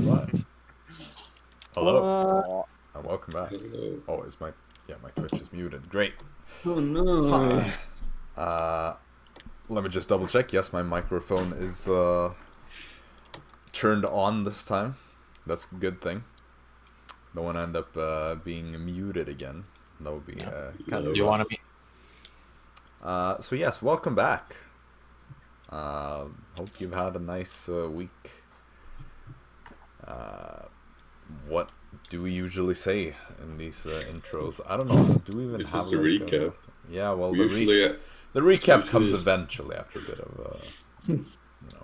live. Hello. What? And welcome back. Hello. Oh, is my Twitch is muted. Great. Oh no. Hi. Let me just double check. Yes, my microphone is turned on this time. That's a good thing. Don't want to end up being muted again. That would be kind of. You want to be? So yes, welcome back. Hope you've had a nice week. What do we usually say in these intros? I don't know. Do we even It's have just a recap. Yeah, well, Usually, the recap usually comes is- eventually after a bit of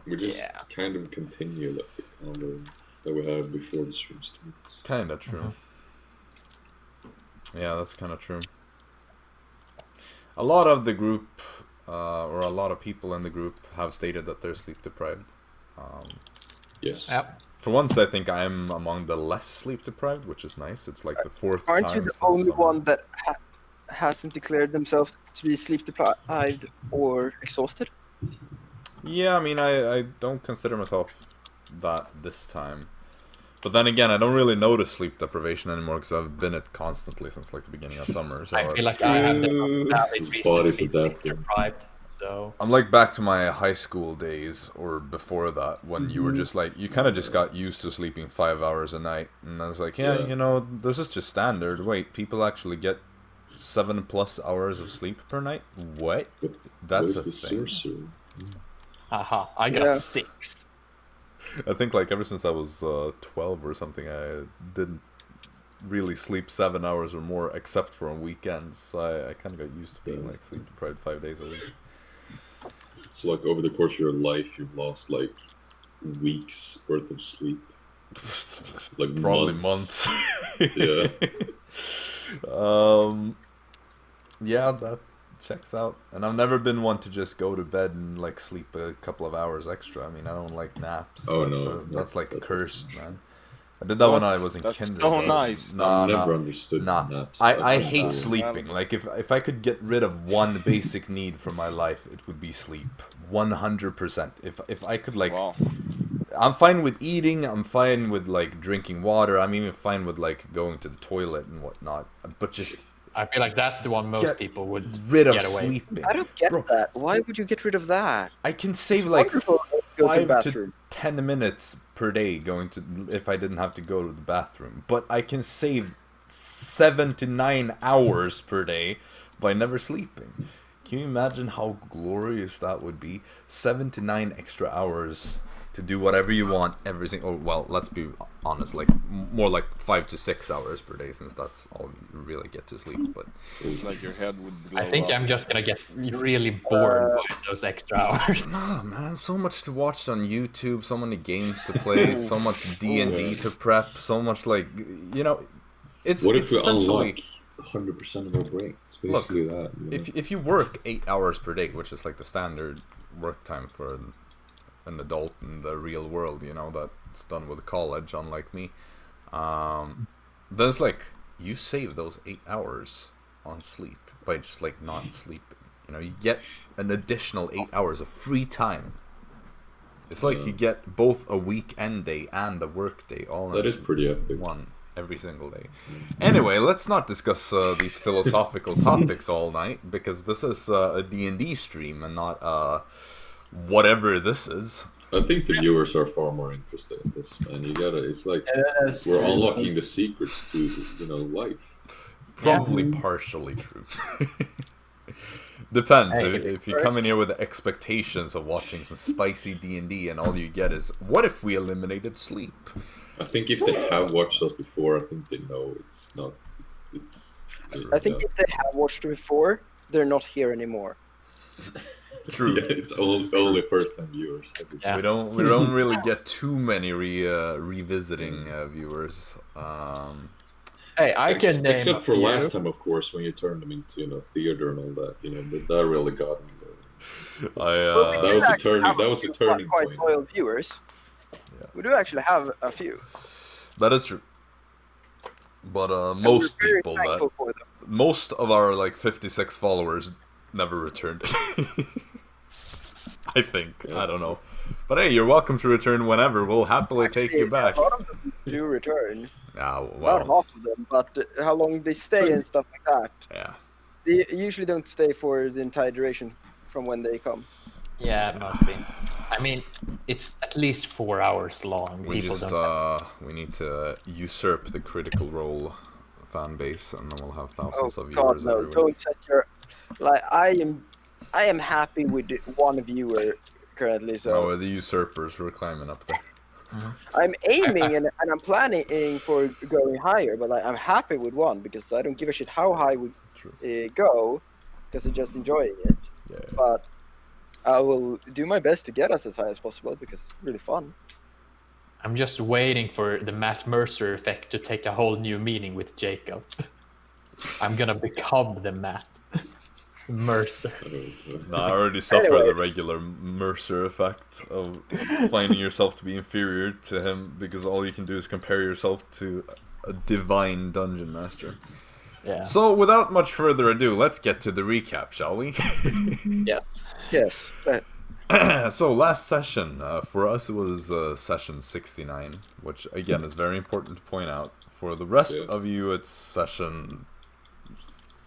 we just Yeah. kind of continue like the combo that we had before the stream started. kind of true. Yeah, that's kind of true. A lot of the group, or a lot of people in the group, have stated that they're sleep deprived. Yes. Yep. For once, I think I'm among the less sleep deprived, which is nice. It's like the fourth Aren't time you the since only summer. one that hasn't declared themselves to be sleep deprived or exhausted? Yeah, I mean, I don't consider myself that this time. But then again, I don't really notice sleep deprivation anymore because I've been it constantly since like the beginning of summer. So I feel it's- like I have the valid His reason body's to be adapting. deprived. So I'm like back to my high school days or before that when you were just like, you kind of just got used to sleeping 5 hours a night. And I was like, yeah, Yeah. you know, this is just standard. Wait, people actually get 7+ hours of sleep per night? What? But That's a where's the thing. sorcerer? aha, I got Yeah. 6. I think like ever since I was 12 or something, I didn't really sleep 7 hours or more except for on weekends. So I kind of got used to being like sleep deprived 5 days a week. So like over the course of your life, you've lost like weeks worth of sleep. Like Probably months. months. Yeah. Yeah, that checks out. And I've never been one to just go to bed and like sleep a couple of hours extra. I mean, I don't like naps. Oh, that's, no. That's like That's- cursed, man. I did that when I was in That's kindergarten. so nice. Nah, I've never nah. understood Nah, naps. I find hate that- sleeping. Like if I could get rid of one basic need from my life, it would be sleep. 100%. If I could like, Wow. I'm fine with eating. I'm fine with like drinking water. I'm even fine with like going to the toilet and whatnot. But just I feel like that's the one most Get people would rid of get away. sleeping. I don't get Bro, that. Why would you get rid of that? I can save It's like wonderful to go to the 5 to bathroom. 10 minutes per day going to if I didn't have to go to the bathroom. But I can save 7 to 9 hours per day by never sleeping. Can you imagine how glorious that would be? 7 to 9 extra hours to do whatever you want every single. Oh, well, let's be honest, like more like 5 to 6 hours per day, since that's all you really get to sleep. But It's like your head would blow I think up. I'm just gonna get really bored by those extra hours. nah, man, so much to watch on YouTube, so many games to play, so much D&D to prep, so much like you know, it's What it's if we essentially. unlock 100% of our brain? It's Look, basically that. You know? If you work 8 hours per day, which is like the standard work time for an adult in the real world, you know, that's done with college, unlike me, then it's like you save those 8 hours on sleep by just like not sleeping. You know, you get an additional 8 hours of free time. It's like you get both a weekend day and a work day all That in is pretty epic. one every single day. Anyway, let's not discuss these philosophical topics all night, because this is a D&D stream and not whatever this is. I think the viewers are far more interested in this, man. You gotta. It's like Yes. we're unlocking the secrets to life. Probably partially true. Depends. Hey, If you come in here with the expectations of watching some spicy D&D and all you get is, what if we eliminated sleep? I think if they have watched us before, I think they know it's not. It's. I think if they have watched it before, they're not here anymore. True. Yeah, it's only first-time viewers. Yeah. We don't really get too many revisiting viewers. Hey, I can name Except a for few. last time, of course, when you turned them into theater and all that. But that really got me. But we that do was a actually turning- have that was a few turning quite point. loyal viewers. Yeah. We do actually have a few. That is true. But and most we're very people thankful for them. most of our like 56 followers never returned it. I think. Yeah. I don't know. But hey, you're welcome to return whenever. We'll happily take you back. A lot of them do return. Yeah, Not well, half of them, but how long they stay and stuff like that. yeah. They usually don't stay for the entire duration from when they come. Yeah, mostly. I mean, it's at least 4 hours long. We People just don't. we need to usurp the Critical Role fan base, and then we'll have thousands of God, viewers no! every week. Don't set your like. I am happy with one viewer currently. So No, we're the usurpers. We're climbing up there. I'm aiming and I'm planning for going higher, but like, I'm happy with one because I don't give a shit how high we go, because I'm just enjoying it. Yeah. But I will do my best to get us as high as possible because it's really fun. I'm just waiting for the Matt Mercer effect to take a whole new meaning with Jacob. I'm gonna become the Matt Mercer. No, I already suffer Anyway. the regular Mercer effect of finding yourself to be inferior to him because all you can do is compare yourself to a divine dungeon master. Yeah. So, without much further ado, let's get to the recap, shall we? Yes. Yes. So, last session, for us it was session 69, which again is very important to point out. For the rest of you, it's session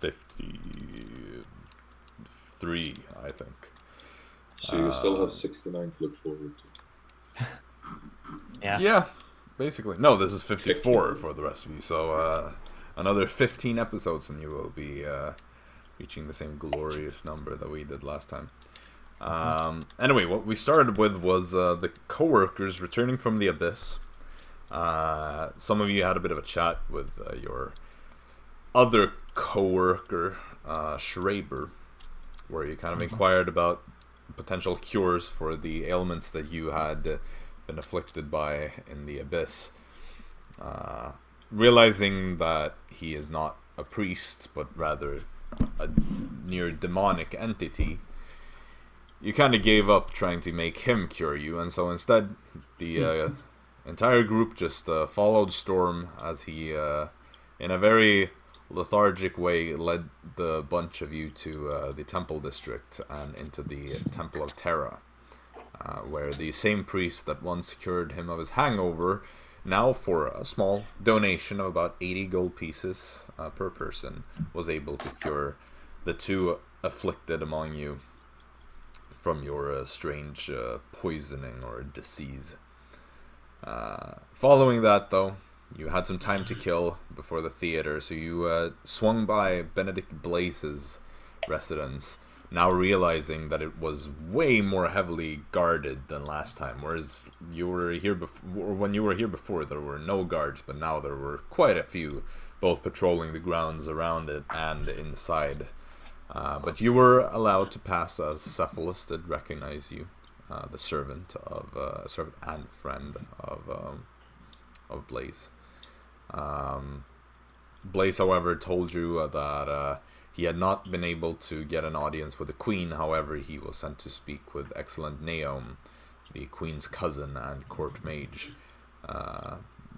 53, I think. So you still have 69 to look forward to. Yeah, basically. No, this is 54 for the rest of you, so another 15 episodes and you will be reaching the same glorious number that we did last time. Anyway, what we started with was the co-workers returning from the Abyss. Some of you had a bit of a chat with your other co-worker, Schreiber, where you kind of inquired about potential cures for the ailments that you had been afflicted by in the Abyss. Realizing that he is not a priest, but rather a near demonic entity, you kind of gave up trying to make him cure you, and so instead the entire group just followed Storm as he, in a very lethargic way, led the bunch of you to the Temple District and into the Temple of Terra, where the same priest that once cured him of his hangover, now for a small donation of about 80 gold pieces per person, was able to cure the two afflicted among you from your strange poisoning or disease. Following that, though, you had some time to kill before the theater, so you swung by Benedict Blaze's residence, now realizing that it was way more heavily guarded than last time. Whereas you were here before, when you were here before, there were no guards, but now there were quite a few, both patrolling the grounds around it and inside. But you were allowed to pass as Cephalus did recognize you, the servant and friend of Blaze. Blaze, however, told you that he had not been able to get an audience with the Queen. However, he was sent to speak with excellent Naom, the Queen's cousin and court mage.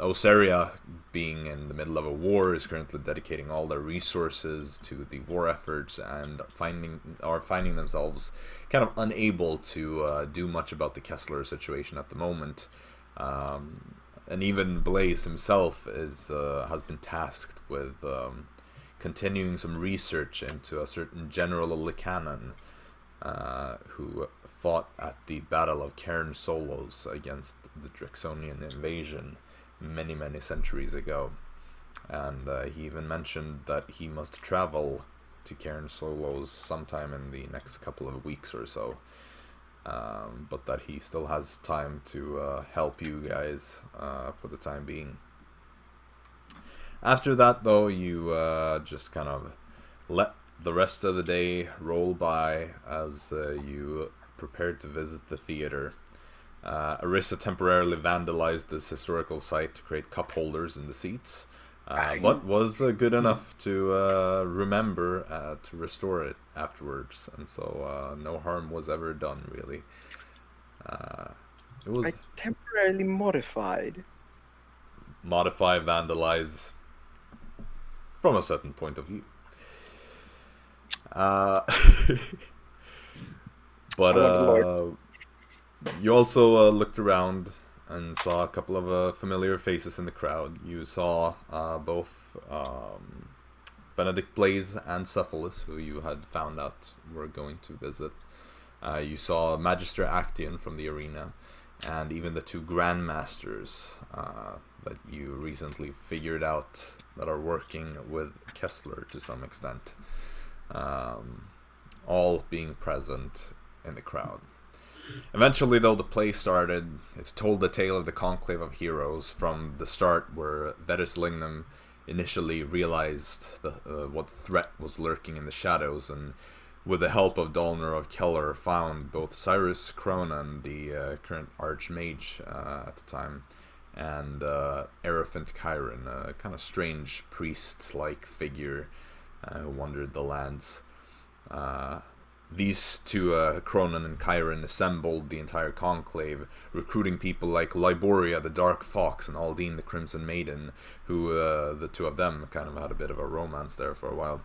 Oseria, being in the middle of a war, is currently dedicating all their resources to the war efforts and finding themselves kind of unable to do much about the Kessler situation at the moment. And even Blaze himself has been tasked with continuing some research into a certain General Likanen, who fought at the Battle of Cairn Solos against the Drexonian invasion many centuries ago. And he even mentioned that he must travel to Cairn Solos sometime in the next couple of weeks or so. But that he still has time to help you guys for the time being. After that, though, you just kind of let the rest of the day roll by as you prepared to visit the theater. Arisa temporarily vandalized this historical site to create cup holders in the seats, but was good enough to remember to restore it afterwards, and so no harm was ever done, really. It was I temporarily modified. Modify, vandalize, from a certain point of view. But You also looked around and saw a couple of familiar faces in the crowd. You saw both Benedict Blaze and Cephalus, who you had found out were going to visit. You saw Magister Actian from the arena, and even the two Grandmasters that you recently figured out that are working with Kessler to some extent. All being present in the crowd. Eventually, though, the play started. It told the tale of the Conclave of Heroes from the start, where Vetus Lignum initially realized what threat was lurking in the shadows, and with the help of Dolner of Keller, found both Cyrus Cronan, the current Archmage at the time, and Erephant Chiron, a kind of strange priest-like figure who wandered the lands. These two, Cronan and Chiron, assembled the entire conclave, recruiting people like Liboria, the Dark Fox, and Aldine, the Crimson Maiden, who, the two of them, kind of had a bit of a romance there for a while.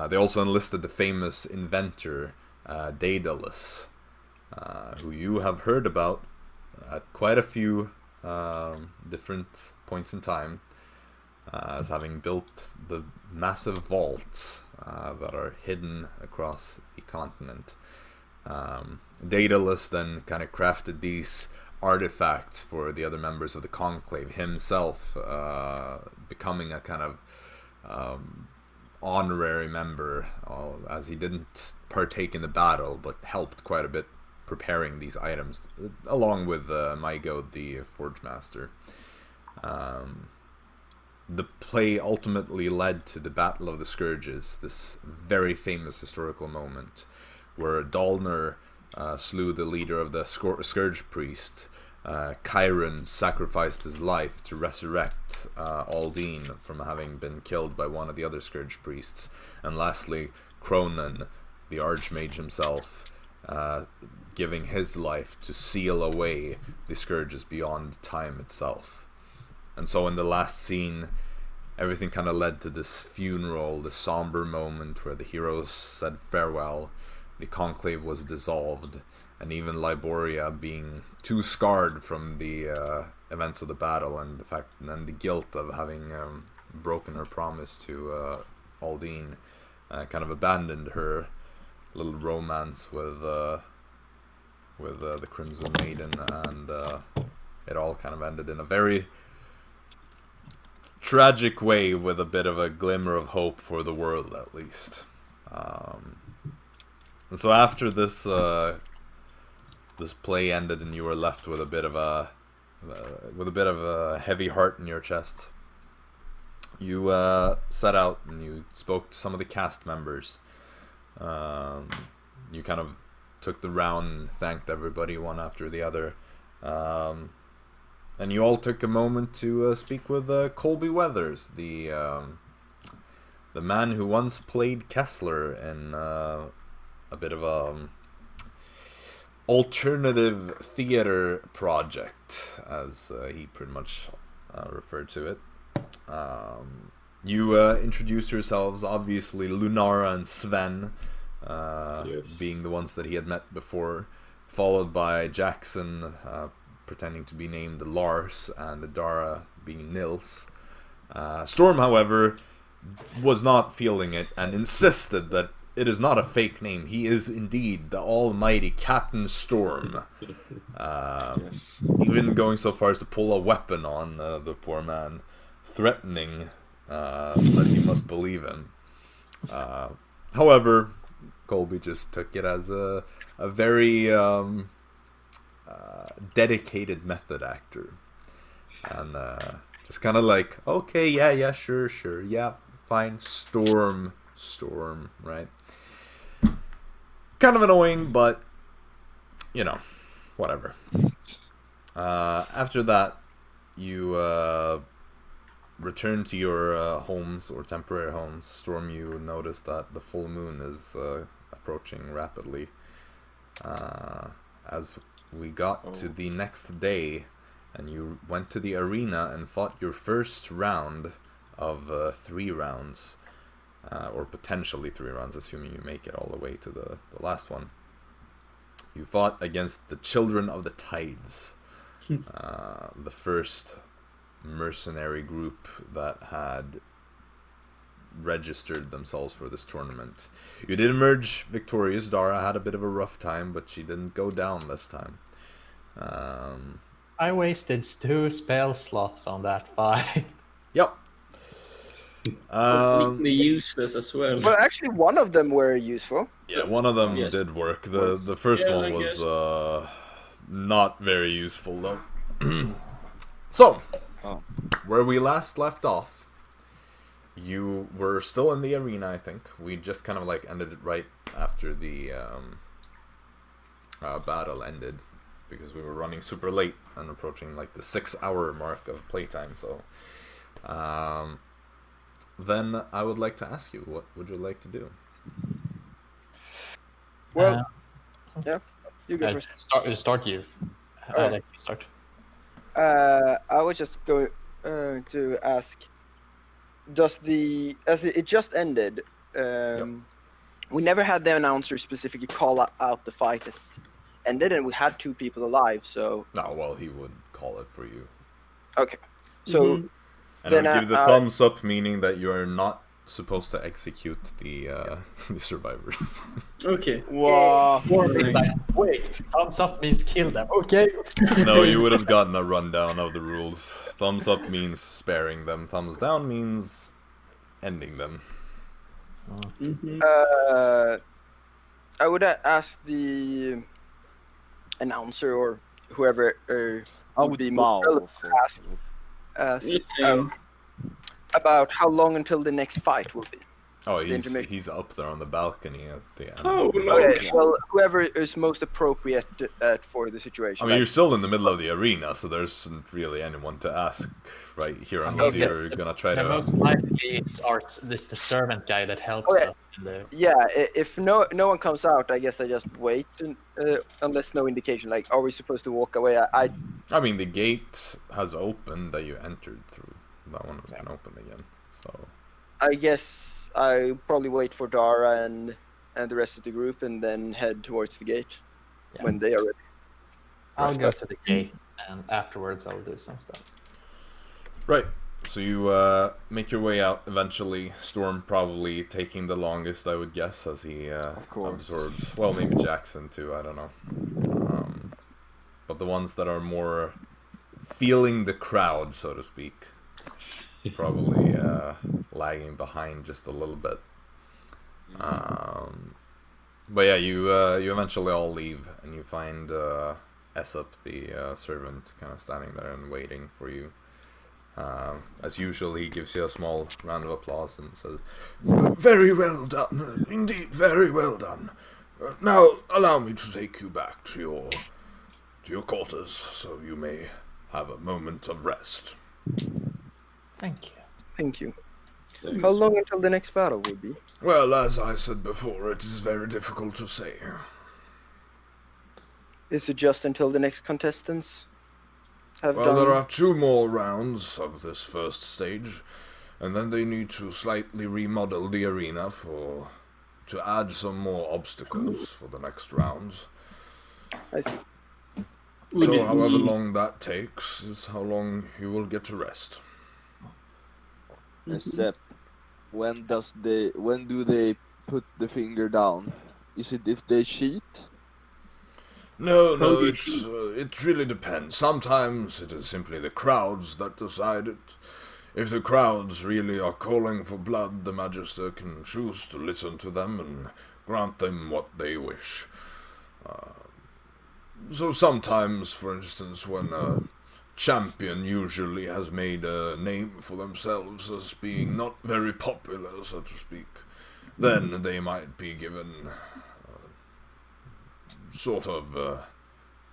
They also enlisted the famous inventor, Daedalus, who you have heard about at quite a few different points in time, as having built the massive vaults that are hidden across the continent. Daedalus then kind of crafted these artifacts for the other members of the conclave, himself becoming a kind of honorary member, as he didn't partake in the battle but helped quite a bit preparing these items, along with Mygod, the Forge Master. The play ultimately led to the Battle of the Scourges, this very famous historical moment where Dolner slew the leader of the Scourge Priest. Chiron sacrificed his life to resurrect Aldine from having been killed by one of the other Scourge Priests. And lastly, Cronan, the Archmage himself, giving his life to seal away the Scourges beyond time itself. And so in the last scene, everything kind of led to this funeral, this somber moment where the heroes said farewell, the conclave was dissolved, and even Liboria, being too scarred from the events of the battle and the fact and the guilt of having broken her promise to Aldine, kind of abandoned her little romance with the Crimson Maiden, and it all kind of ended in a very tragic way, with a bit of a glimmer of hope for the world, at least. And so after this this play ended, and you were left with a bit of a heavy heart in your chest, you set out and you spoke to some of the cast members. You kind of took the round and thanked everybody one after the other. And you all took a moment to speak with Colby Weathers, the man who once played Kessler in a bit of a alternative theater project, as he pretty much referred to it. You introduced yourselves, obviously Lunara and Sven, Yes. being the ones that he had met before, followed by Jaxson, pretending to be named Lars, and Dara being Nils. Storm, however, was not feeling it and insisted that it is not a fake name. He is indeed the almighty Captain Storm. Yes. Even going so far as to pull a weapon on the poor man, threatening that he must believe him. However, Colby just took it as a very dedicated method actor, and just kind of like, okay, yeah, sure, yeah, fine, Storm, right? Kind of annoying, but you know, whatever. After that, you return to your homes, or temporary homes. Storm, you notice that the full moon is approaching rapidly. As we got to the next day, and you went to the arena and fought your first round of 3 rounds, or potentially 3 rounds, assuming you make it all the way to the last one. You fought against the Children of the Tides, the first mercenary group that had registered themselves for this tournament. You did emerge victorious. Dara had a bit of a rough time, but she didn't go down this time. I wasted 2 spell slots on that fight. Yep. Completely useless as well. Well, actually, one of them were useful. Yeah, one of them Yes. did work. The first Yeah, one I was guess. not very useful though. So, Oh. where we last left off, you were still in the arena, I think. We just kind of like ended it right after the battle ended, because we were running super late and approaching like the 6-hour mark of playtime. So, then I would like to ask you, what would you like to do? Well, yeah, you go first. Start you. Oh. I'd like to start. I was just going to ask, as it just ended, we never had the announcer specifically call out the fight as ended, and we had 2 people alive, so... Oh, well, he would call it for you. Okay. So, And I then would give the thumbs up, meaning that you are not supposed to execute the survivors. Okay. Wow. Wait, thumbs up means kill them. Okay. No, you would have gotten a rundown of the rules. Thumbs up means sparing them. Thumbs down means ending them. I would ask the announcer or whoever I would would be bow. more relevant to ask Same. about how long until the next fight will be. Oh, intermission. he's up there on the balcony at the end. Oh, no. Okay, well, whoever is most appropriate for the situation. I mean, you're still in the middle of the arena, so there isn't really anyone to ask right here, unless Okay. you're gonna try The to... most likely it's this the servant guy that helps Okay. us. In the... Yeah, if no one comes out, I guess I just wait, unless no indication. Like, are we supposed to walk away? I mean, the gate has opened that you entered through. That one has been opened again, so... I guess I probably wait for Dara and the rest of the group, and then head towards the gate when they are ready. I'll go to the gate, and afterwards I'll do some stuff. Right. So you make your way out eventually. Storm probably taking the longest, I would guess, as he course. absorbs. Well, maybe Jaxson too. I don't know. But the ones that are more feeling the crowd, so to speak, probably lagging behind just a little bit. But yeah, you eventually all leave, and you find Aesop, the servant, kind of standing there and waiting for you. As usual, he gives you a small round of applause and says, "Very well done, indeed, very well done. Now allow me to take you back to your quarters, so you may have a moment of rest." Thank you. Thank you. How long until the next battle will be? Well, as I said before, it is very difficult to say. Is it just until the next contestants have Well, done? there are 2 more rounds of this first stage, and then they need to slightly remodel the arena to add some more obstacles for the next rounds. I see. So, however long that takes is how long you will get to rest. Except, when do they put the finger down? Is it if they cheat? No, How do you it really depends. Sometimes it is simply the crowds that decide it. If the crowds really are calling for blood, the Magister can choose to listen to them and grant them what they wish. So sometimes, for instance, when a champion usually has made a name for themselves as being not very popular, so to speak, then they might be given sort of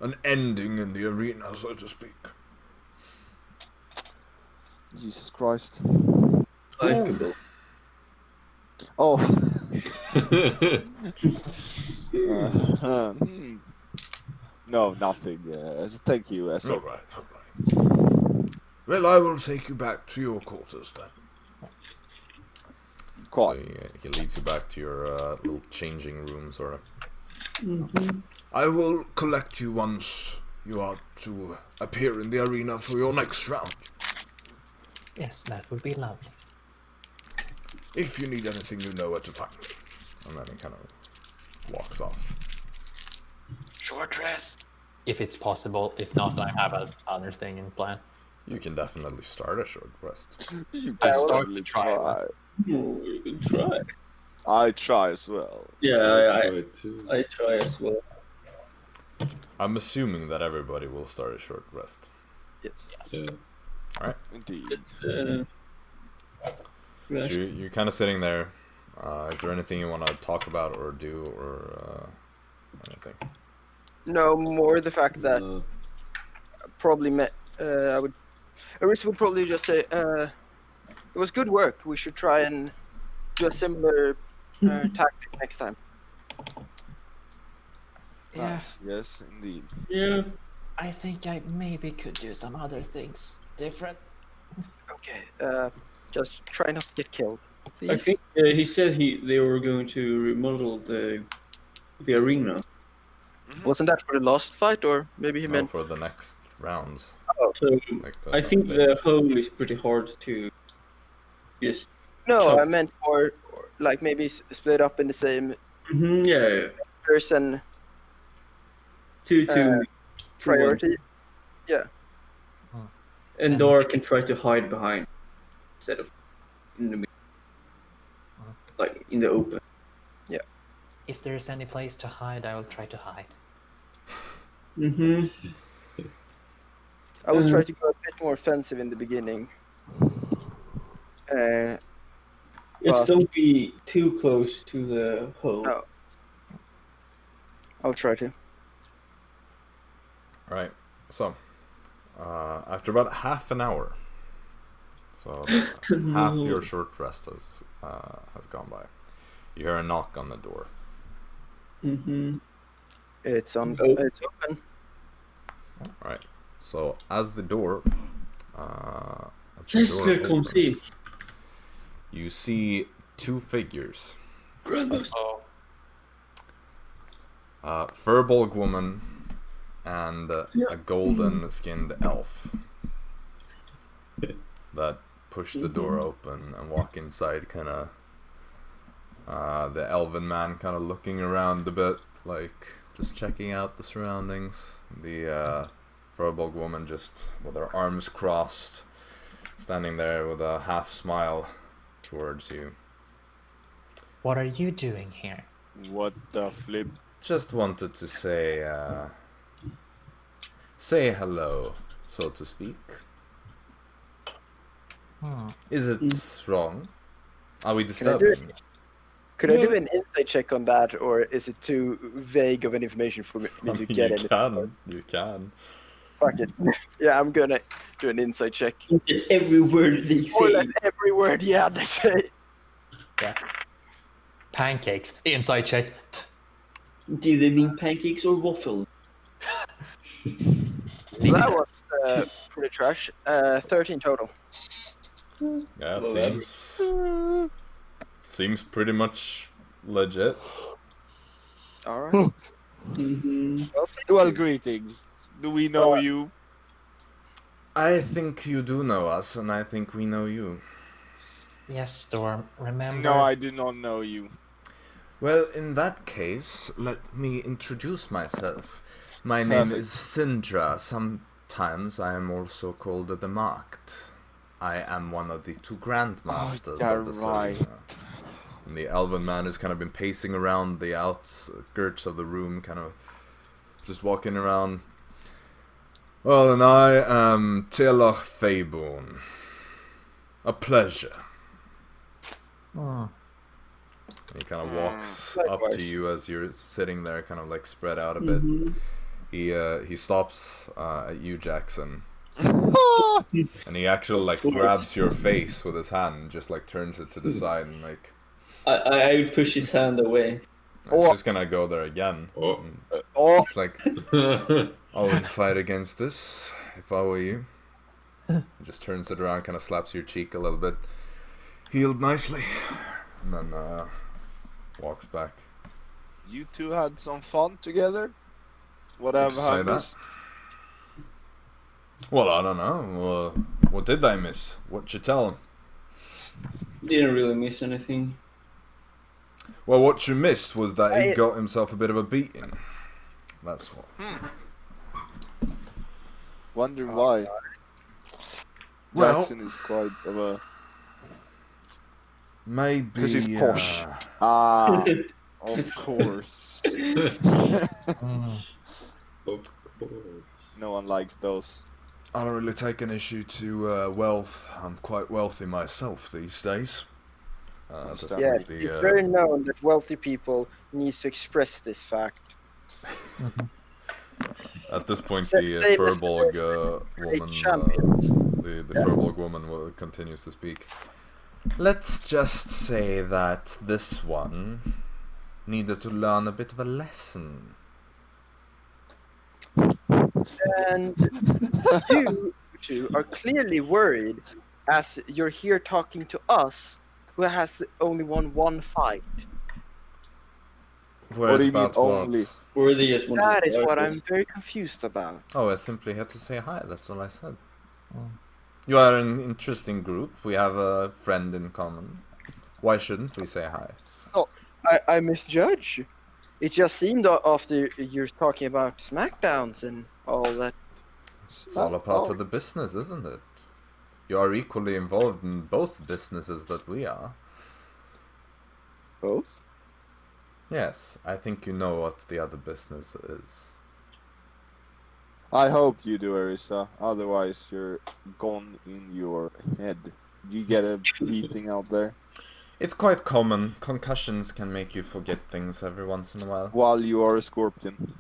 an ending in the arena, so to speak. Jesus Christ. Likeable. Oh. No, nothing. Thank you, All right. Well, I will take you back to your quarters then. So Quite. he leads you back to your little changing room, sort of. I will collect you once you are to appear in the arena for your next round. Yes, that would be lovely. If you need anything, you know where to find me. And then he kind of walks off. Short rest. If it's possible. If not, I have another thing in plan. You can definitely start a short rest. You I can will certainly try. try. Oh, you can try. I try as well. Yeah, Try to. I try as well. I'm assuming that everybody will start a short rest. Yes. Yeah. Alright. Indeed. Uh, So you're kind of sitting there. Is there anything you want to talk about or do or anything? No, more the fact that probably Arisa would probably just say, it was good work. We should try and do a similar tactic next time. Yeah, Nice. Yes, indeed. yeah. I think I maybe could do some other things different. Okay, just try not to get killed. I Please. think he said they were going to remodel the arena. Wasn't that for the last fight, or maybe he No, meant? for the next rounds. So Like the I next think the stage. hole is pretty hard to just. No, Chop. I meant more like maybe split up in the same Yeah. person To priority. And Dara can try to hide behind instead of in the middle, like in the open. If there's any place to hide, I will try to hide. Mm-hmm. I will try to go a bit more offensive in the beginning. Just But- don't be too close to the hole. No. I'll try to. Alright, so after about half an hour, so half your short rest has gone by. You hear a knock on the door. Mm-hmm. It's on. Oh. It's open. Alright, so as the door Let's come opens, see. you see two figures. Grandma's. Oh, Furbolg woman and a golden skinned elf that push the door open and walk inside, kind of the elven man kind of looking around a bit, like just checking out the surroundings. The Furbolg woman just with her arms crossed, standing there with a half smile towards you. what are you doing here? What the flip? Just wanted to say hello, so to speak. Is it wrong? Are we do disturbing? Could I do an insight check on that, or is it too vague of an information for me to get it? You can. Fuck it. Yeah, I'm gonna do an insight check. Every word they More say. than every word, yeah, they say. Yeah. Pancakes. Inside check. Do they mean pancakes or waffles? So that was pretty trash. 13 total. Yeah, Well, seems pretty much legit. Alright. Mm-hmm. Well, greetings. Do we know you? I think you do know us, and I think we know you. Yes, Storm. Remember? No, I do not know you. Well, in that case, let me introduce myself. My name Perfect. is Sindra. Sometimes I am also called the Marked. I am one of the two grandmasters Oh, of the right. arena. And the elven man has kind of been pacing around the outskirts of the room, kind of just walking around. Well, and I am Teloch Feyborn. A pleasure. Hmm. He kind of walks up likewise. to you as you're sitting there, kind of like spread out a bit. He stops at you, Jaxson, and he actually like grabs your face with his hand, and just like turns it to the side, and like I would push his hand away. it's just gonna go there again. Oh. And Oh, it's like I wouldn't fight against this if I were you. He just turns it around, kind of slaps your cheek a little bit, healed nicely, and then walks back. you two had some fun together? What have Say I that? missed? Well, I don't know. What did I miss? What you tell him? Didn't really miss anything. Well, what you missed was that he I- got himself a bit of a beating. That's what. Wonder why. Well- Jaxson is quite of a... Maybe. Because he's posh. Ah, of course. Mm. Of course. No one likes those. I don't really take an issue to wealth. I'm quite wealthy myself these days. Understand. Yeah, Definitely, it's very known that wealthy people need to express this fact. At this point, Same the as Furbolg great woman, champions. the Furbolg woman continues to speak. Let's just say that this one needed to learn a bit of a lesson. And you two are clearly worried as you're here talking to us who has only won one fight. Worried do you mean about what? only? Or they just want That to is start what with. I'm very confused about. Oh, I simply had to say hi, that's all I said. Mm. You are an interesting group, we have a friend in common. Why shouldn't we say hi? I misjudge. It just seemed after you're talking about Smackdowns and all that. It's all a part of the business, isn't it? You are equally involved in both businesses that we are. Both? Yes, I think you know what the other business is. I hope you do, Arisa. Otherwise, you're gone in your head. You get a beating out there It's quite common. Concussions can make you forget things every once in a while. while you are a scorpion.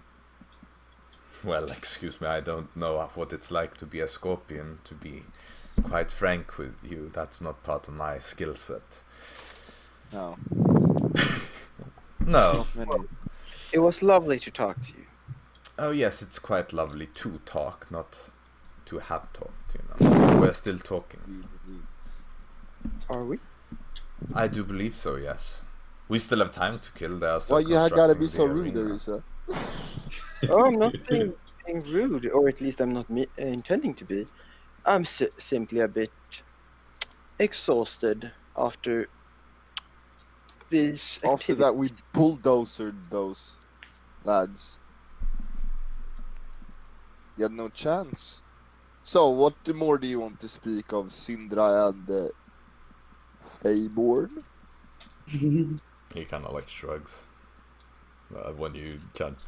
Well, excuse me, I don't know what it's like to be a scorpion, to be quite frank with you. That's not part of my skill set. No. No. Not many. It was lovely to talk to you. Oh yes, it's quite lovely to talk, not to have talked, you know. We're still talking. Are we? I do believe so, yes. We still have time to kill. There are still Why you gotta be constructing so the rude, arena. Arisa? Oh, I'm not being rude, or at least I'm not intending to be. I'm simply a bit exhausted after these After that, we activities. bulldozered those lads. You had no chance. So, what more do you want to speak of Sindra and Feyborn? He kind of like shrugs when you can't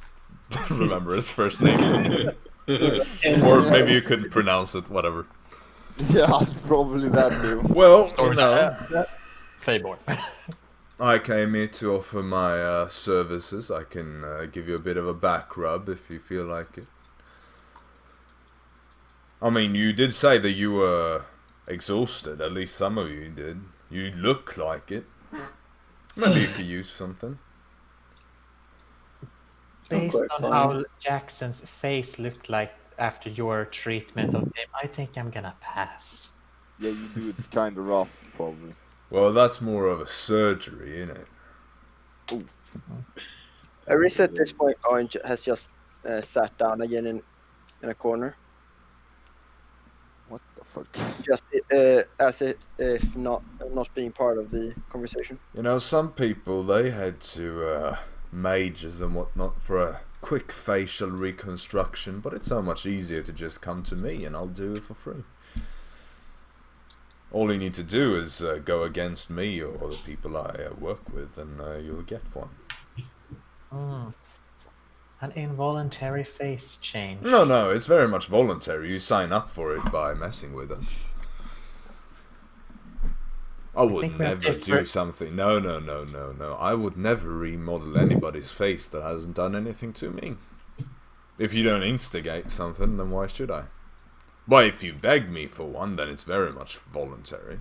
remember his first name, or maybe you couldn't pronounce it. Whatever. Yeah, probably that too. Well, you Or know, Feyborn. I came here to offer my services. I can give you a bit of a back rub if you feel like it. I mean, you did say that you were exhausted. At least some of you did. You look like it. Maybe you could use something. Based quite on fine. how Jackson's face looked like after your treatment of him, I think I'm gonna pass. Yeah, you do it kind of rough, probably. Well, that's more of a surgery, isn't it? Oof. Arisa at this point has just sat down again in a corner, What the fuck? just as if not being part of the conversation. You know, some people, they head to mages and whatnot for a quick facial reconstruction, but it's so much easier to just come to me and I'll do it for free. All you need to do is go against me or the people I work with, and you'll get one. Mm. An involuntary face change. No, it's very much voluntary. You sign up for it by messing with us. I would think we have never do different- something. No. I would never remodel anybody's face that hasn't done anything to me. If you don't instigate something, then why should I? Well, if you beg me for one, then it's very much voluntary.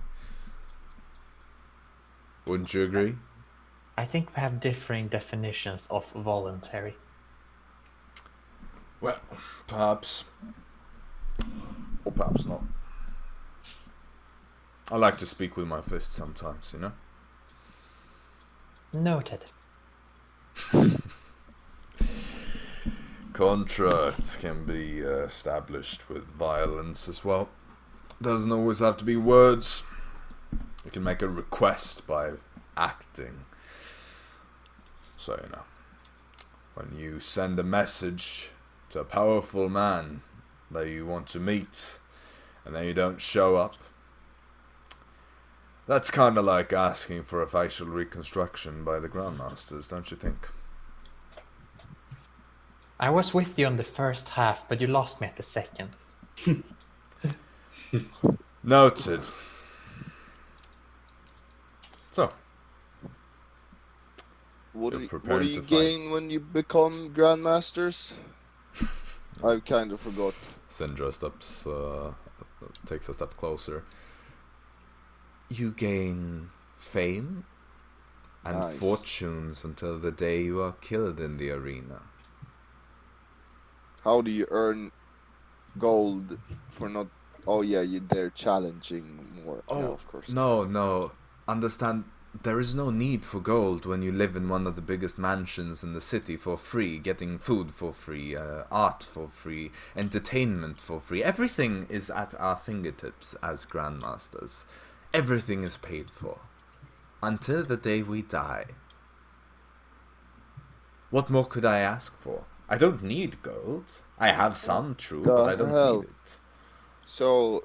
Wouldn't you agree? I think we have differing definitions of voluntary. Well, perhaps. Or perhaps not. I like to speak with my fists sometimes, you know? Noted. Contracts can be established with violence as well. Doesn't always have to be words. You can make a request by acting. So, you know, when you send a message to a powerful man that you want to meet, and then you don't show up, that's kind of like asking for a facial reconstruction by the Grandmasters, don't you think? I was with you on the first half, but you lost me at the second. Noted. So, What You're do you prepared to fight. gain when you become Grandmasters? I kind of forgot. Sindra takes a step closer. You gain fame and Nice. fortunes until the day you are killed in the arena. How do you earn gold for not... Oh yeah, they're challenging more. Oh, yeah, of course. No. Understand, there is no need for gold when you live in one of the biggest mansions in the city for free, getting food for free, art for free, entertainment for free. Everything is at our fingertips as Grandmasters. Everything is paid for. Until the day we die. What more could I ask for? I don't need gold. I have some, true, but I don't need it. So,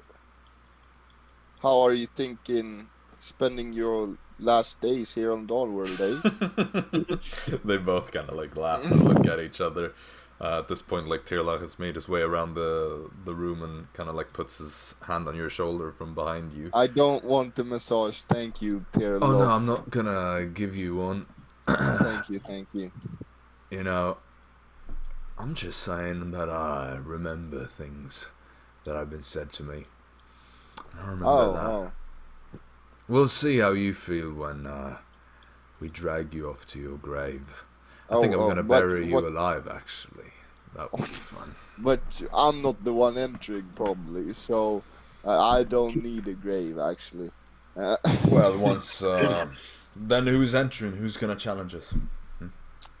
how are you thinking spending your last days here on Dawnworld, eh? They both kind of like laugh and look at each other. At this point, like Tirlach has made his way around the room and kind of like puts his hand on your shoulder from behind you. I don't want the massage, thank you, Tirlach. Oh no, I'm not gonna give you one. Thank you. You know, I'm just saying that I remember things that have been said to me. I remember that. Oh. We'll see how you feel when we drag you off to your grave. I think I'm gonna bury you alive, actually. That would be fun. But I'm not the one entering, probably, so I don't need a grave, actually. Well, once... then who's entering? Who's gonna challenge us?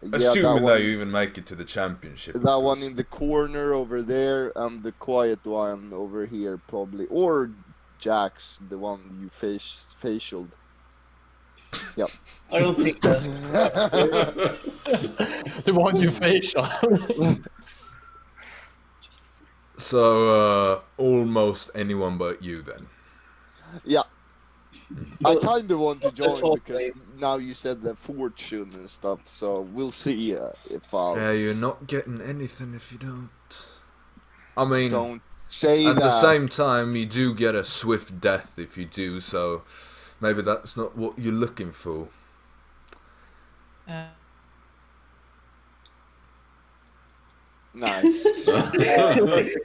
Yeah, Assuming that you even make it to the championship. of That one course. in the corner over there, and the quiet one over here, probably. Or Jax, the one you facialed. Yep. I don't think that's. The one you facial. So, almost anyone but you, then. Yeah. I kind of want to That's join all because now you said the fortune and stuff, so we'll see if I'll... Yeah, you're not getting anything if you don't. I mean, Don't say at that. the same time, you do get a swift death if you do, so maybe that's not what you're looking for. Nice.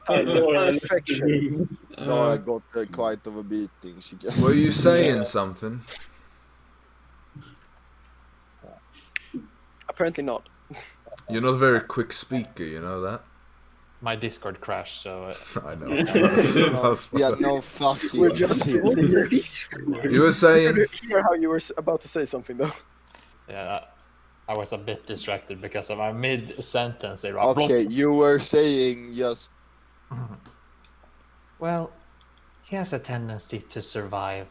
Perfection. Dara got quite of a beating. She just... Were you saying something? Apparently not. You're not a very quick speaker, you know that? My Discord crashed, so I know. That's Yeah, what- no fucking We're just shit. You were saying... Hear how you were about to say something though. yeah, I was a bit distracted because of my mid-sentence there. Okay, you were saying just... Well, he has a tendency to survive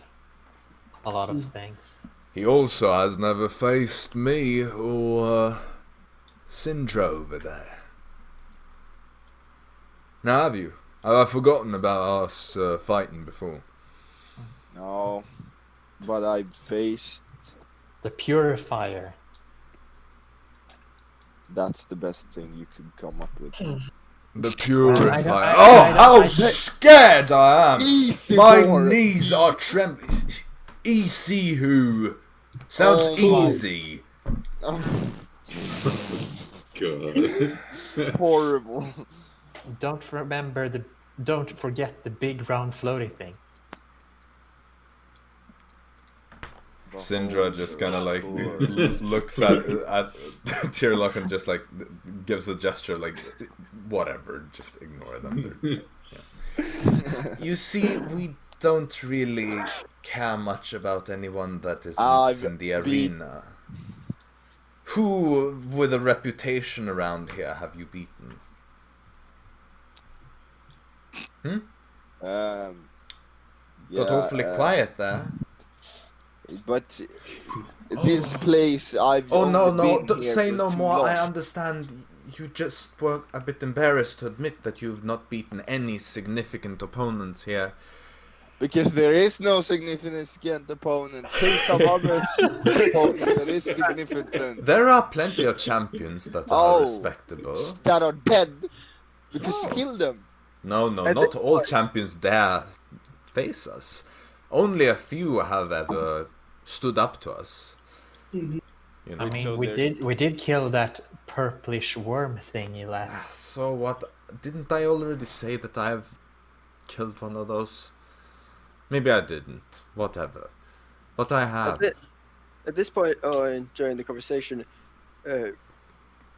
a lot of things. He also has never faced me or Sindra over there. Now have you? Have I forgotten about us fighting before? No. But I faced... The Purifier. That's the best thing you could come up with. The Purifier. I Oh, don't- how scared I am! Easy My door. knees are trembling. Easy who? Sounds Oh my- easy. God. Horrible. Don't forget the big round floaty thing. Sindra just kind of like looks at Tirlach and just like gives a gesture like, whatever, just ignore them. Yeah. You see, we don't really care much about anyone that isn't in the arena. Who, with a reputation around here, have you beaten? Yeah, Got awfully quiet there. But this place, I've Oh no, only no! been here Say for no too more. long. I understand. You just were a bit embarrassed to admit that you've not beaten any significant opponents here. Because there is no significant opponent. Say some other opponent that is significant. There are plenty of champions that are respectable. That are dead because you killed them. No, At not this all point- champions dare face us. Only a few have ever stood up to us. You know. I mean, So we there's- did kill that purplish worm thingy last. So what? Didn't I already say that I have killed one of those? Maybe I didn't. Whatever. But I have. At this point during the conversation,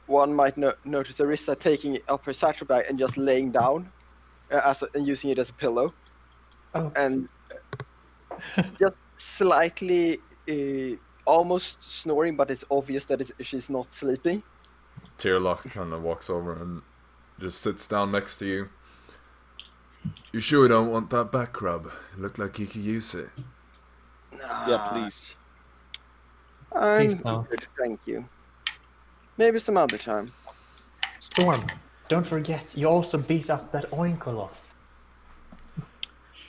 one might notice Arisa taking up her satchel bag and just laying down and using it as a pillow. Oh. And just slightly almost snoring, but it's obvious that she's not sleeping. Tearlock kind of walks over and just sits down next to you. You sure you don't want that back rub? You look like you could use it. Yeah, please. Please I'm no. good, thank you. Maybe some other time. Storm, don't forget, you also beat up that Oinkoloth.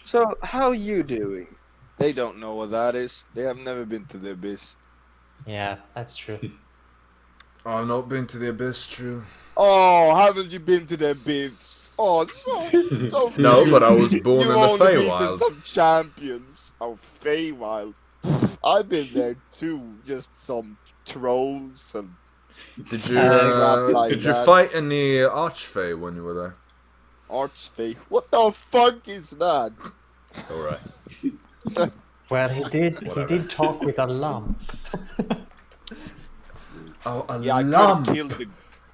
So, how you doing? They don't know what that is. They have never been to the abyss. Yeah, that's true. I've not been to the abyss, true. Oh, haven't you been to the abyss? Oh, so No, cute. but I was born You in the only beaten Feywild. some champions. Oh, Feywild. I've been there too. Just some trolls and Did you like did you that. fight any Archfey when you were there? archfey. What the fuck is that? All right. Well, he Whatever. did talk with a lump. Oh, a Yeah, I lump. could have killed the.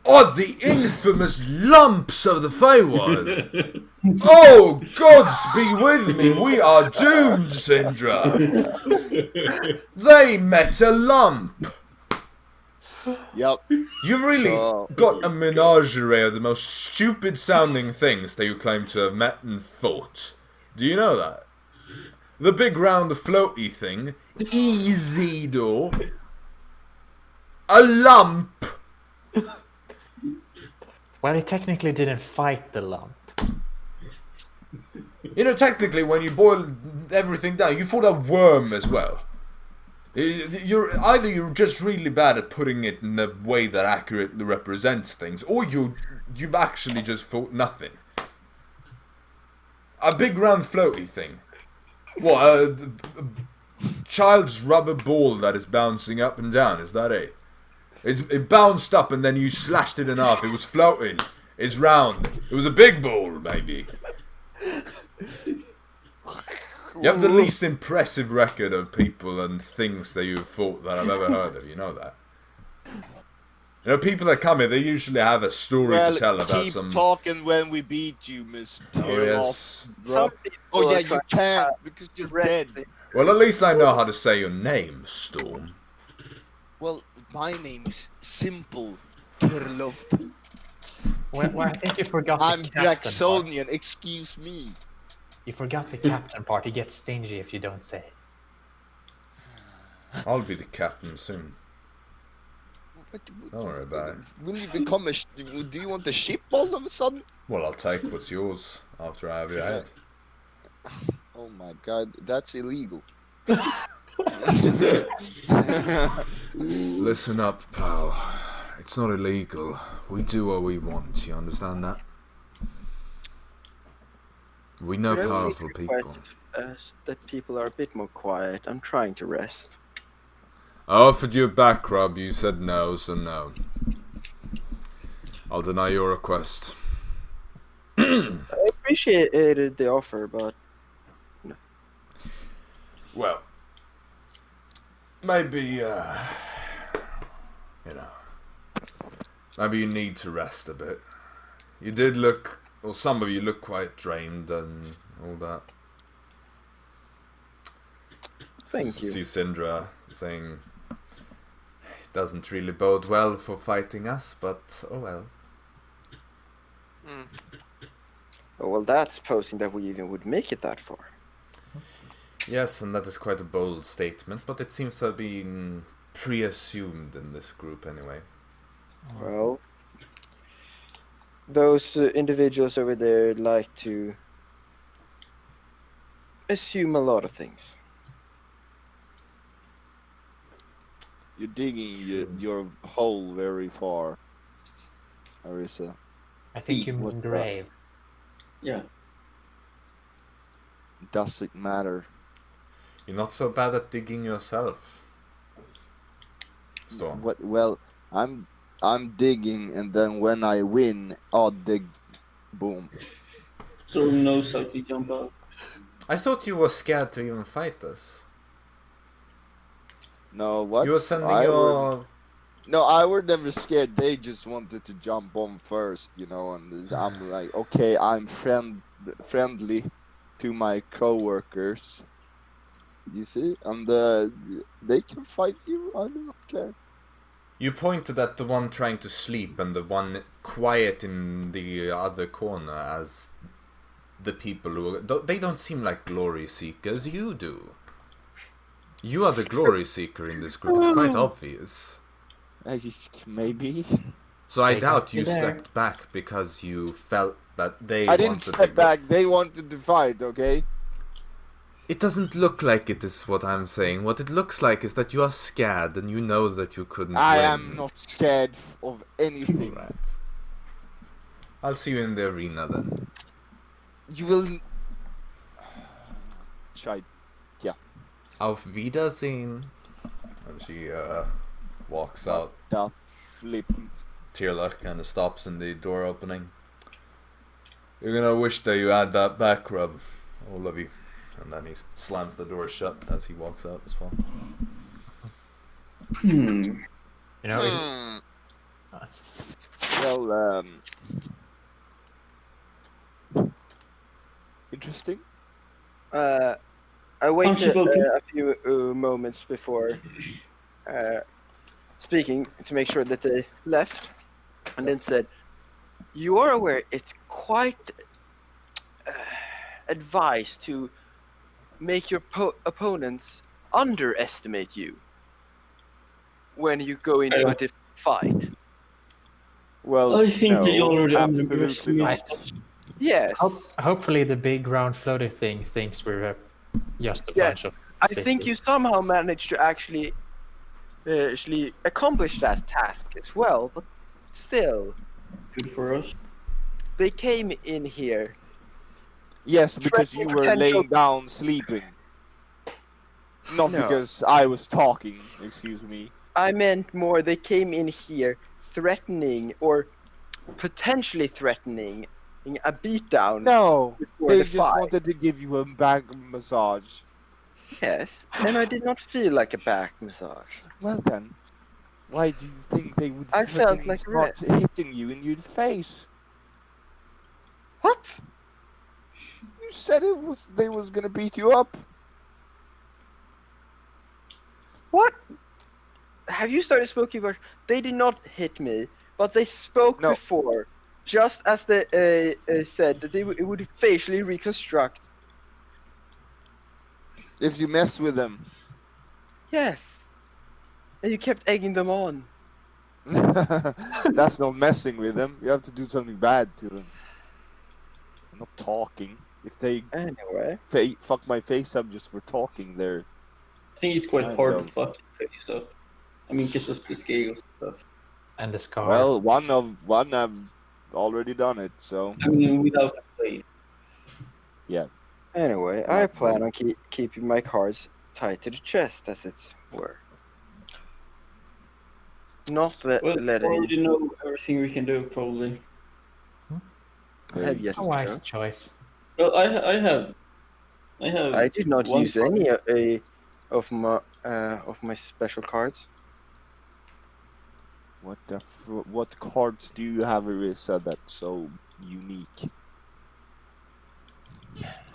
Oh, the infamous lumps of the Feywild. Oh, gods be with me. We are doomed, Sindra. They met a lump. Yep. You've really So- got a menagerie of the most stupid sounding things that you claim to have met and fought. Do you know that? The big round floaty thing. Easy door. A lump. Well, he technically didn't fight the lump. You know, technically, when you boil everything down, you fought a worm as well. You're just really bad at putting it in a way that accurately represents things, or you've actually just fought nothing. A big round floaty thing. What, a child's rubber ball that is bouncing up and down, is that it? It bounced up and then you slashed it in half. It was floating. It's round. It was a big ball, maybe. You have the least impressive record of people and things that you've fought that I've ever heard of. You know that. You know, people that come here, they usually have a story Well, to tell about keep some. talking when we beat you, Mr. Oh yes. Some people Oh yeah, are you trying can't because you're to rest dead. it. Well, at least I know how to say your name, Storm. Well, my name is Simple Turloft. Well, I think you forgot the I'm captain part. Jacksonian. Excuse me. You forgot the captain part. He gets stingy if you don't say it. I'll be the captain soon. What- Don't worry about it. Will you become a? Do you want a ship all of a sudden? Well, I'll take what's yours after I have your head. Oh my god, that's illegal. Listen up, pal. It's not illegal. We do what we want, you understand that? We know Could I powerful make a people. request, that people are a bit more quiet. I'm trying to rest. I offered you a back rub, you said no, so no. I'll deny your request. I appreciated the offer, but Well, maybe, maybe you need to rest a bit. You did look, or some of you look quite drained and all that. thank you. See Syndra saying, it doesn't really bode well for fighting us, but oh well. Oh, well, that's posing that we even would make it that far. Yes, and that is quite a bold statement, but it seems to have been pre-assumed in this group anyway. Well, those individuals over there like to assume a lot of things. You're digging your hole very far, Arisa. I think you What mean the- grave. Yeah. Does it matter? You're not so bad at digging yourself, Storm. What? Well, I'm digging, and then when I win, I'll dig. Boom. Storm knows how to jump out. I thought you were scared to even fight us. No, what? You were sending I your... No, I were never scared. They just wanted to jump on first, you know. And I'm like, okay, I'm friendly to my co-workers. You see, and they can fight you. I do not care. You pointed at the one trying to sleep and the one quiet in the other corner as the people who... They don't seem like glory seekers. You do. You are the glory seeker in this group. It's quite obvious. Maybe. So I They doubt got you you there. stepped back because you felt that they I didn't wanted step to... back. They wanted to fight. Okay. It doesn't look like it is what I'm saying. What it looks like is that you are scared and you know that you couldn't I win. am not scared of anything. Right. I'll see you in the arena then. You will. Try. Auf Wiedersehen. And she walks out. The flip. Tirlach kind of stops in the door opening. You're gonna wish that you had that back rub, all of you. And then he slams the door shut as he walks out as well. You know, Well, interesting. I waited Punchable can- a few moments before speaking to make sure that they left, and then said, "You are aware it's quite advised to make your opponents underestimate you when you go into a different fight." Well, I think no, they already absolutely underestimated not. us. Yes, hopefully the big round floating thing thinks we're just a Yeah, bunch of... I think you somehow managed to actually accomplish that task as well, but still, Good for us. they came in here. Yes, because you were Potential- laying down sleeping. Not No. because I was talking. Excuse me. I meant more, they came in here threatening or potentially threatening a beatdown No, before they the just fight. wanted to give you a back massage. Yes, and I did not feel like a back massage. Well then, why do you think they would I felt freaking like start hitting you in your face? What? You said they was gonna beat you up. What? Have you started smoking about? They did not hit me, but they spoke No. before, just as they said that they it would facially reconstruct. If you mess with them. Yes, and you kept egging them on. That's not messing with them. You have to do something bad to them. I'm not talking. If they Anyway, fuck my face up just for talking, they're... I think it's quite I hard know. to fucking face up. I mean, because of the scales and stuff. And the scar. Well, one have already done it, so... I mean, without a blade. anyway, I plan on keeping my cards tight to the chest, as it were. Not Well, we letting. already know everything we can do, probably. I have yet a to wise show. choice. Well, I have. I did not one use card. any of my special cards. What cards do you have, Arisa, that's so unique?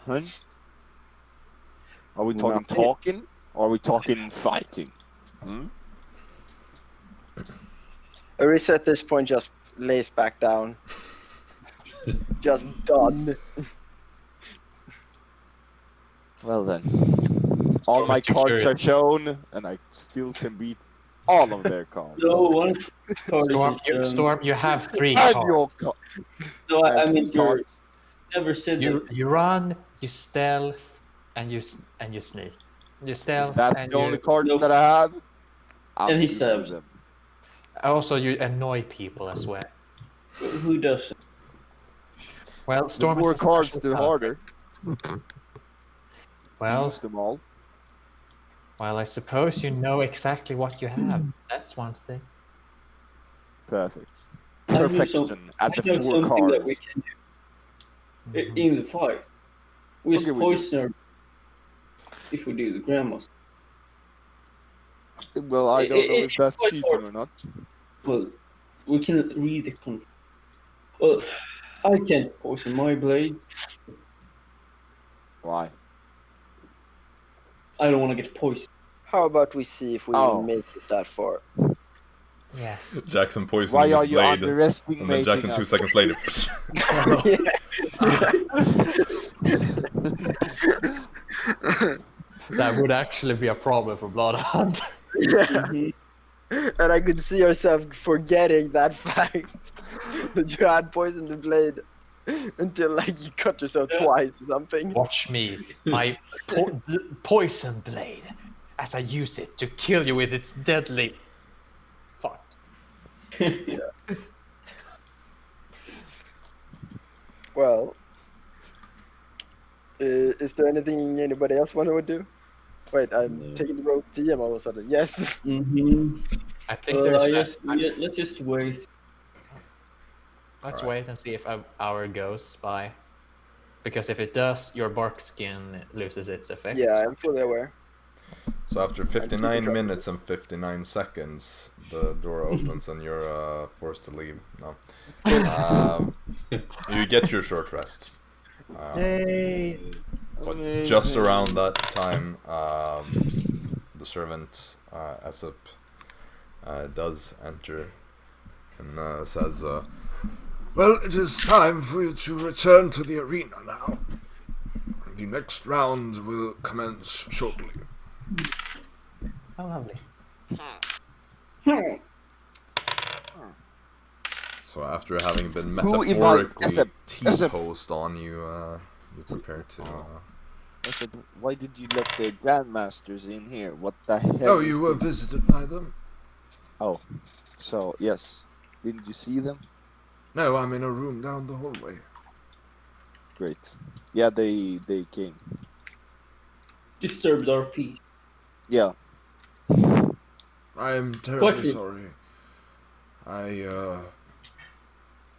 Huh? Are we talking Nothing. talking? Or are we talking fighting? Hmm? Arisa at this point just lays back down. Just done. Well then, all my cards are shown, and I still can beat all of their cards. No, one card Storm, you have 3 And cards. your No, I I have mean, 3 you cards. never said You that. you run, you stealth, and you sneak. You stealth, That's and the only you cards Nope. that I have. I'm And he using stabs. them. also you annoy people as well. Who doesn't? Well, The Storm more is a cards, special the type. harder to Well, use them all. I suppose you know exactly what you have. That's one thing. Perfect. I know Perfection at the I know 4 something that we cards. can do in the fight. We Okay, we do. poison her if we do the grandmas. Well, I don't know if that's quite cheating hard. or not. Well, we can read the control. Well, I can't poison my blade. Why? I don't want to get poisoned. How about we see if we Oh. will make it that far? Yes. Jaxson poisoned Why are his you blade, and then underestimating Jaxson 2 us? seconds later. That would actually be a problem for Bloodhound. Mhm. And I could see yourself forgetting that fact that you had poisoned the blade until like you cut yourself twice or something. Watch me, my poison blade, as I use it to kill you with its deadly. Fuck. Well, is there anything anybody else want to do? Wait, I'm No. taking the role of DM all of a sudden. Yes. Mhm. I think there's. Let's just wait. Let's Alright. wait and see if an hour goes by. Because if it does, your bark skin loses its effect. Yeah, I'm fully aware. So after 59 track. minutes and 59 seconds, the door opens and you're forced to leave. No. You get your short rest. Yay! But just around that time, the servant Aesop does enter and says, "Well, it is time for you to return to the arena now. The next round will commence shortly." How lovely. So after having been Who invited metaphorically Aesop? T-posed on you, you prepare to... I said, why did you let the grandmasters in here? What the hell? Oh, is you were this? visited by them? Oh, so yes. Didn't you see them? No, I'm in a room down the hallway. Great. Yeah, they came. Disturbed our peace. Yeah. I am terribly Quite true. sorry.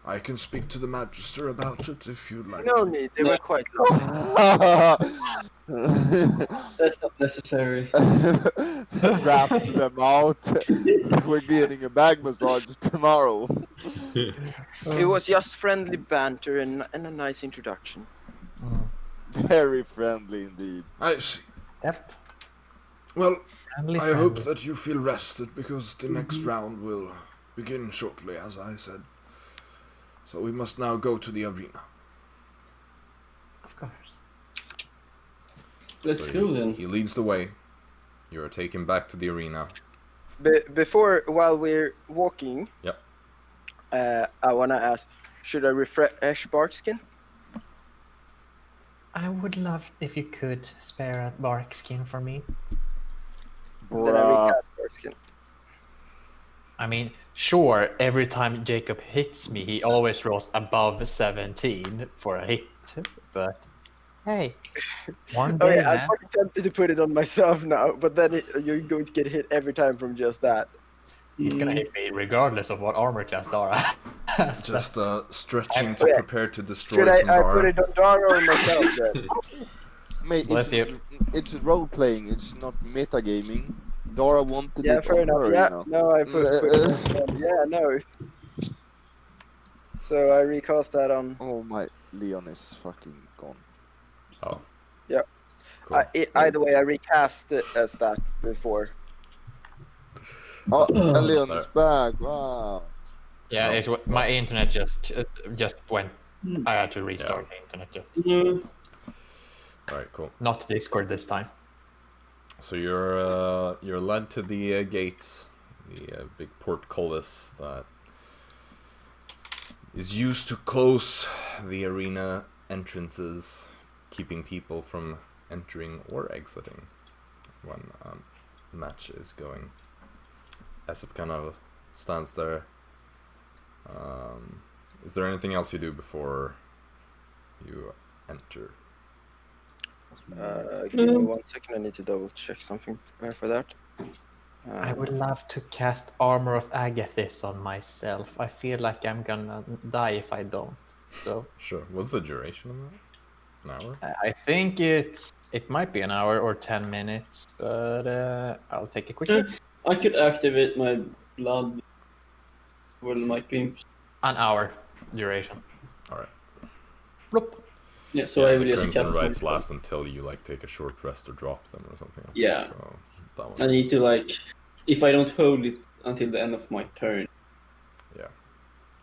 I can speak to the Magister about it if you'd like No to. need, they were quite low. That's not necessary. Wrapped them out. We're getting a bag massage tomorrow. It was just friendly banter and a nice introduction. Very friendly indeed. I see. Yep. Well, Friendly, I hope friendly. that you feel rested because the next round will begin shortly, as I said. So we must now go to the arena. Of course. Let's So go then. He leads the way. You are taken back to the arena. While we're walking, Yep. I want to ask, should I refresh Barkskin? I would love if you could spare a bark skin for me. Then I Bruh. recast Barkskin. I mean, sure, every time Jacob hits me, he always rolls above 17 for a hit. But hey, one day, Okay, I'm man. fucking tempted to put it on myself now, but then you're going to get hit every time from just that. He's gonna hit me regardless of what armor class Dara has. Just stretching I'm- to prepare to destroy Should some I put Dara. it on Dara or myself then? Mate, Let's see it's role playing. It's not metagaming. Dara wanted Yeah, it fair on enough. her, Yeah, you know. no, I put it on. Yeah, no. So I recast that on. Oh my, Leon is fucking gone. Oh. Yeah. Cool. Either way, I recast it as that before. Oh, and Leon is There. back. Wow. Yeah, No. my internet just went I had to restart the internet just. No. Alright, cool. Not Discord this time. So you're led to the gates, the big portcullis that is used to close the arena entrances, keeping people from entering or exiting when the match is going. Essep kind of stands there. Is there anything else you do before you enter? Give me 1 second, I need to double check something for that. I would love to cast Armor of Agathis on myself. I feel like I'm gonna die if I don't. So Sure. What's the duration of that? An hour? I think it might be an hour or 10 minutes, but I'll take a quick look. I could activate my blood. Well, my dreams. An hour duration. Alright. Bloop. Yeah, so I will the just Crimson cast Rights my- last until you like take a short rest or drop them or something. Yeah. So that one I need is- to like, if I don't hold it until the end of my turn. Yeah.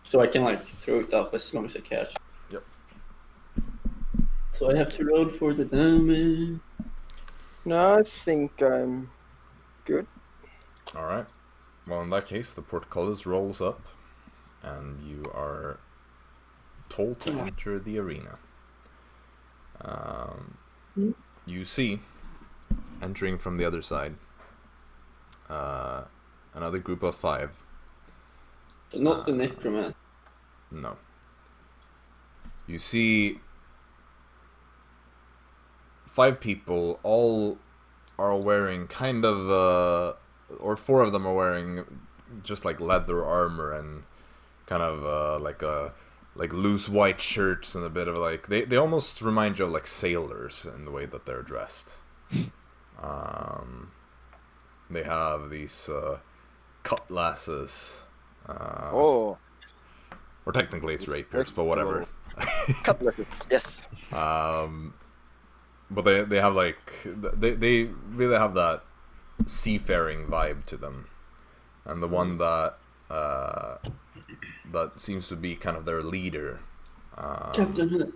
So I can like throw it up as long as I catch. Yep. So I have to roll for the damage. No, I think I'm good. Alright. Well, in that case, the portcullis rolls up, and you are told to enter the arena. You see, entering from the other side, another group of 5. So not the necromancer. No. You see 5 people, all are wearing kind of, or 4 of them are wearing just like leather armor and kind of like loose white shirts and a bit of like, they almost remind you of like sailors in the way that they're dressed. They have these cutlasses. Oh, Or technically it's rapiers, but whatever. Cutlasses, yes. But they have like they really have that seafaring vibe to them, and the one that seems to be kind of their leader Captain.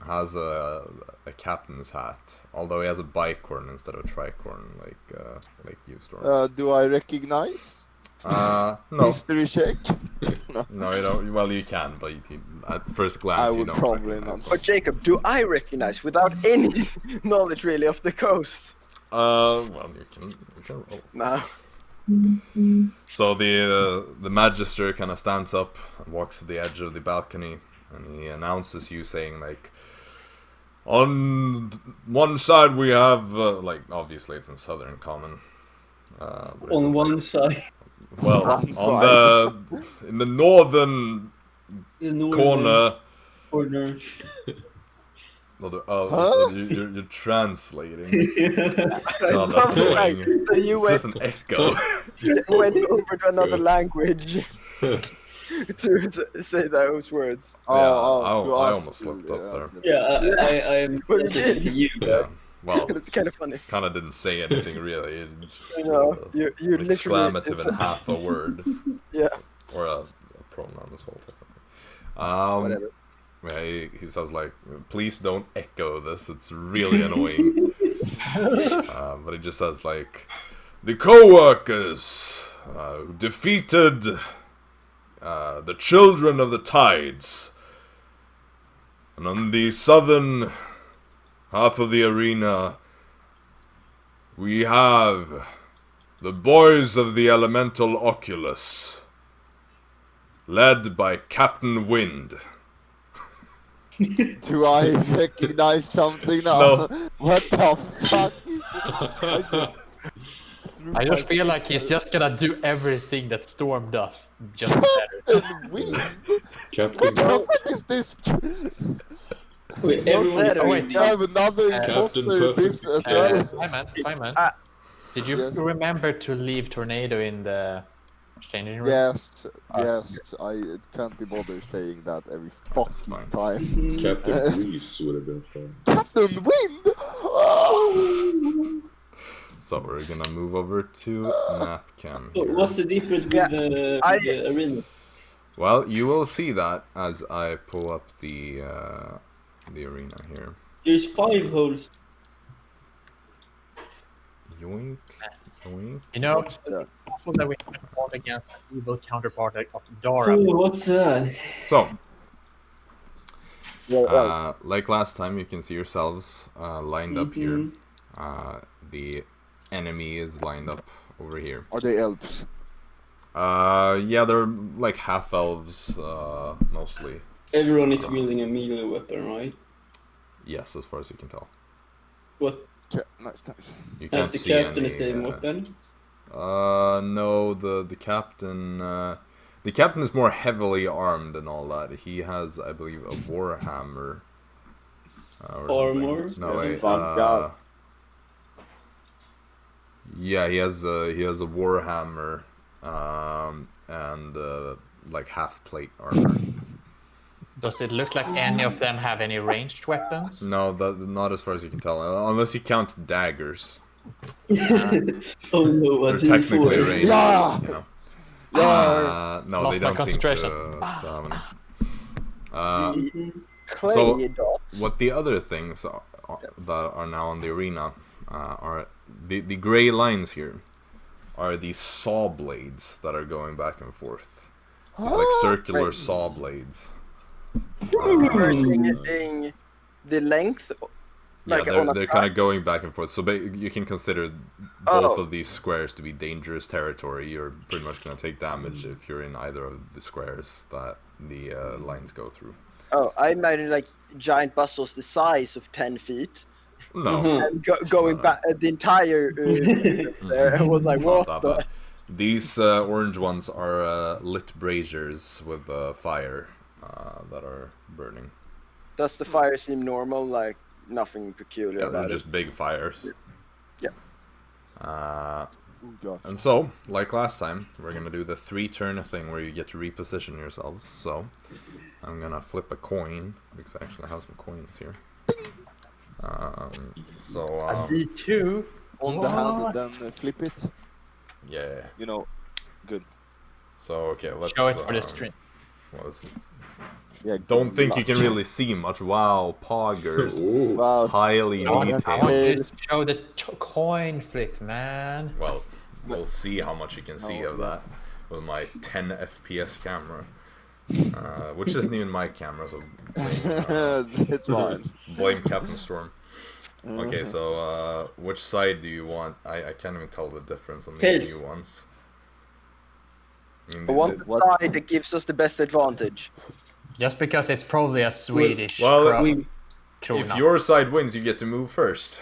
has a captain's hat, although he has a bicorn instead of a tricorn like you, Storm. do I recognize? No, History check? no, you don't. Well, you can, but at first I glance you would don't probably recognize. not. But Jacob, do I recognize without any knowledge really of the coast? Well, you can roll. No. So the magister kind of stands up and walks to the edge of the balcony, and he announces you saying like, on one side we have like obviously it's in Southern Common. But it's On just one like, side. well, One in the northern The northern corner. corner. Huh? You're translating. Yeah. God, that's Like, annoying. so you It's just an echo. went over to another language to say those words. I to us, almost slipped up there. Yeah, I am Well, you translating to you. Yeah. Well, It's kind of funny. kind of didn't say anything really. It just, You know, you an literally. exclamative in half a word, Yeah, or a pronoun as well. Technically. whatever. Yeah, he says like, please don't echo this. It's really annoying. But he just says like, the co-workers who defeated the children of the tides, and on the southern half of the arena, we have the boys of the elemental Oculus, led by Captain Wind. Do I recognize something now? No. What the fuck? I just feel like he's just gonna do everything that Storm does, just better. Captain Wind? Captain What the fuck is this? Wait, everyone is better. wait, I have another Captain imposter in this as Perfect. well. Simon, Ah. did you Yes. remember to leave Tornado in the changing room? Yes, yes, I can't be bothered saying that every fucking fine. time. Captain Grease would have been fun. Captain Wind! Oh! So we're gonna move over to Napcam So here. what's the difference with Yeah, the I- arena? Well, you will see that as I pull up the arena here. There's 5 holes. Yoink, yoink. You know, What's that? it's possible that we haven't fought against an evil counterpart of Dara. Oh, what's that? So, Yeah, like last time, you can see yourselves lined up here. The enemy is lined up over here. Are they elves? Yeah, they're like half elves, mostly. Everyone is wielding a melee weapon, right? Yes, as far as you can tell. What Yeah, nice. You has can't the see captain any, the same weapon? No, the captain. The captain is more heavily armed and all that. He has, I believe, a warhammer. Or Armor? something. No, wait. Fuck God. Yeah, he has a warhammer, and like half plate armor. Does it look like any of them have any ranged weapons? No, not as far as you can tell, unless you count daggers. Oh no, They're what technically D4? ranged. Yeah. You know. Yeah. No, Lost they my don't seem to concentration. have any. clay So, dots. what the other things that are now in the arena are the gray lines here are these saw blades that are going back and forth. It's like circular Right. saw blades. Reversing the length. Yeah, Like on a they're track? kind of going back and forth. So you can consider both Oh. of these squares to be dangerous territory. You're pretty much going to take damage if you're in either of the squares that the lines go through. Oh, I imagine like giant bustles the size of 10 feet No, and going No. back the entire. There I was like, it's what not the? that bad. These orange ones are lit braziers with fire that are burning. Does the fire seem normal? Like nothing peculiar Yeah, they're about just big fires. Yeah. Oh God. And so, like last time, we're gonna do the 3-turn thing where you get to reposition yourselves. So, I'm gonna flip a coin because I actually have some coins here. So, A D2? On the hand What? and then flip it. yeah. You know. Good. So, okay, let's. Show it for the stream. What is it? Yeah. Don't good think you luck. can really see much. Wow, poggers. Ooh. Wow. Highly I want detailed. you to show the coin flip, man. Well, we'll see how much you can see Oh, of yeah. that with my 10 FPS camera. Which isn't even my camera, so It's fine. blame Captain Storm. Okay, so which side do you want? I can't even tell the difference on the Tails. new ones. I mean, I want the What? side that gives us the best advantage. Just because it's probably a Swedish Well, krona. if your side wins, you get to move first.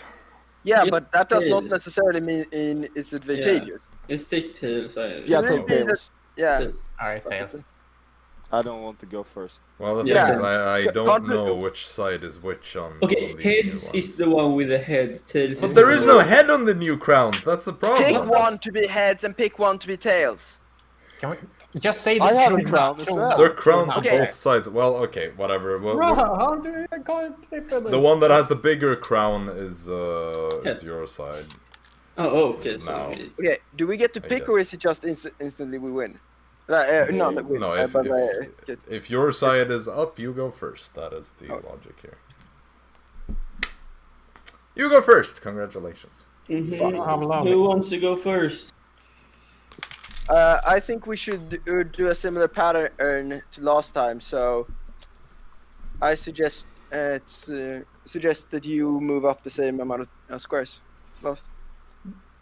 Yeah, Yes, but that does not Tails. necessarily mean it's advantageous. Let's take tails. Yeah, Maybe take tails. Yeah. Tails. Alright, fails. I don't want to go first. Well, the Yeah. thing is, I don't Can't- know which side is which on. Okay, on these new heads is ones. the one with the head. Tails But is there the is one- no head on the new crowns. That's the Pick problem. one to be heads and pick one to be tails. Can we just say I the have a krona, crown as well. There are crowns on Okay. both sides. Well, okay, whatever. Bro, how do you go flip it? The one that has the bigger crown is Yes. your side. Oh, okay. So No. Okay, do we get to I pick or guess. is it just instantly we win? No, that win. No, if your side is up, you go first. That is the logic here. You go first. Congratulations. Mhm. Who wants to go first? I think we should do a similar pattern to last time. So I suggest suggest that you move up the same amount of squares. Last.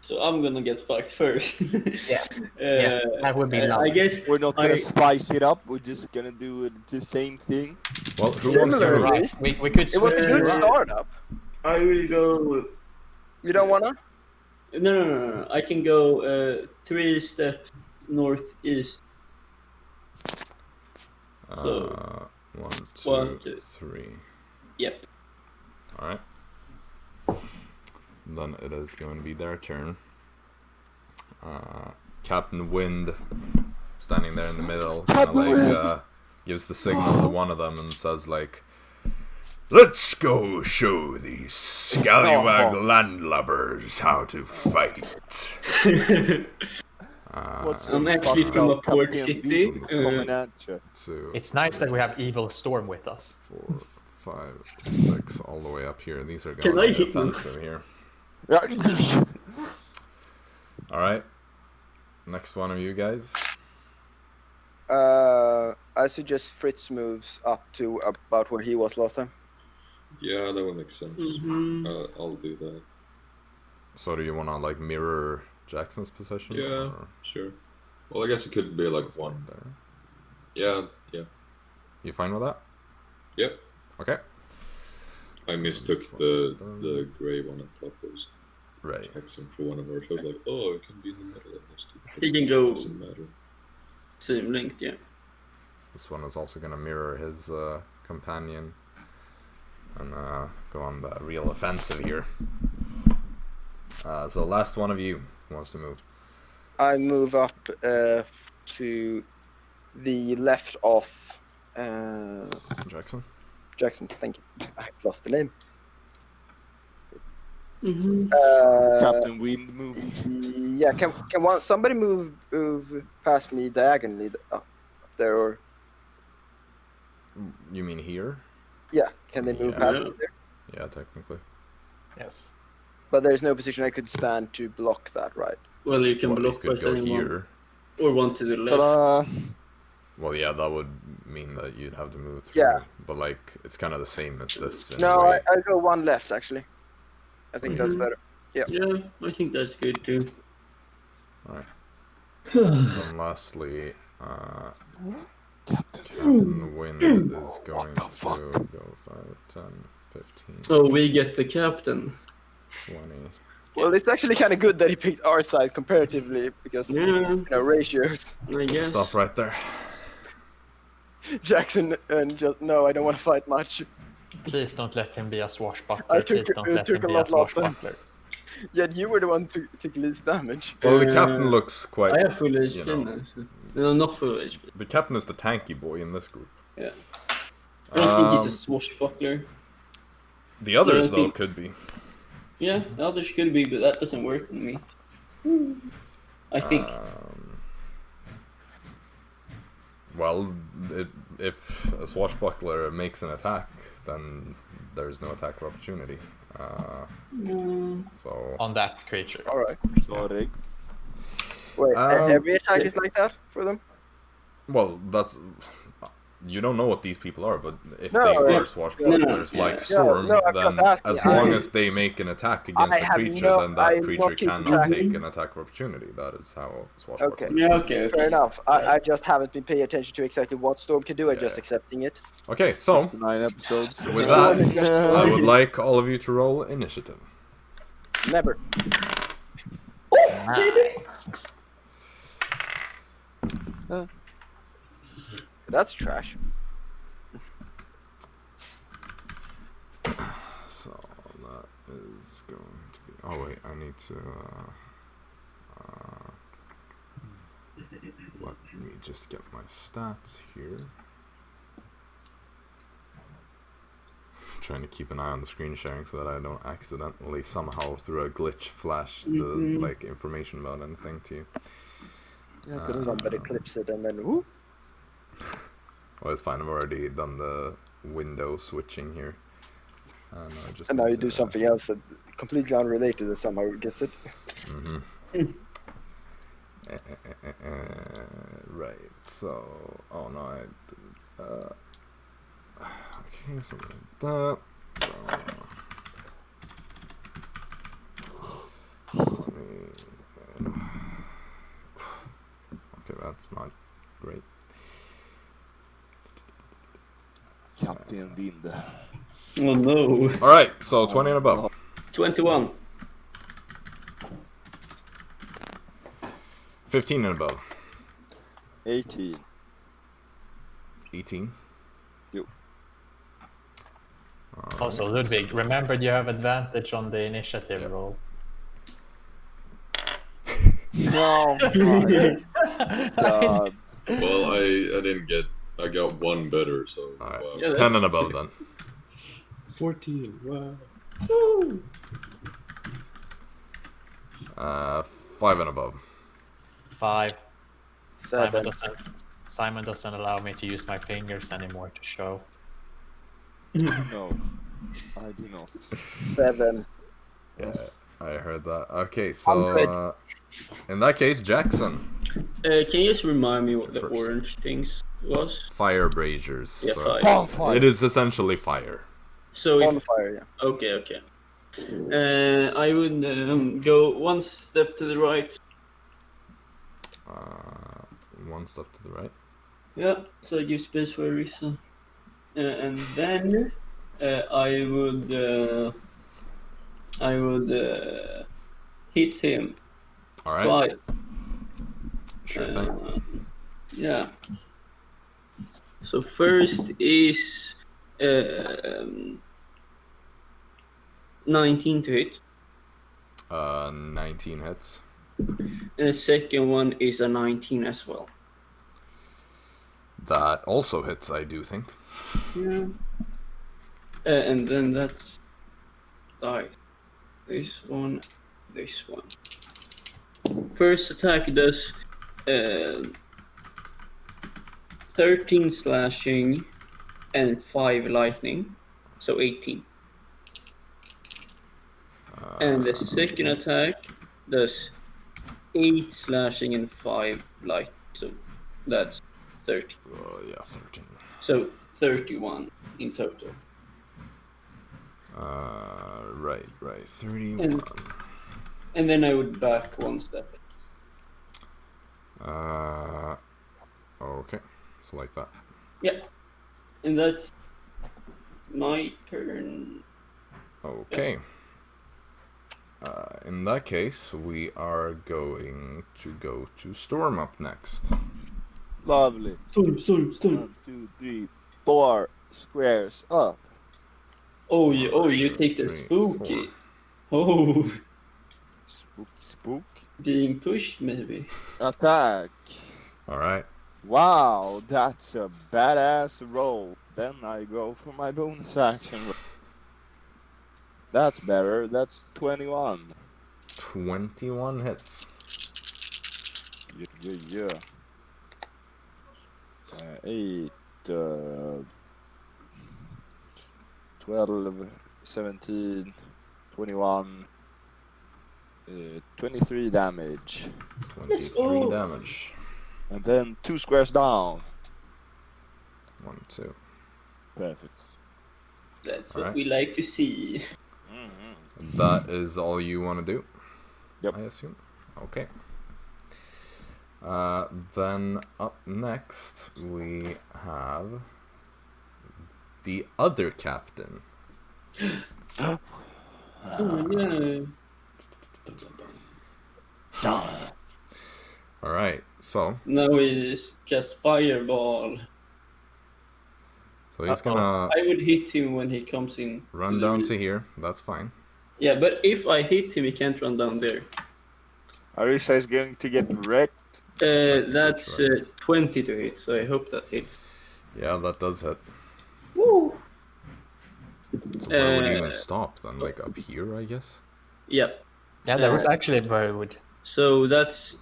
So I'm gonna get fucked first. Yeah. Yeah, that would be I lovely. guess We're not gonna I- spice it up. We're just gonna do the same thing. Well, who wants to Similar, move? right? We could It was a switch good it around. startup. I will go. You don't wanna? No. I can go 3 steps northeast. So- 1, 1, 2, 2. 3. Yep. All right. Then it is going to be their turn. Captain Wind, standing there in the middle, kind of like gives the signal to one of them and says like, "Let's go show these scallywag landlubbers how to fight." What's I'm the actually fuck from out a port Captain city, Bean is coming at you? 2, It's nice that we have Evil Storm with us. 4, 5, 6, all the way up here. These are Can going I on the hit you? offensive here. Alright. Next one of you guys. I suggest Fritz moves up to about where he was last time. Yeah, that would make sense. Mhm. I'll do that. So do you want to like mirror Jackson's position? Yeah, or sure. Well, I guess it could be like just one. there? Yeah. You fine with that? Yep. Okay. I mistook the grey one on top of Right. Jaxson for one of ours. I was like, oh, it can be in the middle of this. He can go- Doesn't matter. Same length, yeah. This one is also going to mirror his companion and go on the real offensive here. So last one of you wants to move. I move up to the left of Jaxson? Jaxson. Thank you. I lost the name. Mm-hmm. Captain Wind movie. Yeah, can somebody move past me diagonally up there, or You mean here? yeah, can they move Yeah. past me there? Yeah, technically. Yes. But there's no position I could stand to block that, right? Well, you can Well, you block by could go saying one. here. Or one to the left. Ta-da! Well, yeah, that would mean that you'd have to move through. Yeah. But like, it's kind of the same as this. In No, a way. I go one left actually. I think that's Mhm. better. Yeah, I think that's good too. Alright. And lastly, Captain Wind is going to go 5, 10, 15, So we get the captain. 20. Well, it's actually kind of good that he picked our side comparatively because Yeah, ratios. I guess. Stop right there. Jaxson and just no, I don't want to fight much. Please don't let him be a swashbuckler. I took- Please don't it let took him a be lot a last time. swashbuckler. Yet you were the one who took least damage. Well, the captain looks quite. I have full HP you know. now. So. No, not full HP. The captain is the tanky boy in this group. Yeah. I don't think he's a Um, swashbuckler. The others, Yeah, I though, think- could be. Yeah, the others could be, but that doesn't work on me. I think. Well, if a swashbuckler makes an attack, then there's no attack of opportunity. So On that creature. All right. Sorry. Wait, every attack yeah. is like that for them? well, that's you don't know what these people are, but if No, they yeah. are swashbucklers No, like yeah. Storm, No, I'm then just asking. as long as they make an attack against I a have creature, no- then I'm that creature not keeping cannot track. take an attack of opportunity. That is how swashbuckler. Okay. Yeah, okay. Fair enough. I just haven't been paying attention to exactly what Storm can do. I'm just Yeah. accepting it. Okay, so 9 episodes. with that, I would like all of you to roll initiative. Never. That's trash. So that is going to be. Oh wait, I need to. Let me just get my stats here. Trying to keep an eye on the screen sharing so that I don't accidentally somehow through a glitch flash the like information about anything to you. Yeah, Somebody clips it and then whoop. Well, it's fine. I've already done the window switching here. I just And now need you do to- something else that completely unrelated that somehow gets it. Right. So, oh no, okay, so like that. Okay, that's not great. Captain Wind. Oh no. All right, so 20 and above. 21. 15 and above. 18. 18. Yep. Also, Ludvig, remember you have advantage on the initiative Yep. roll. No, my God. Well, I didn't get. I got one better, so. All right, wow. Yeah, 10 that's- and above then. 14. Wow. 5 and above. 5. Seven. Simon doesn't allow me to use my fingers anymore to show. No, I do not. 7. Yeah, I heard that. Okay, so in that case, Jaxson. Can you just remind me what the First. orange things was? Fire braziers. Yeah, so fire. Bonfire. it is essentially fire. So if Bonfire, yeah. okay. I would go one step to the right. One step to the right. Yeah, so I give space for Arisa. And then I would hit him All right. twice. Sure thing. Yeah. So first is 19 to hit. 19 hits. And the second one is a 19 as well. That also hits, I do think. Yeah. And then that's die. This one. First attack does 13 slashing and 5 lightning, so 18. And the second attack does 8 slashing and 5 lightning, so that's 30. Yeah, 13. So 31 in total. Right. 31. And then I would back one step. Okay. So like that. Yeah. And that's my turn. Okay. In that case, we are going to go to Storm up next. Lovely. Storm. 1, 2, 3, 4 squares up. Oh, you take the 3, spooky. Oh, Spook. being pushed maybe. Attack. All right. Wow, that's a badass roll. Then I go for my bonus action. That's better. That's 21. 21 hits. Yeah. 8, 12, 17, 21, 23 damage. 23 damage. And then 2 squares down. 1, 2. Perfect. That's All what right. we like to see. That is all you want to do? Yep. I assume. Okay. Then up next we have the other captain. Oh yeah. All right. So Now we just cast fireball. he's gonna I would hit him when he comes in. run down to here. That's fine. Yeah, but if I hit him, he can't run down there. Arisa is going to get wrecked. That's right. 20 to hit, so I hope that hits. Yeah, that does hit. Woo! So where would you even stop then? Like up here, I guess. Yep. Yeah, that was actually very good. So that's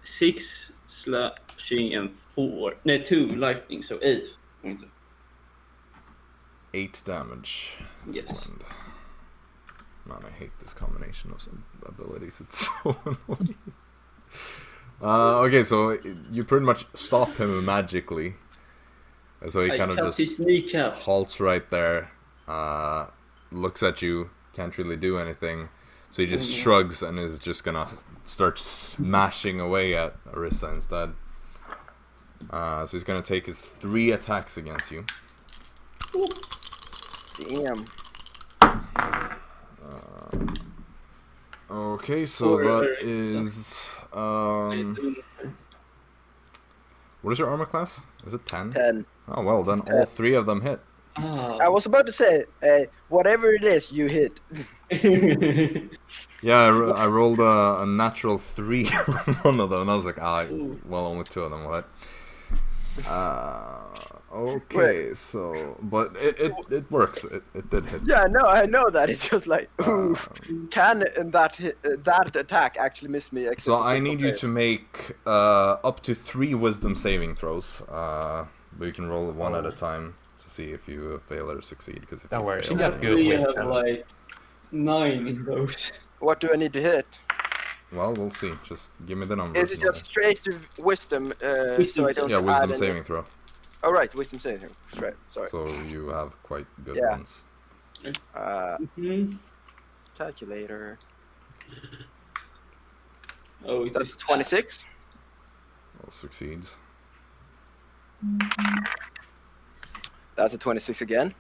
6 slashing and 2 lightning, so 8 points. 8 damage. Yes. And man, I hate this combination of some abilities. It's so annoying. Okay, so you pretty much stop him magically. So he I kind of cut just his kneecap. halts right there, looks at you, can't really do anything. So he just shrugs and is just gonna start smashing away at Arisa instead. So he's gonna take his 3 attacks against you. Damn. Okay, so that is what is your armor class? Is it 10? 10. Oh well, then all 3 of them hit. I was about to say, whatever it is, you hit. Yeah, I rolled a natural 3 on one of them, and I was like, well, only 2 of them will hit. Okay, so but it works. It did hit. Yeah, no, I know that. It's just like, ooh, can that attack actually miss me? except So for I critical need you fail? to make up to 3 wisdom saving throws. But you can roll one at a time to see if you fail or succeed. Because if Don't you worry, fail, she got then good We you- have wisdom. like 9 in those. What do I need to hit? Well, we'll see. Just give me the numbers. Is it and I'll- just straight to wisdom? So I don't Yeah, add wisdom any... saving throw. Oh, right, wisdom saving. Right, sorry. So you have quite good Yeah. ones. Mhm. Calculator. Oh, it That's is 26. Well, succeeds. That's a 26 again.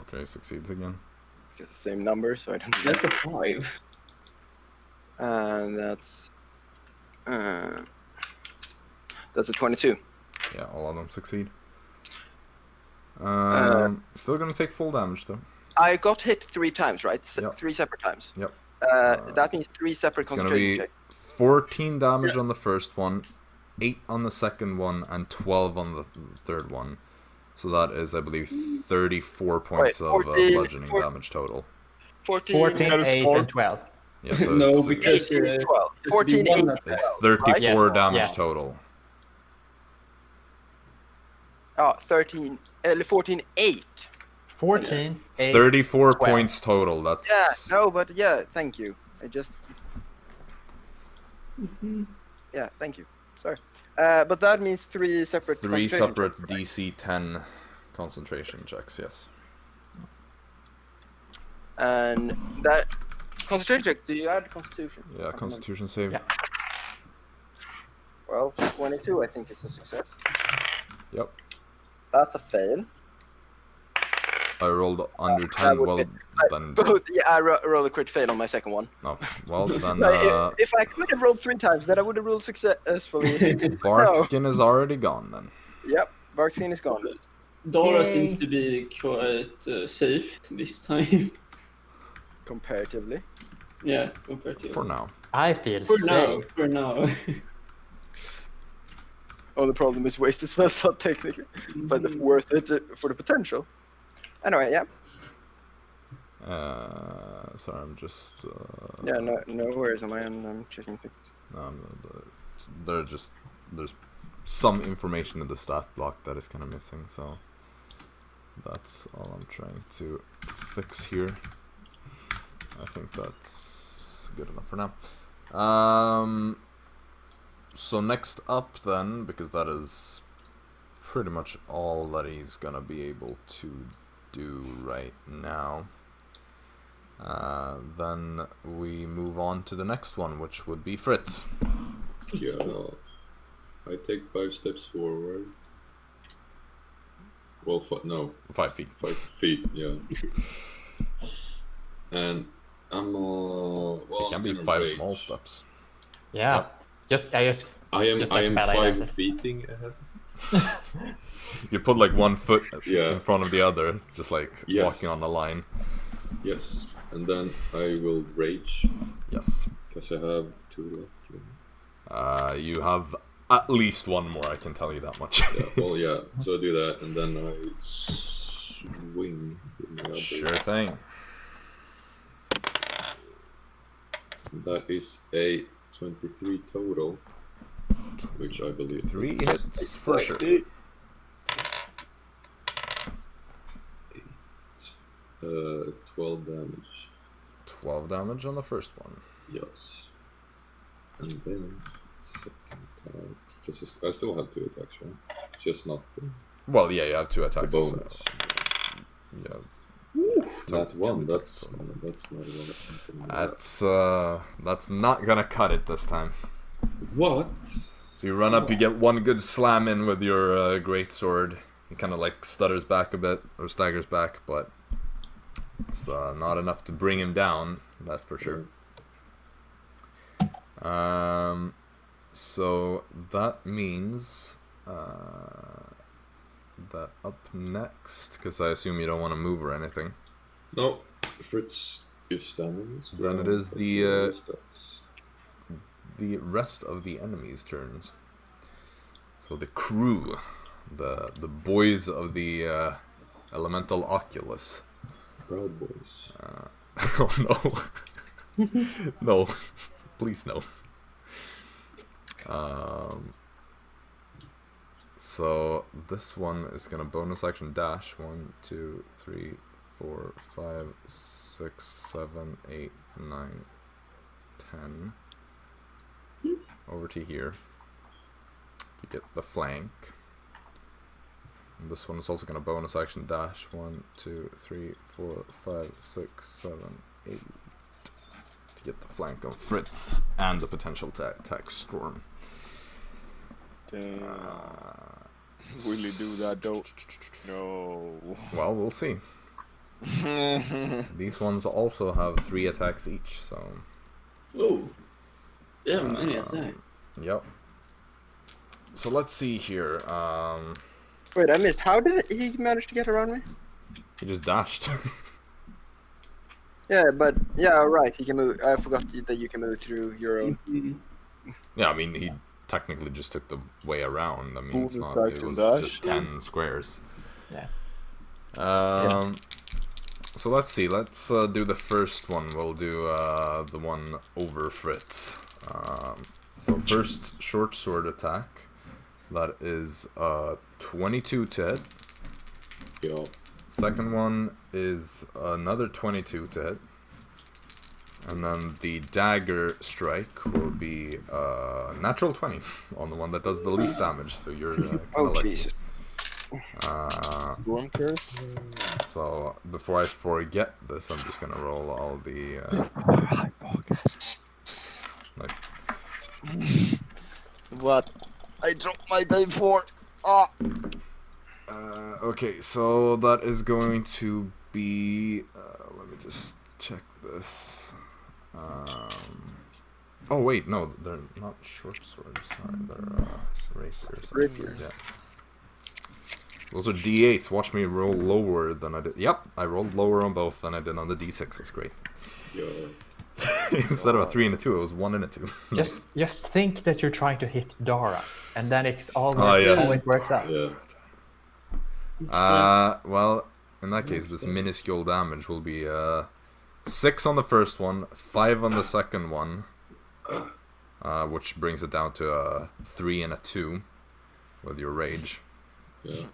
Okay, succeeds again. It's the same number, so I don't do That's that. a 5. And that's a 22. Yeah, all of them succeed. Still gonna take full damage though. I got hit 3 times, right? Yep. 3 separate times. Yep. That means 3 separate It's gonna concentration be checks. 14 damage on the first one, 8 on the second one, and 12 on the third one. So that is, I believe, 34 points of 14 bludgeoning damage total. 14, 14, Instead of 8, score- and 12. Yeah, so No, it's, because 18, 12. it's 14, the 8, one it's 12, 34 right? damage Yeah. total. Oh, 13, 14, 8. 14, 8, 34 12. points total. That's Yeah, no, but yeah, thank you. I just... Yeah, thank you. Sorry. But that means 3 separate 3 concentration separate checks, right? DC 10 concentration checks, yes. And that... Concentration check, do you add constitution? Yeah, constitution save. Yeah. Well, 22 I think is a success. Yep. That's a fail. I rolled under That 10, would well, be- then... Both, yeah, I rolled a crit fail on my second one. No, well, then... Like, if I could have rolled 3 times, then I would have rolled successfully. Bark No. skin is already gone, then. Yep, Bark skin is gone. Dara Yay. seems to be quite safe this time. Comparatively. Yeah, compared to For now. I feel For safe. now. For now. Only problem is wasted spell slot technically, but worth it for the potential. Anyway, yeah. Sorry, I'm just... Yeah, no worries on my end. I'm checking things. There's some information in the stat block that is kind of missing, so that's all I'm trying to fix here. I think that's good enough for now. So next up then, because that is pretty much all that he's gonna be able to do right now, then we move on to the next one, which would be Fritz. Yeah. I take 5 steps forward. Well, no, 5 feet. 5 feet, yeah. And I'm well, It can be I'm in 5 rage. small steps. Yeah. Just I am Just like ballet 5 dancer. feeting ahead. You put like one foot Yeah. in front of the other, just like Yes. walking on the line. Yes, and then I will rage Yes. because I have 2 left. You have at least one more, I can tell you that much. Yeah, well, yeah. So I do that, and then I swing with my other. Sure thing. That is a 23 total, which I believe 3 hits for sure. 12 damage. 12 damage on the first one. Yes. And then second attack, because I still have 2 attacks, right? It's just not Well, yeah, you have 2 the attacks. bonus. Yeah. Not one. two That's attacks. that's not one. That's not gonna cut it this time. What? So you run up, you get one good slam in with your great sword. He kind of like stutters back a bit, or staggers back, but it's not enough to bring him down, that's for sure. So that means that up next, because I assume you don't want to move or anything, No, Fritz is standing. his Then it ground, is but the, no stats. the rest of the enemy's turns. So the crew, The boys of the elemental oculus. Proud Boys. Oh no. No. Please no. So this one is gonna bonus action dash 1, 2, 3, 4, 5, 6, 7, 8, 9, 10 over to here to get the flank. And this one is also gonna bonus action dash 1, 2, 3, 4, 5, 6, 7, 8 to get the flank on Fritz and the potential to attack Storm. Damn. Will he do that though? No. Well, we'll see. These ones also have 3 attacks each, so. Oh. Yeah, many attack. Yep. So let's see here. Wait, I missed. How did he manage to get around me? He just dashed. Yeah, but yeah, right. He can move. I forgot that you can move through your own. Yeah, I mean, he technically just took the way around. I mean, it's not. It was dash. just 10 squares. Yeah. So let's see. Let's do the first one. We'll do the one over Fritz. So first short sword attack. That is 22 to hit. Yeah. Second one is another 22 to hit. And then the dagger strike will be natural 20 on the one that does the least damage. So you're kind of lucky. Jesus. Storm curse. So before I forget this, I'm just gonna roll all the. Nice. What? I dropped my day 4. Ah. Okay, so that is going to be. Let me just check this. Oh wait, no, they're not short swords. Sorry, they're rapiers. Rapiers. Yeah. Those are D8s. Watch me roll lower than I did. Yep, I rolled lower on both than I did on the D6. That's great. Yeah. Instead of a 3 and a 2, it was 1 and a 2. Just think that you're trying to hit Dara, and then it's always yes. always works out. Yeah. Well, in that case, this minuscule damage will be 6 on the first one, 5 on the second one, which brings it down to a 3 and a 2 with your rage. Yeah.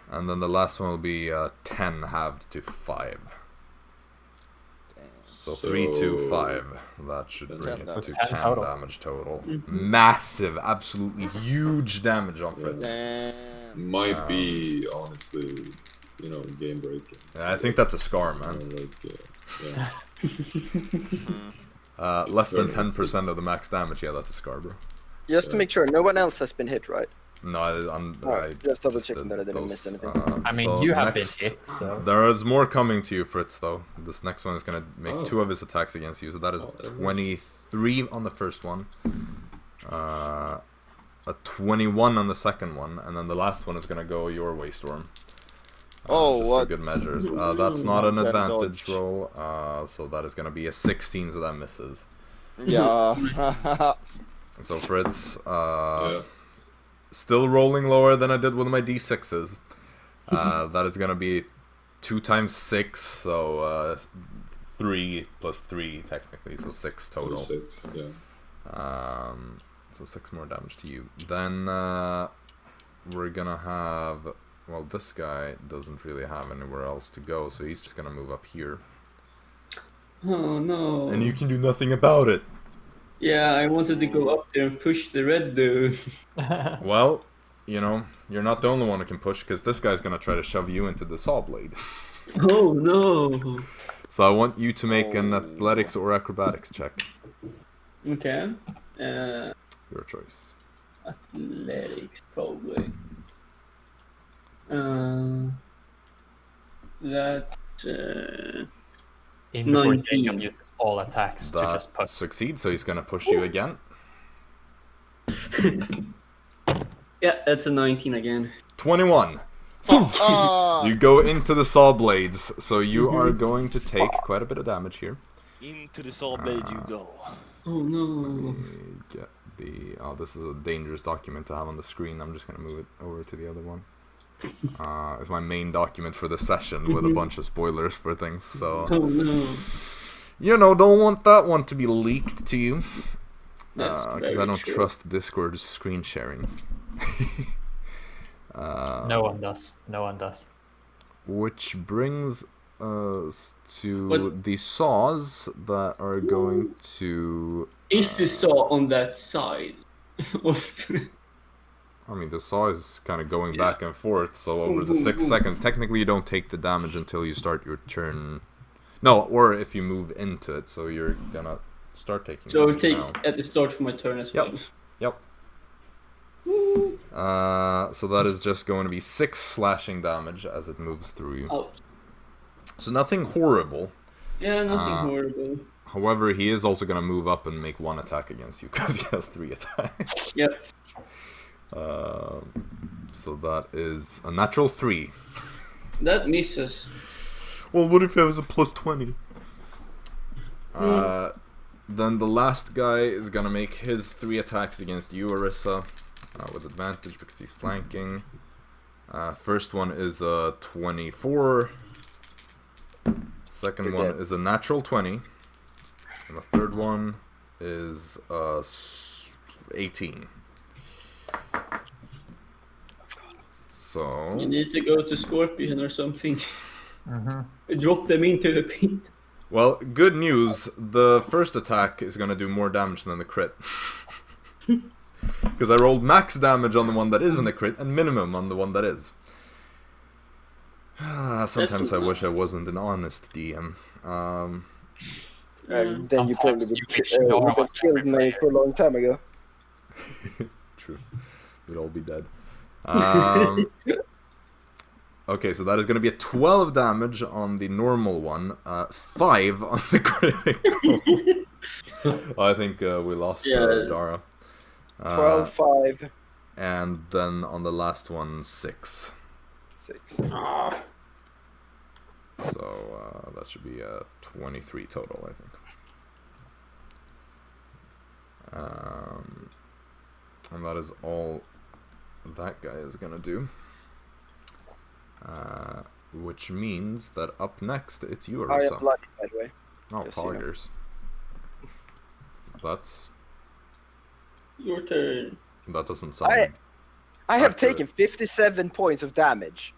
And then the last one will be 10 halved to 5. So 3, 2, 5. That should bring it to 10 total. damage total. Massive, absolutely huge damage on Fritz. Damn. Might be honestly, game breaking. I think that's a scar, man. Less than 10% of the max damage. Yeah, that's a scar, bro. Just to make sure, no one else has been hit, right? No, I just double checking that I didn't miss anything. I mean, so you have next, been hit, so. There is more coming to you, Fritz, though. This next one is going to make 2 of his attacks against you, so that is 23 on the first one, a 21 on the second one, and then the last one is going to go your way, Storm. Oh, just what? for good measures. That's not an Can advantage dodge. roll, so that is going to be a 16, so that misses. Yeah. So Fritz, Yeah. still rolling lower than I did with my d6s. That is gonna be 2 times 6, so 3 plus 3 technically, so 6 total. 6, yeah. So 6 more damage to you. Then we're gonna have. Well, this guy doesn't really have anywhere else to go, so he's just gonna move up here. Oh no. And you can do nothing about it. Yeah, I wanted to go up there and push the red dude. Well, you're not the only one who can push, because this guy's gonna try to shove you into the saw blade. Oh no. So I want you to make an athletics or acrobatics check. Okay. Your choice. Athletics, probably. That's In before 19. Jacob uses all attacks to That just push. succeeds, so he's gonna push you again. Yeah, that's a 19 again. 21. You go into the saw blades, so you are going to take quite a bit of damage here. Into the saw blade you go. Oh no. Get the. Oh, this is a dangerous document to have on the screen. I'm just gonna move it over to the other one. Is my main document for the session with a bunch of spoilers for things. So Oh no. you know, don't want that one to be leaked to you. That's Because I very don't true. trust Discord's screen sharing. No one does. No one does. Which brings us to What- the saws that are going to... Is the saw on that side? I mean, the saw is kind of going Yeah. back and forth, so over Boom, the boom, 6 boom. seconds, technically you don't take the damage until you start your turn. No, or if you move into it, so you're gonna start taking So I'll damage take now. at the start of my turn as Yep. well. Yep. So that is just going to be 6 slashing damage as it moves through you. Ouch. So nothing horrible. Yeah, nothing horrible. However, he is also going to move up and make 1 attack against you because he has 3 attacks. Yep. So that is a natural 3. That misses. Well, what if it was a plus 20? Then the last guy is going to make his 3 attacks against you, Arisa, with advantage because he's flanking. First one is a 24. Second one is a natural 20. And the third one is 18. So... You need to go to Scorpion or something. Drop them into the pit. Well, good news. The first attack is going to do more damage than the crit. Because I rolled max damage on the one that isn't a crit and minimum on the one that is. Sometimes I wish I wasn't an honest DM. Then you probably Sometimes you wish Dara would was have killed every me player. for a long time ago. True. We'd all be dead. Okay, so that is going to be a 12 damage on the normal one, 5 on the critical. I think we lost Dara. 12, 5, And then on the last one, 6. 6. So that should be 23 total, I think. And that is all that guy is going to do. Which means that up next, it's you, I Arisa. am lucky, by the way. Oh, Just so you know. poggers. That Your turn. doesn't sound... I have accurate. taken 57 points of damage.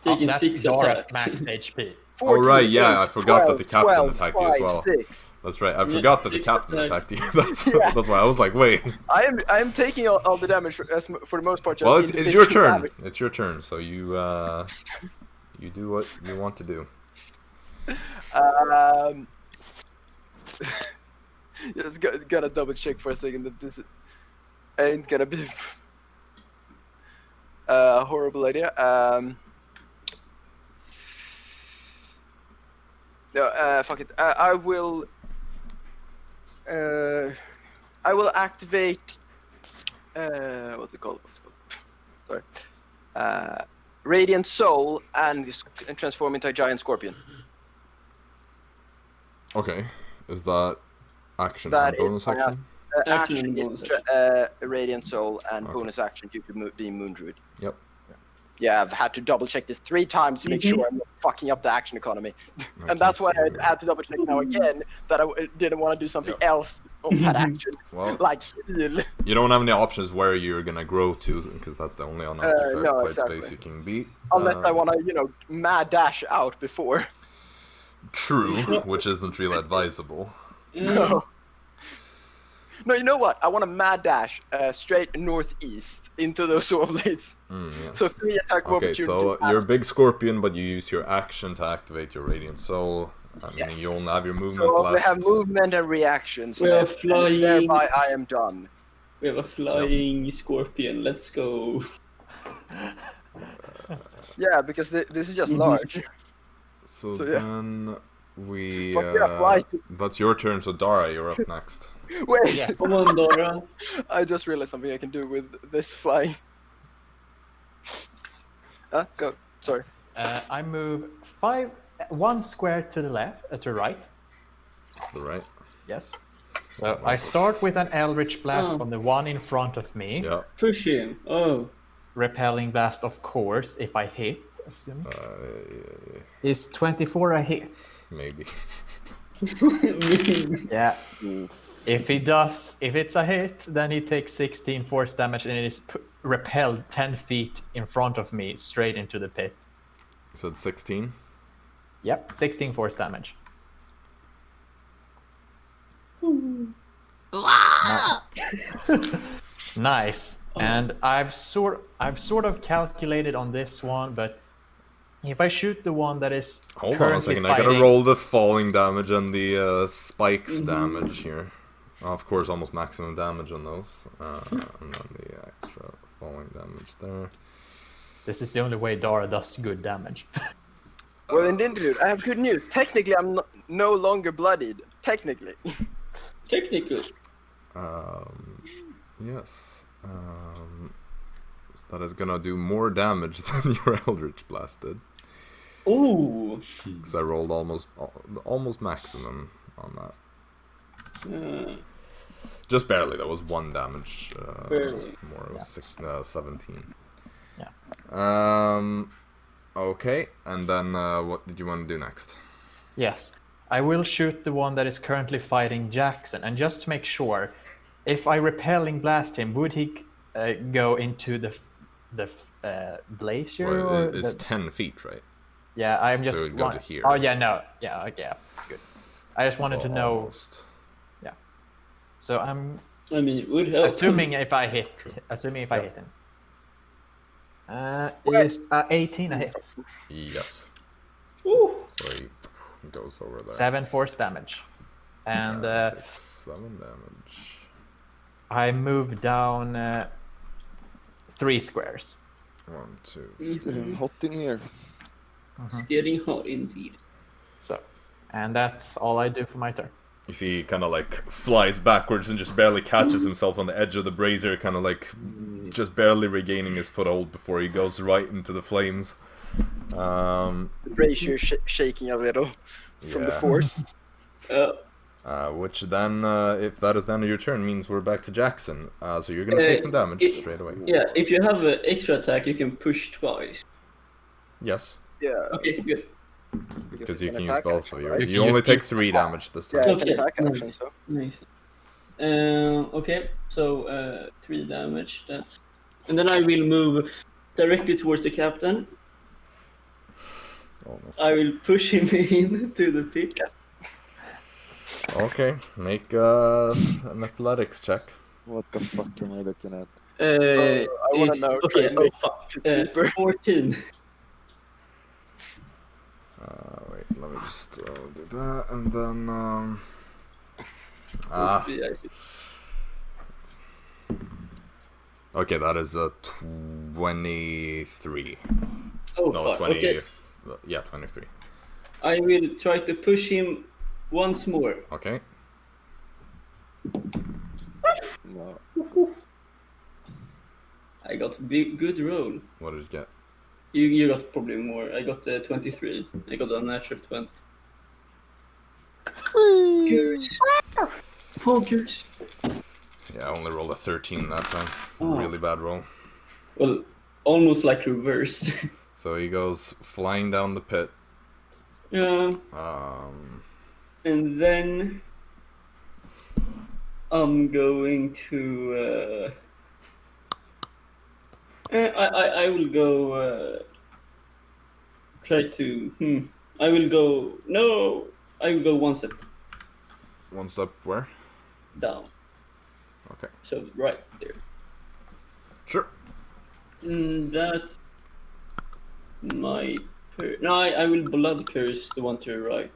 Taking That's 6 Dara's attacks. max HP. 14, right, yeah, 8, I forgot that the captain 12, attacked you as 5, well. 6. That's right, I Yeah, forgot that the 6 captain attacks. attacked you. That's, Yeah. that's why I was like, wait. I am taking all the damage for the most part. Just Well, it's your individual turn. damage. It's your turn, so you do what you want to do. Just gotta double check for a second that this ain't gonna be a horrible idea. No, fuck it. I will activate. What's it called? Sorry. Radiant Soul and transform into a giant scorpion. Okay, is that action That and bonus is my action? Action Action and is bonus Radiant Soul and Okay. bonus action due to being Moon Druid. Yep. Yeah, I've had to double check this 3 times to make sure I'm not fucking up the action economy. And that's why I had to double check now again that I didn't want to do something else on that action. Well, Like heal. you don't have any options where you're gonna grow to, because that's the only unoccupied no, exactly. space you can beat. Unless I want to, mad dash out before. True, which isn't really advisable. No. No, you know what? I want to mad dash straight northeast into those sword blades. Yes. So 3 attack Okay, opportunities. so you're a big scorpion, but you use your action to activate your Radiant Soul. Meaning Yes. you only have your movement So left. we have movement and reactions We are left, and flying. thereby I am done. We have a flying scorpion. Let's go. Yeah, because this is just large. So So, yeah. then we... Fuck yeah, fly. that's your turn, so Dara, you're up next. Wait, Yeah. Come on, Dara. I just realized something I can do with this flying. Go. Sorry. I move 1 square to the left, to the right. To the right. Yes. So I start with an Eldritch Blast Oh. on the one in front of me. Yeah. Push him. Oh. repelling blast, of course, if I hit, assuming. Is 24 a hit? Maybe. Yeah. Oof. If it's a hit, then he takes 16 force damage and it is repelled 10 feet in front of me, straight into the pit. You said 16? Yep, 16 force damage. Nice. And I've sort of calculated on this one, but if I shoot the one that is Hold on a currently second, I gotta fighting- roll the falling damage and the spikes damage here. Of course, almost maximum damage on those. And then the extra falling damage there. This is the only way Dara does good damage. Well, indeed, dude, I have good news. Technically, I'm no longer bloodied. Technically. Technically. Yes. That is gonna do more damage than your Eldritch Blast did. Ooh. Because I rolled almost maximum on that. Just barely. That was 1 damage. Barely. More. It was 17. Yeah. Okay. And then what did you want to do next? Yes. I will shoot the one that is currently fighting Jaxson, and just to make sure, if I repelling blast him, would he go into the glacier? Well, or it's the... 10 feet, right? Yeah, I'm just. So it would go to here. Oh yeah, no, yeah, okay, good. I just wanted So to know. almost. Yeah. So I'm I mean, it would help. assuming if I hit. Assuming if I hit him. Is 18 a hit? Yes. Ooh. So he goes over there. 7 force damage, and Takes 7 damage. I move down 3 squares. 1, 2. It's getting hot in here. It's getting hot indeed. So, and that's all I do for my turn. You see, he kind of like flies backwards and just barely catches himself on the edge of the brazier, kind of like just barely regaining his foothold before he goes right into the flames. The brazier shaking a little from the Yeah. force. Which then, if that is the end of your turn, means we're back to Jaxson. So you're gonna take some damage straight away. Yeah, if you have an extra attack, you can push twice. Yes, Yeah. Okay, good. because you it's can an use attack both action, of you. right? You only take 3 damage this Yeah, time. it's an Okay, attack action, nice. so. Nice. Okay, so 3 damage. That's, and then I will move directly towards the captain. Almost. I will push him into the pit. Okay, make an athletics check. What the fuck am I looking at? I wanna It's- know, Okay, try to make fuck. it deeper. 14. Wait, let me just do that, and then I see. okay, that is a 23. Oh, No, fuck. 20. Okay, Yeah, 23. I will try to push him once more. Okay. No. I got a big, good roll. What did you get? You got probably more. I got 23. I got a natural 20. Goose. Oh, goose. Yeah, I only rolled a 13 that time. Oh. Really bad roll. Well, almost like reversed. So he goes flying down the pit. Yeah. Um, And then I'm going to. I will go. Try to. I will go. No, I will go one step one step where? down. Okay. So right there. Sure. That's my. No, I will blood curse the one to the right.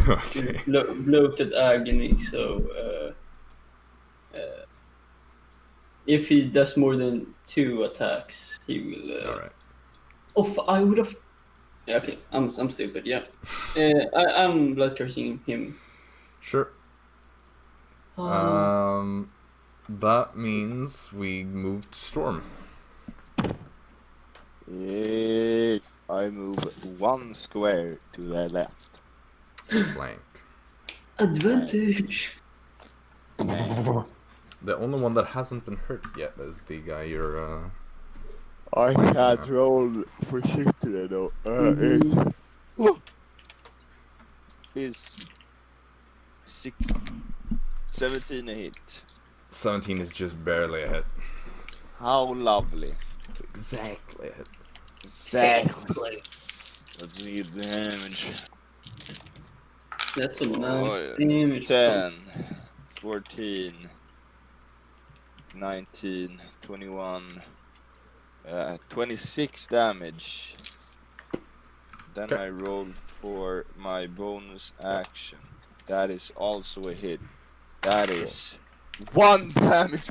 Okay. Bloated agony. So if he does more than 2 attacks, he will. All right. Oh, I would have. Yeah, okay, I'm stupid. Yeah, I'm blood cursing him. Sure. That means we moved to Storm. Yeah, I move 1 square to the left. Flank. Advantage. The only one that hasn't been hurt yet is the guy you're I can't roll for shit today though. Is 17 a hit. 17 is just barely a hit. How lovely. It's exactly a hit. Exactly. Let's see the damage. That's some nice damage. 10, 14, 19, 21, 26 damage. Then I rolled for my bonus action. That is also a hit. That is 1 damage.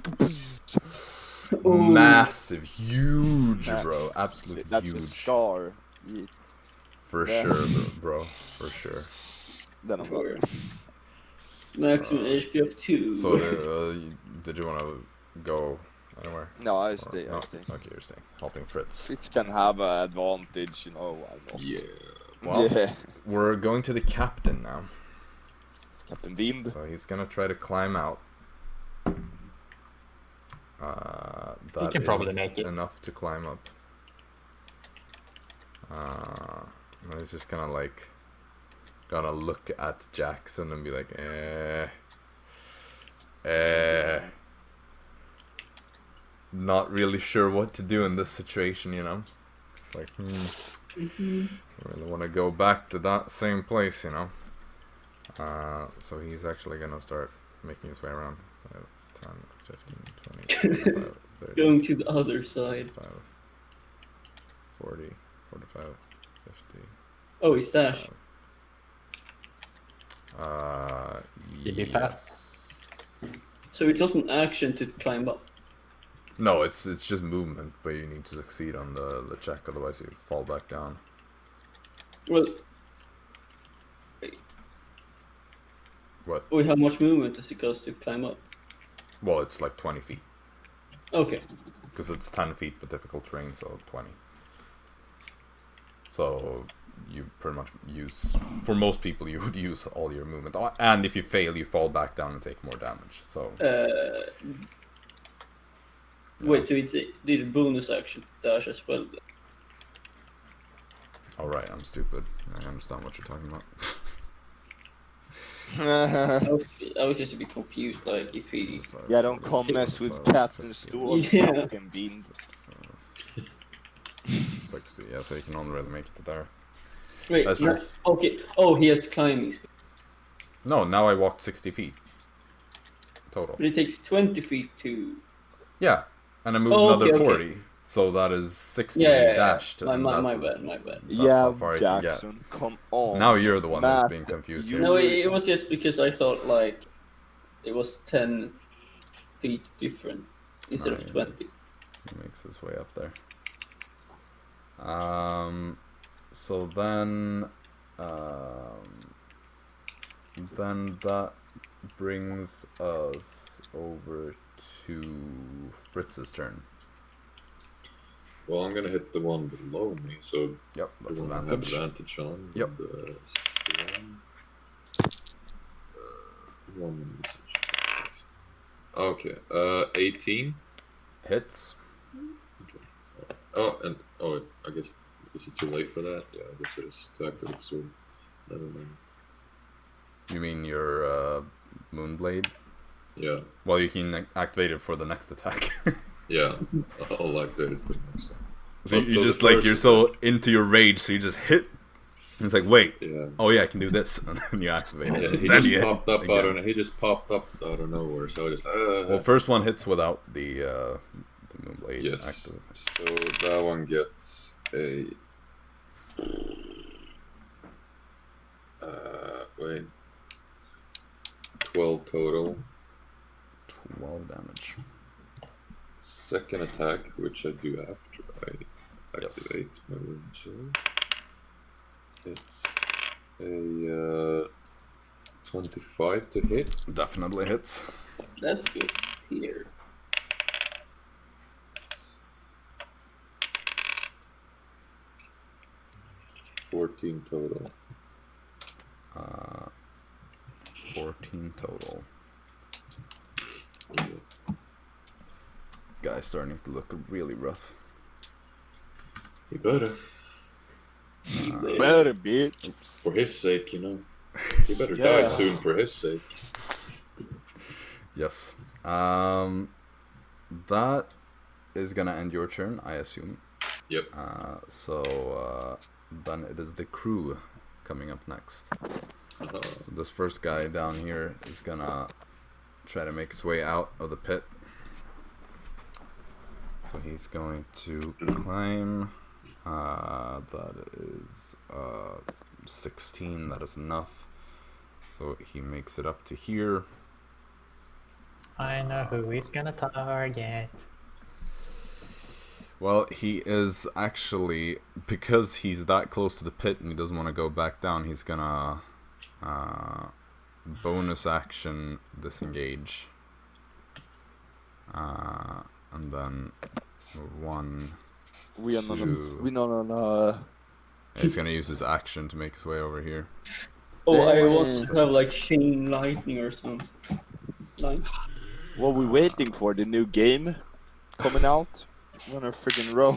Massive, huge, bro. Absolutely That's huge. a scar. For sure, bro. For sure. Then I'm not. Maximum HP of 2. So, did you want to go anywhere? No, I stay. No? I stay. Okay, you're staying. Helping Fritz. Fritz can have an advantage, you know. Why not? Yeah. Well, Yeah. we're going to the captain now. Captain Wind. So he's gonna try to climb out. That can probably is make it. enough to climb up. And he's just gonna look at Jaxson and be like, not really sure what to do in this situation, you know? Like, I really want to go back to that same place, you know? So he's actually gonna start making his way around. 5, 10, 15, 20, 25, 30, Going to the other side. 5, 40, 45, 50. Oh, he's dash. Did he pass? So it's not an action to climb up. No, it's just movement, but you need to succeed on the check, otherwise you fall back down. Well, wait. What? How much movement does it cost to climb up? Well, it's like 20 feet. Okay. Because it's 10 feet, but difficult terrain, so 20. So you pretty much use, for most people, you would use all your movement. And if you fail, you fall back down and take more damage. So. Wait, so it did a bonus action dash as well? Alright, I'm stupid. I understand what you're talking about. I was just a bit confused, like if he. Yeah, don't come mess with Captain Stål, Yeah. Captain Wind. 60, yeah, so you can only really make it to there. Wait, That's true. okay. Oh, he has climbing speed. No, now I walked 60 feet. Total. But it takes 20 feet to. Yeah, and I moved Oh, another okay, 40, so that is 60 Yeah, dashed. My and bad, that's- my bad. That's Yeah, how far I can get. Jaxson, come on. Now you're the one that's Matt, being confused you- here. No, it was just because I thought like it was 10 feet different instead of Right. 20. He makes his way up there. So then that brings us over to Fritz's turn. Well, I'm gonna hit the one below me, so Yep, that's the one I have advantage. advantage on. Yep. The one. Okay. 18. Hits. Oh, and I guess is it too late for that? Yeah, I guess it is to activate sword. Never mind. You mean your Moonblade? Yeah, Well, you can activate it for the next attack. yeah. I'll activate it for the next one. So you So the just like first- you're so into your rage, so you just hit. And it's like, wait, Yeah. oh yeah, I can do this, and then you activate Yeah, it. he Then just you hit popped up again. he just popped up out of nowhere, so I just Well, first one hits without the Moonblade yes. active. So that one gets a wait, 12 total. 12 damage. Second attack, which I do after I Yes. activate my rune sword. It's a 25 to hit. Definitely hits. That's good. Here. $14 total. 14 total. Yeah. Guy's starting to look really rough. You better. Better, bitch. For his sake, you know. You better Yeah. die soon for his sake. Yes. That is gonna end your turn, I assume. Yep. So then it is the crew coming up next. So this first guy down here is gonna try to make his way out of the pit. So he's going to climb. That is 16. That is enough. So he makes it up to here. I know who he's gonna target. Well, he is actually, because he's that close to the pit and he doesn't want to go back down, he's gonna bonus action disengage. And then 1, We are not. Two. We not. he's gonna use his action to make his way over here. Oh, I want to have like chain lightning or something. Like, What we waiting for? The new game coming out? Wanna freaking roll?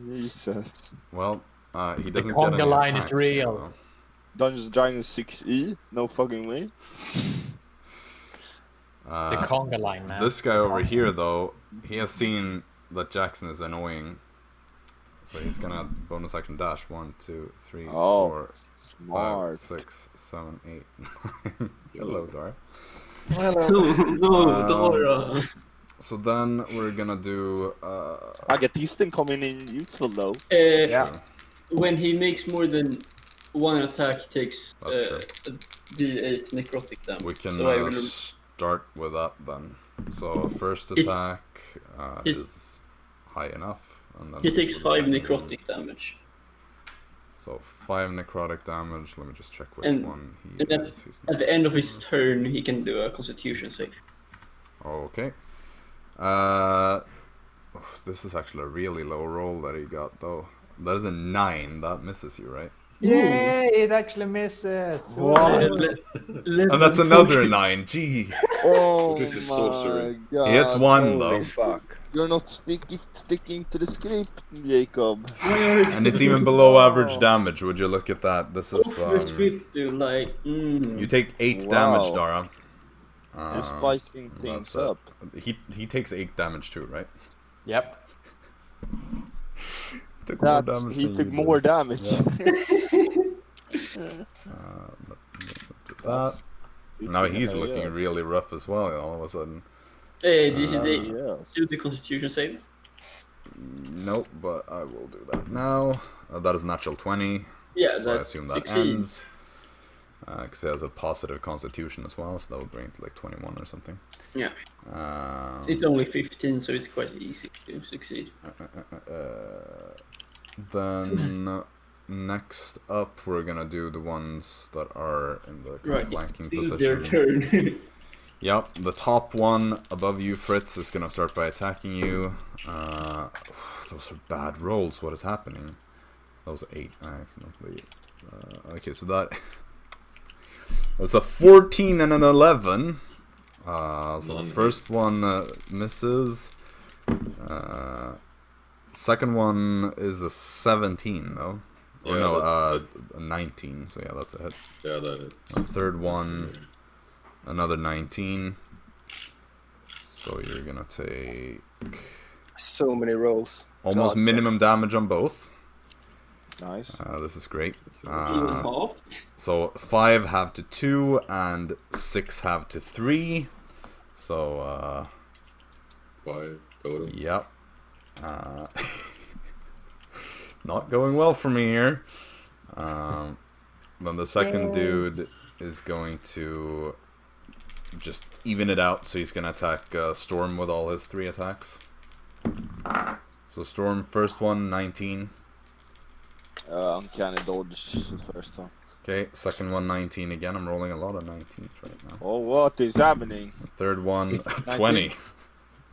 Jesus. Well, he doesn't conga get any line is attacks, real. so- Dungeons and Dragons 6E? No fucking way. The conga line, man. This guy over here, though, he has seen that Jaxson is annoying. So he's gonna bonus action dash. 1, 2, 3, Oh, 4, 5, Smart. 6, 7, 8, 9. Hello, Dara. no, Dara. So then we're gonna do. I get these things coming in useful though. Sure. When he makes more than one attack, he takes That's a D8 necrotic damage. We can So I will... start with that then. So first It- attack it- is high enough. And then He takes for the 5 second one- necrotic damage. So 5 necrotic damage. Let me just check which And- one he and then is. He's At the end of his turn, he can do a Constitution save. Okay. This is actually a really low roll that he got though. That is a 9. That misses you, right? Yay! It actually misses. And that's another 9. Gee. Oh This is my sorcery. god. He hits 1 Holy though. fuck. You're not sticking to the script, Jacob. And it's even below average damage. Would you look at that? This is The script, dude, like, you take 8 Wow. damage, Dara. You're spicing things that's it. up. He takes 8 damage too, right? Yep. Took He than took you more did. damage. That. Now he's Hell looking yeah. really rough as well. All of a sudden. did they Yeah. do the Constitution save? Nope, but I will do that now. That is natural 20. Yeah, So I that assume that succeeds. ends. Because he has a positive constitution as well, so that would bring it to like 21 or something. Yeah. Um, It's only 15, so it's quite easy to succeed. Then next up, we're gonna do the ones that are in the kind Right, of flanking it's still their position. turn. Yep, the top one above you, Fritz, is gonna start by attacking you. Those are bad rolls. What is happening? That was 8. I accidentally. Okay, so that's a 14 and an 11. So the first one misses. Second one is a 17 though. Or Yeah, no, that- a 19. So yeah, that's a hit. Yeah, that is. The third one, another 19. So you're gonna take So many rolls. almost God. minimum damage on both. Nice. This is great. Even half. So 5 have to 2 and 6 have to 3. So 5 total. yep. Not going well for me here. Then the second dude is going to just even it out. So he's gonna attack Storm with all his 3 attacks. So Storm, first one, 19. Uncanny dodge the first time. Okay, second one, 19 again. I'm rolling a lot of 19s right now. Oh, what is happening? Third one, 20.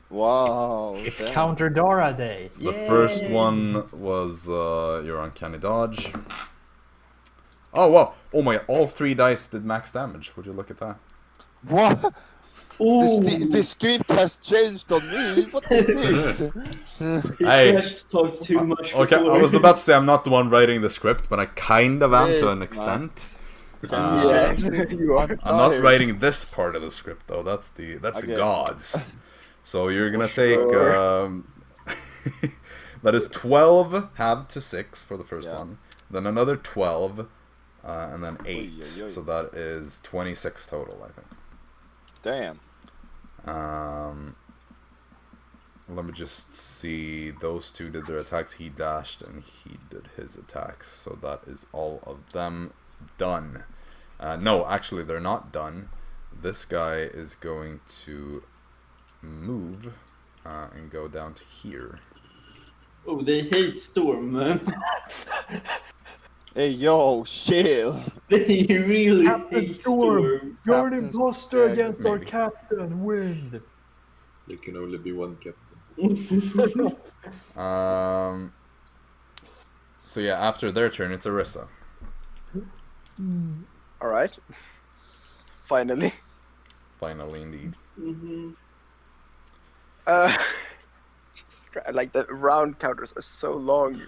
Wow. It's damn. counter Dora day. The first one was your uncanny dodge. Oh wow! Oh my! All 3 dice did max damage. Would you look at that? What? The script has changed on me. What is this? He Hey. trash talked too much Okay, before. I was about to say I'm not the one writing the script, but I kind of am to Wait, an man. extent. Yeah, you are. I'm not writing this part of the script though. That's the Okay. gods. So you're gonna Sure. take that is 12 halved to 6 for the first Yeah. one, then another 12, and then 8. Oy, oy, oy. So that is 26 total, I think. Damn. Let me just see. Those two did their attacks. He dashed and he did his attacks. So that is all of them done. No, actually, they're not done. This guy is going to move and go down to here. Oh, they hate Storm, man. Hey, yo, chill. They really Captain hate Storm. Storm. You're an Captain imposter Stag, against our maybe. captain. Win. There can only be one captain. So yeah, after their turn, it's Arisa. All right. Finally. Finally, indeed. Mhm. Jesus Christ, like the round counters are so long.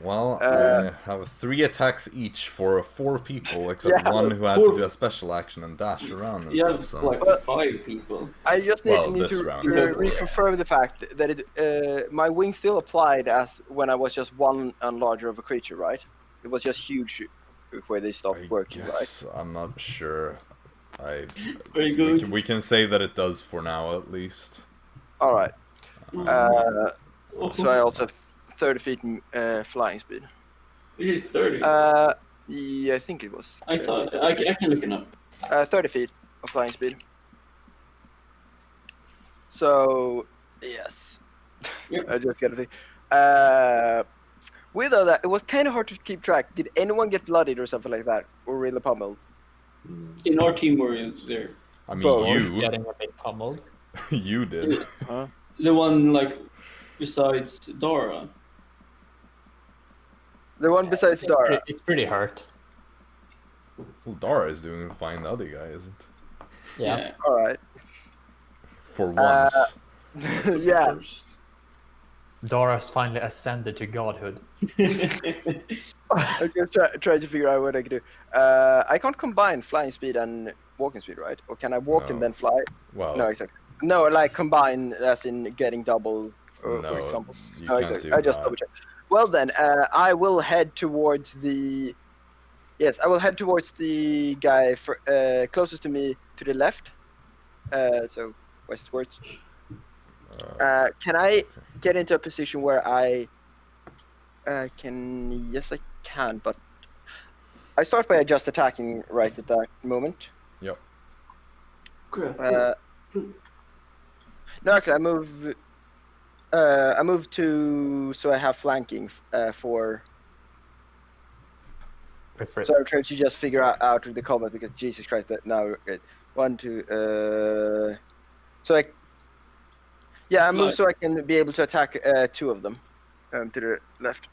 Well, I have 3 attacks each for 4 people, except Yeah. one who had to do a special action and dash around and You stuff. have So. like 5 people. I just need, Well, need this to round. reconfirm the fact that my wing still applied as when I was just one and larger of a creature, right? It was just huge where they stopped I working, guess I'm not sure. Very We good. can, we can say that it does for now, at least. right? All right. Oh, So I also have 30 feet flying speed. you hit 30. Yeah, I think it was. I thought I can look it up. 30 feet of flying speed. So, yes. Yep. I just gotta think. With all that, it was kind of hard to keep track. Did anyone get bloodied or something like that? Or really pummeled? In our team were there. I mean, Both. you Getting a bit pummeled. you did. Huh? The one like besides Dara. The one besides Dara. It's pretty hurt. Well, Dara is doing fine. The other guy isn't. Yeah. Alright. For once. Yeah. First. Dara's finally ascended to godhood. I just trying to figure out what I can do. I can't combine flying speed and walking speed, right? Or can I walk and No. then fly? Well, No, exactly. No, like combine as in getting double, for no, example. you No, can't exactly. do I just that. double check. Well then, I will head towards the. Yes, I will head towards the guy closest to me to the left. So westwards. Can I get into a position where I can? Yes, I can. But I start by just attacking right at that moment. Yep. Crap. No, actually, I move to so I have flanking for. With Fritz. So I'm trying to just figure out the combat because Jesus Christ, that now okay. 1, 2. So I. Yeah, I move so I can be able to attack 2 of them, to the left.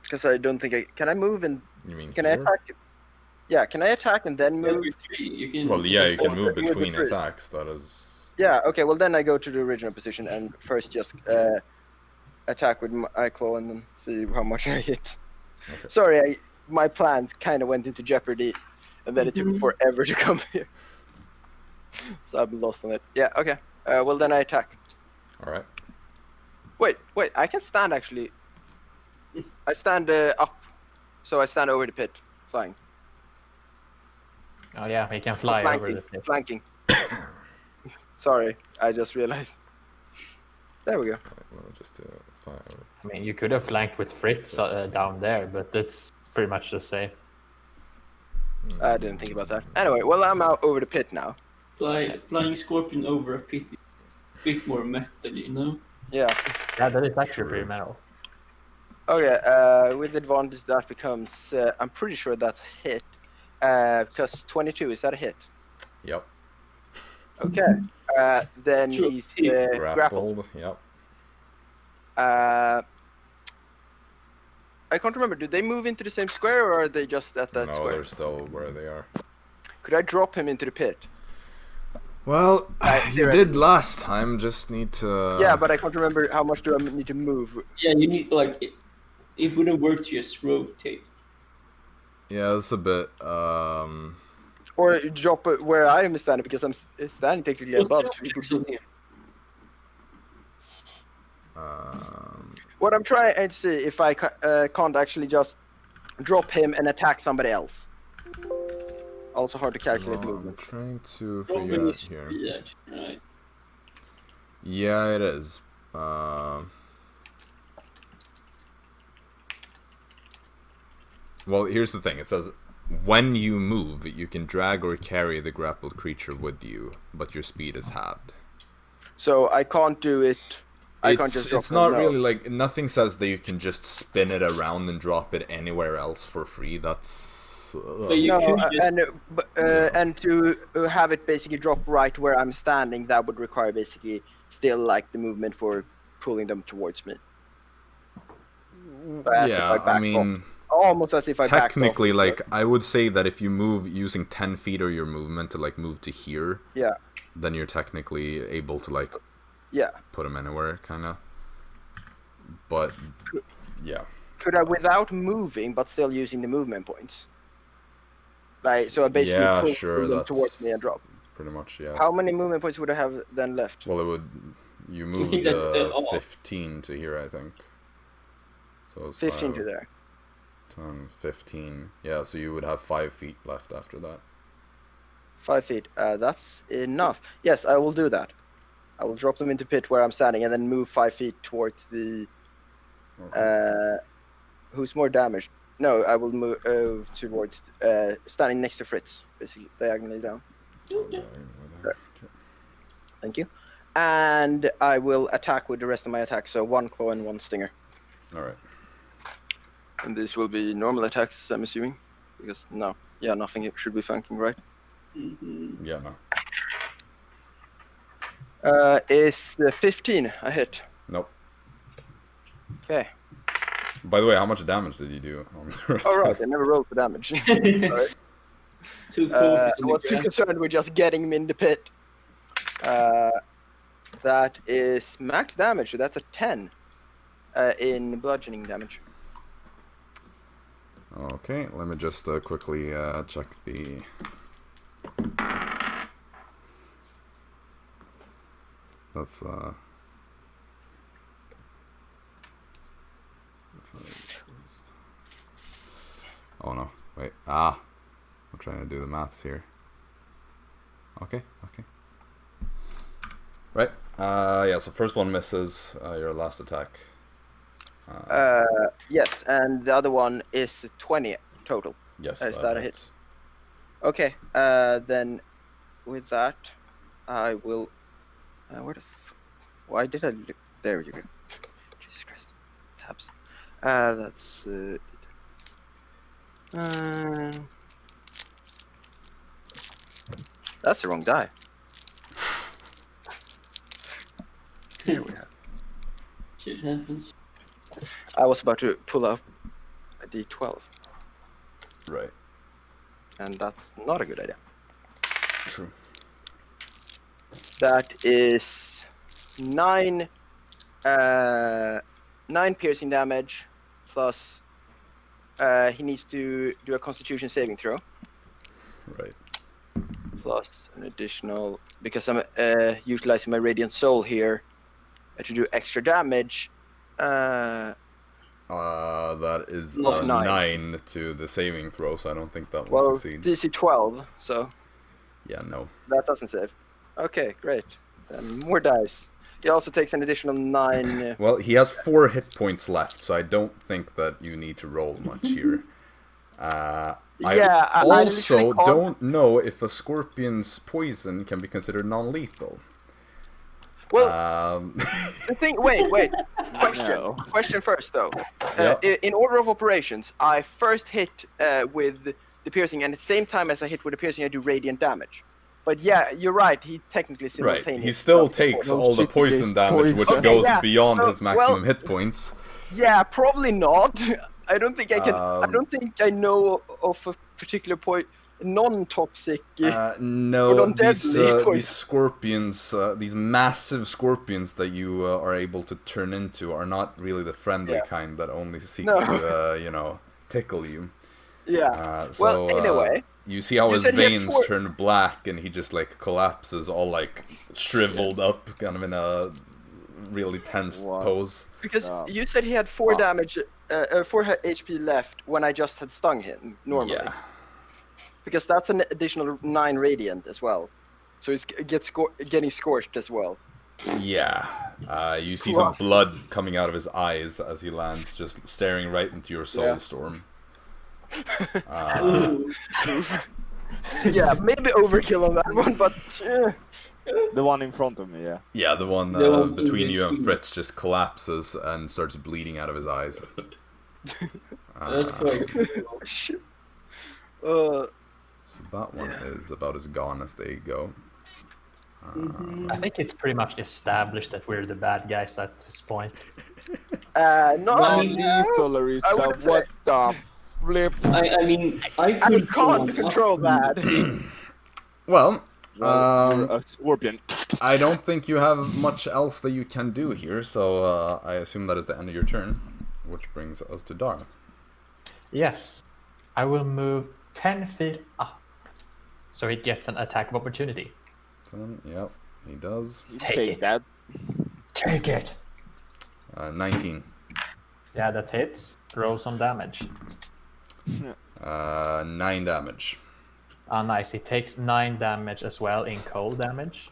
Because I don't think I can. I move and You mean can I here? attack? Yeah, can I attack and then move? You can. Well, yeah, you can move with between the- attacks. That is. Yeah. Okay. Well, then I go to the original position and first just attack with my claw and then see how much I hit. Okay. Sorry, my plans kind of went into jeopardy, and then it took forever to come here. So I'm lost on it. Yeah. Okay. Well, then I attack. All right. Wait. I can stand actually. I stand up, so I stand over the pit, flying. Oh yeah, he can fly over the pit. Flanking. Sorry, I just realized. There we go. Let me just do 5. I mean, you could have flanked with Fritz down there, but it's pretty much the same. I didn't think about that. Anyway, well, I'm out over the pit now. Flying scorpion over a pit. Bit more metal, you know. Yeah. Yeah, that is actually pretty metal. Okay. With advantage, that becomes. I'm pretty sure that's a hit. Because 22 is that a hit? Yep. Okay. Then Sure. he's grappled. Grappled. Yep. I can't remember. Do they move into the same square, or are they just at that No, square? they're still where they are. Could I drop him into the pit? Well, you zero. did last time. Just need to. Yeah, but I can't remember how much do I need to move. Yeah, you need like it wouldn't work to just rotate. Yeah, it's a bit. Or drop it where I am standing because I'm standing technically above. So you could... What I'm trying to see if I can't actually just drop him and attack somebody else. Also hard to calculate I'm movement. trying to figure out here. Right. Yeah, it is. Well, here's the thing. It says, when you move, you can drag or carry the grappled creature with you, but your speed is halved. So I can't do it. I can't just drop It's him, not no. really like, nothing says that you can just spin it around and drop it anywhere else for free. That's... But you No, could just... and to have it basically drop right where I'm standing, that would require basically still like the movement for pulling them towards me. But as if yeah, back I mean... off. Almost as if I backed off. Technically, like, I would say that if you move using 10 feet of your movement to, like, move to here, Yeah. then you're technically able to, like, Yeah. put them anywhere, kind of. But, yeah. Could I, without moving, but still using the movement points? Like, so I basically Yeah, pull sure, them that's towards me and drop. pretty much, yeah. How many movement points would I have then left? Well, it would... You moved think that's all. 15 to here, I think. So it's 15 to 5, there. 10, 15. Yeah, so you would have 5 feet left after that. 5 feet. That's enough. Yes, I will do that. I will drop them into pit where I'm standing and then move 5 feet towards the... Okay. Who's more damaged? No, I will move towards... standing next to Fritz, basically, diagonally down. Okay. Thank you. And I will attack with the rest of my attacks, so 1 claw and 1 stinger. Alright. And this will be normal attacks, I'm assuming. Because, no. Yeah, nothing should be funking, right? Mm-hmm. Yeah, no. Is 15 a hit? Nope. Okay. By the way, how much damage did you do? Alright, I never rolled for damage. Sorry. Too I focused on was the too ground. concerned with just getting him in the pit. That is max damage, so that's a 10 in bludgeoning damage. Okay, let me just quickly check the... That's, Oh no, wait, I'm trying to do the maths here. Okay. Right, yeah, so first one misses, your last attack. Yes, and the other one is 20 total. Yes, Is that a hit? hits. Okay, then with that, I will. Where the why did I look? There you go. Jesus Christ. Tabs. That's. That's the wrong die. Here we have. Shit happens. I was about to pull up a d12, Right, and that's not a good idea. true. That is 9 piercing damage, plus he needs to do a Constitution saving throw, Right. plus an additional, because I'm utilizing my Radiant Soul here to do extra damage. That is No, a 9. 9 to the saving throw, so I don't think that Well, one succeeds. DC 12, so Yeah, no. that doesn't save. Okay, great. Then more dice. He also takes an additional 9. Well, he has 4 hit points left, so I don't think that you need to roll much here. I literally also can't- don't know if a scorpion's poison can be considered non-lethal. Well, the thing. Wait. Question. No. Question first, though. Yeah. In order of operations, I first hit with the piercing, and at the same time as I hit with the piercing, I do radiant damage. But yeah, you're right. He technically Right, simultaneously. he still takes No all the shit poison against damage, which poison. goes yeah. beyond So, his maximum well- hit points. Yeah, probably not. I don't think I can. I Um, don't think I know of a particular non-toxic. No, Or these non-deadly poison. these scorpions, these massive scorpions that you are able to turn into, are not really the friendly Yeah. kind that only seeks No. to tickle you. Yeah. So, Well, anyway, you see how you his said he had veins 4 turn black, and he just like collapses, all like shriveled up, kind of in a really tense Wow. pose. because Yeah. you said he had 4 Wow. damage, 4 HP left when I just had stung him normally. Yeah. Because that's an additional 9 radiant as well. So he's getting scorched as well. Yeah. You see Wow. some blood coming out of his eyes as he lands, just staring right into your soul Yeah. storm. Ooh. Yeah, maybe overkill on that one, but The one in front of me, yeah. Yeah, the one The one between in you and between. Fritz just collapses and starts bleeding out of his eyes. That's quite cool. So that one is about as gone as they go. I think it's pretty much established that we're the bad guys at this point. no, Non-lethal, I Arisa, wouldn't what the flip? I mean, I I could can't control that. Well, Well, you're a scorpion. I don't think you have much else that you can do here, so I assume that is the end of your turn, which brings us to Dara. Yes, I will move 10 feet up, so he gets an attack of opportunity. So, yep, he does. You Take take it. that. Take it. 19. Yeah, that hits. Roll some damage. 9 damage. Ah, nice. He takes 9 damage as well in cold damage.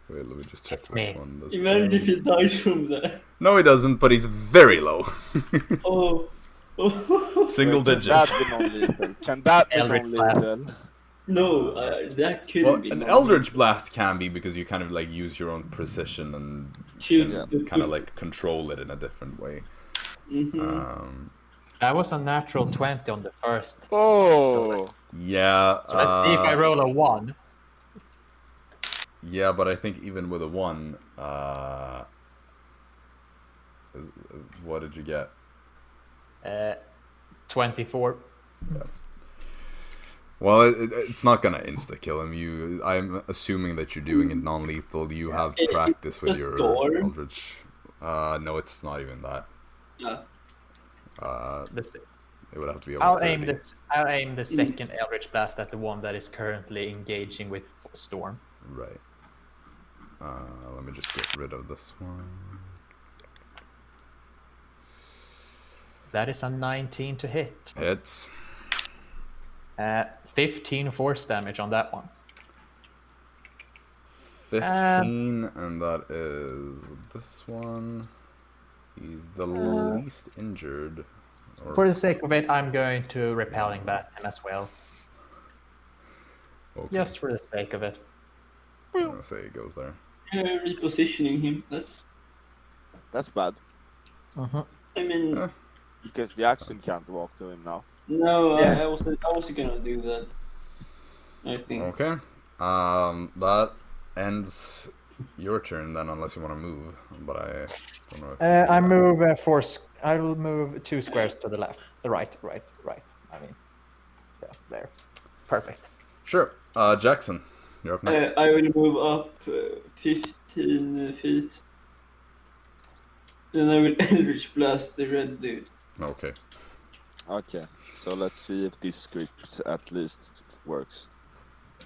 Wait, let me just check Hit which me. one this Imagine if is. he dies from that. No, he doesn't, but he's very low. Oh. Single Can digits. that be non-lethal? Can that be Eldritch non-lethal? No, that couldn't Well, be. an non- Eldritch Blast can be, because you kind of like use your own precision and Shoot. kind of like control it in a different way. Mhm. That was a natural 20 on the first. Oh! Yeah. So let's see if I roll a 1. Yeah, but I think even with a 1, what did you get? 24. Well, it's not gonna insta kill him. I'm assuming that you're doing it non-lethal. You have practice with the your storm? Eldritch. No, it's not even that. Yeah. It would have to be over I'll 30. I'll aim the second Eldritch Blast at the one that is currently engaging with Storm. Right. Let me just get rid of this one. That is a 19 to hit. Hits. 15 force damage on that one. 15, and that is this one. He's the least injured. Or... For the sake of it, I'm going to Repelling Blast him as well. Okay. Just for the sake of it. I'm gonna say it goes there. Repositioning him. That's bad. Mm-hmm. I mean, Because Jaxson can't walk to him now. no, Yeah. I wasn't gonna do that. I think. Okay. That ends your turn then, unless you want to move. But I don't know if I move I will move 2 squares to the left. The right. I mean, yeah, there. Perfect. Sure. Jaxson, you're up next. I will move up 15 feet. Then I will Eldritch Blast the red dude. Okay. Okay, so let's see if this script at least works.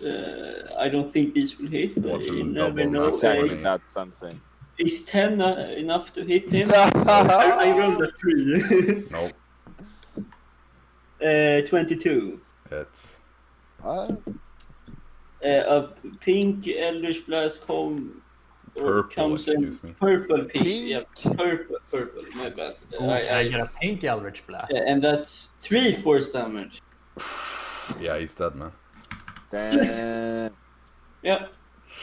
I don't think these will hit, but Watch you them never double know. max Exactly, Twenty. that's something. Is 10 enough to hit him? I rolled a 3. Nope. 22. It's A pink Eldritch Blast purple, excuse me. Purple pink. Pink? Yeah, purple. My bad. I get a pink Eldritch Blast. And that's 3 force damage. Yeah, he's dead, man. Damn. Yeah.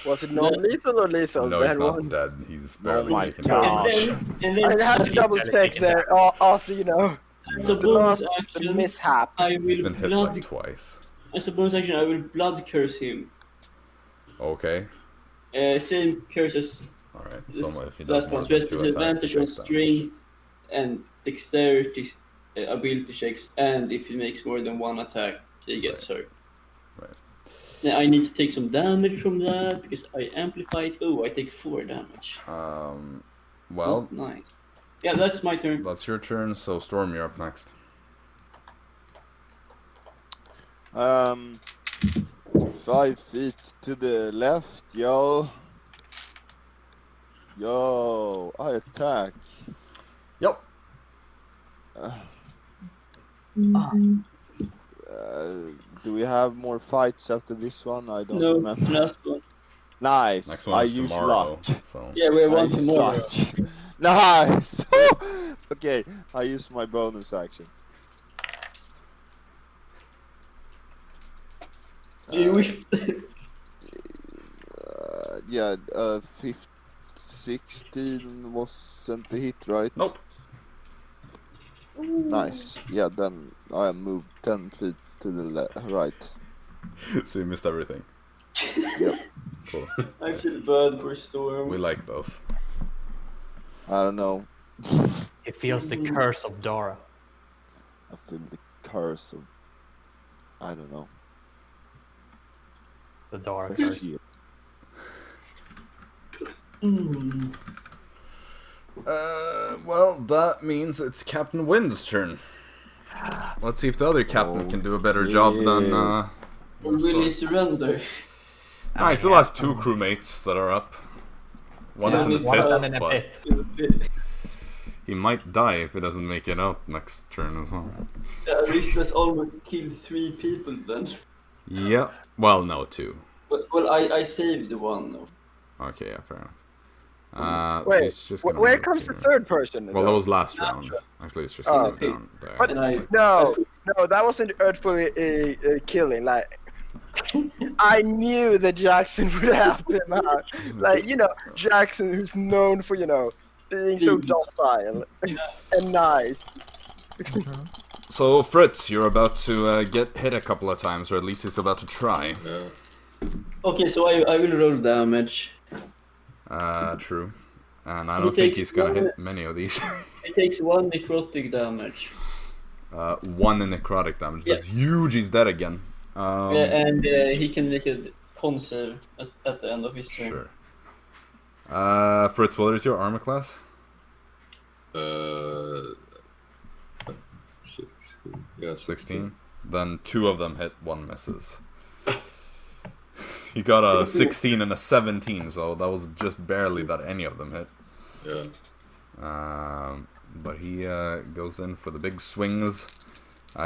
Was it non-lethal or lethal? No, That he's not one? dead. He's barely my taken God. damage. And then I had to double check there after, as a the bonus last action, mishap. I He's will been hit blood. like twice. As a bonus action, I will blood curse him. Okay. Same curse as Alright, so if he does last more one. So than it's 2 attacks, he disadvantage on takes damage. strength and dexterity ability checks, and if he makes more than 1 attack, He gets hurt. Right. Now I need to take some damage from that because I amplify it. Oh, I take 4 damage. Well, Nice. Yeah, that's my turn. that's your turn. So Storm, you're up next. 5 feet to the left, yo. Yo, I attack. Yep. Do we have more fights after this one? I don't No, remember. last one. Nice. Next one I is use tomorrow. luck. So Yeah, we have I one use tomorrow. luck. Nice. Okay, I use my bonus action. Yeah, 16 wasn't the hit, right? nope. Nice. Yeah, then I moved 10 feet to the right. So you missed everything. Yep. Cool. I feel bad for Storm. We like those. I don't know. It feels the curse of Dara. I feel the curse of... I don't know. The Dara For curse. shit. Well, that means it's Captain Wind's turn. Let's see if the other captain can do a better job than. Or will he surrender? Nah, he still has 2 crewmates that are up. One is in his One of pit, them in a but pit. he might die if he doesn't make it out next turn as well. Arisa's almost killed 3 people then. Yeah. Well, no, 2. Well, I saved the one. Okay, yeah, fair enough. Wait, she's just gonna where move comes to- the third person? Well, that was last Last round. round. Actually, it's just Oh, gonna okay. go down there. But And I- no, that wasn't earthfully killing. Like, I knew that Jaxson would help him out. Like, Jaxson, who's known for, being so docile and nice. So, Fritz, you're about to get hit a couple of times, or at least he's about to try. Yeah. Okay, so I will roll damage. True. And I He don't think takes he's gonna one- hit many of these. It takes 1 necrotic damage. 1 in necrotic damage. Yeah. That's huge, he's dead again. And he can make a con save at the end of his turn. Sure. Fritz, what is your armor class? 16. Yeah, 16? Then 2 of them hit, 1 misses. He got a 16 and a 17, so that was just barely that any of them hit. Yeah. But he goes in for the big swings.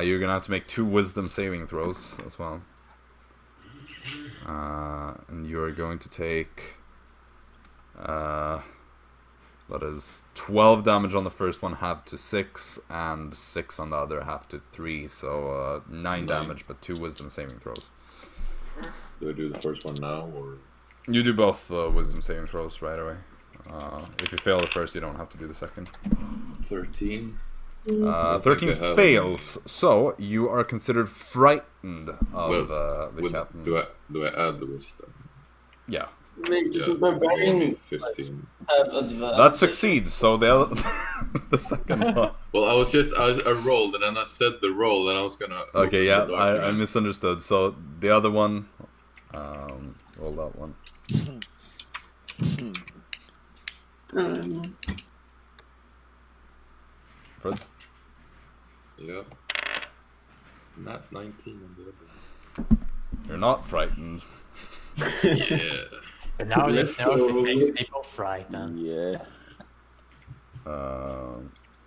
You're gonna have to make 2 wisdom saving throws as well. And you're going to take... that is 12 damage on the first one, half to 6, and 6 on the other, half to 3. So 9 damage, but 2 wisdom saving throws. Do I do the first one now, or? You do both wisdom saving throws right away. If you fail the first, you don't have to do the second. 13. 13 fails, so you are considered frightened of the captain. Do I add the wisdom? Yeah. Maybe some barbarian 15. have advantage. That succeeds, so the the second one. Well, I rolled, and then I said the roll, and I was gonna. Okay, yeah, open the I document. misunderstood. So the other one, roll that one. Fritz? Yeah. Not 19 on the You're not frightened. other. Yeah. But now you Let's know go. it makes people frightened. Yeah.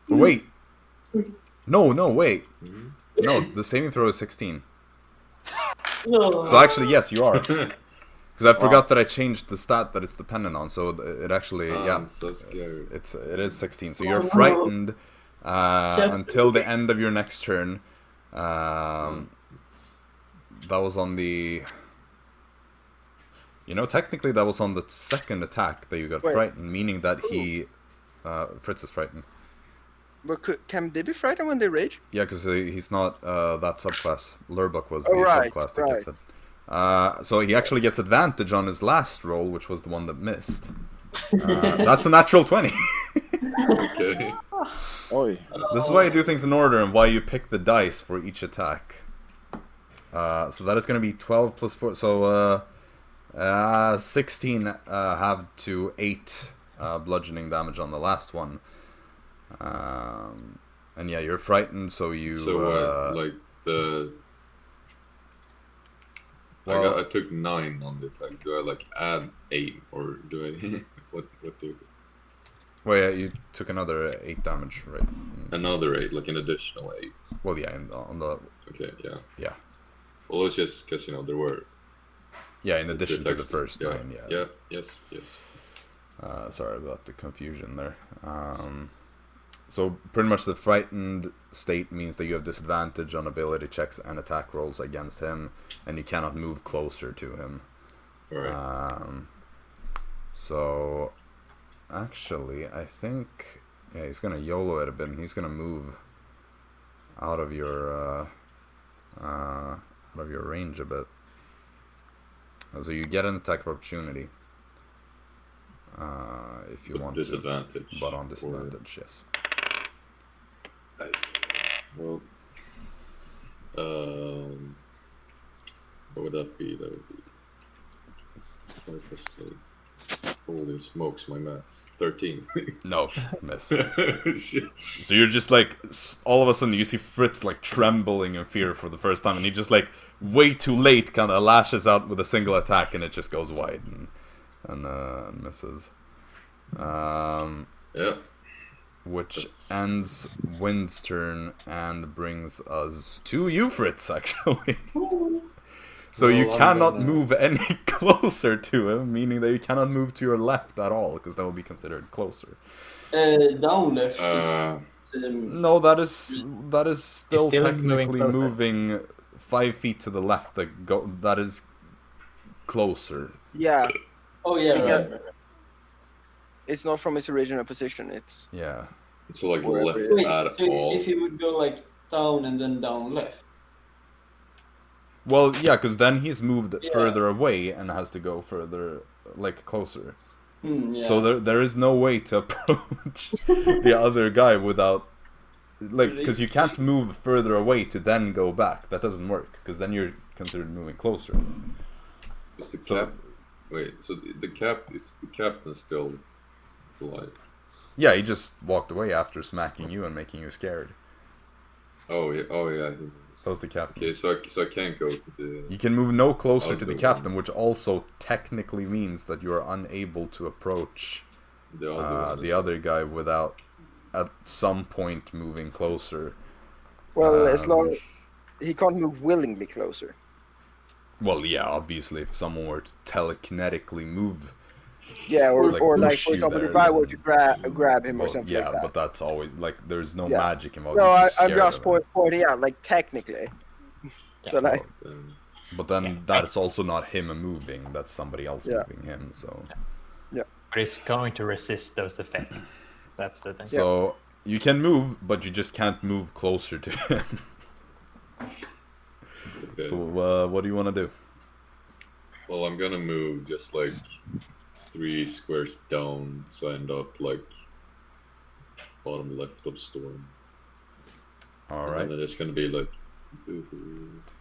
Wait. No, wait. No, the saving throw is 16. No. So actually, yes, you are. Because I forgot that I changed the stat that it's dependent on. So it actually, yeah, I'm so scared. it is 16. So you're frightened until the end of your next turn. That was on the. Technically that was on the second attack that you got Wait. frightened, meaning that he, Fritz is frightened. But can they be frightened when they rage? Yeah, because he's not that subclass. Lurbuk was the Oh, right, subclass that gets right. it. So he actually gets advantage on his last roll, which was the one that missed. That's a natural 20. Okay. Oi. This is why you do things in order and why you pick the dice for each attack. So that is going to be 12 plus 4. So 16 have to 8 bludgeoning damage on the last one. And yeah, you're frightened, so you... So like the... Well, I took 9 on the attack. Do I like add 8 or do I... what do you... Well, yeah, you took another 8 damage, right? Another 8, like an additional 8. Well, yeah, on the... Okay, yeah. Yeah. Well, it's just because, you know, there were... Yeah, in addition to the first yeah. 9, yeah. Yeah, yes. Sorry about the confusion there. So pretty much the frightened state means that you have disadvantage on ability checks and attack rolls against him, and you cannot move closer to him. Alright. So actually, I think he's gonna YOLO it a bit, and he's gonna move out of your range a bit. So you get an attack of opportunity if you want disadvantage. to, but on disadvantage, yes. Well, what would that be? That would be 5 plus 8. Holy smokes, my math. 13. No, miss. Shit. So you're just like, all of a sudden you see Fritz like trembling in fear for the first time, and he just like, way too late, kind of lashes out with a single attack, and it just goes wide and misses. Yeah. Which ends Wind's turn and brings us to you, Fritz, actually. So you Well, I'm cannot gonna- move any closer to him, meaning that you cannot move to your left at all, because that would be considered closer. Down left. No, that is still still technically moving closer. moving 5 feet to the left. That is closer. Yeah, Oh yeah, You right. can- it's not from its original position. It's Yeah. So like Wherever left it Wait, at so all. if he would go like down and then down left. Well, yeah, because then he's moved Yeah. further away and has to go further, like, closer. Yeah. So there is no way to approach the other guy without, like, because you can't move further away to then go back. That doesn't work, because then you're considered moving closer. Is the So- cap... Wait, so the captain still alive? Yeah, he just walked away after smacking you and making you scared. Oh yeah, That was the captain. Okay, so I can't go to the... You can move no closer I'll to the go captain, which also technically means that you are unable to approach The other one. the other guy without at some point moving closer. well, as Um, long he can't move willingly closer. Well, yeah, obviously, if someone were to telekinetically move, Yeah, or like, or like push for you example, there, if I were then- to grab him or well, something yeah, like that. but that's always like there's no Yeah. magic involved. No, you're I'm scared just of him. pointing out, like technically. So like, But then that's also not him moving; that's somebody else Yeah. moving him. So, But he's going to resist those effects. That's the thing. so you can move, but you just can't move closer to him. Okay. So, what do you want to do? Well, I'm gonna move just like 3 squares down, so I end up like bottom left of storm. All And right. then it's gonna be like.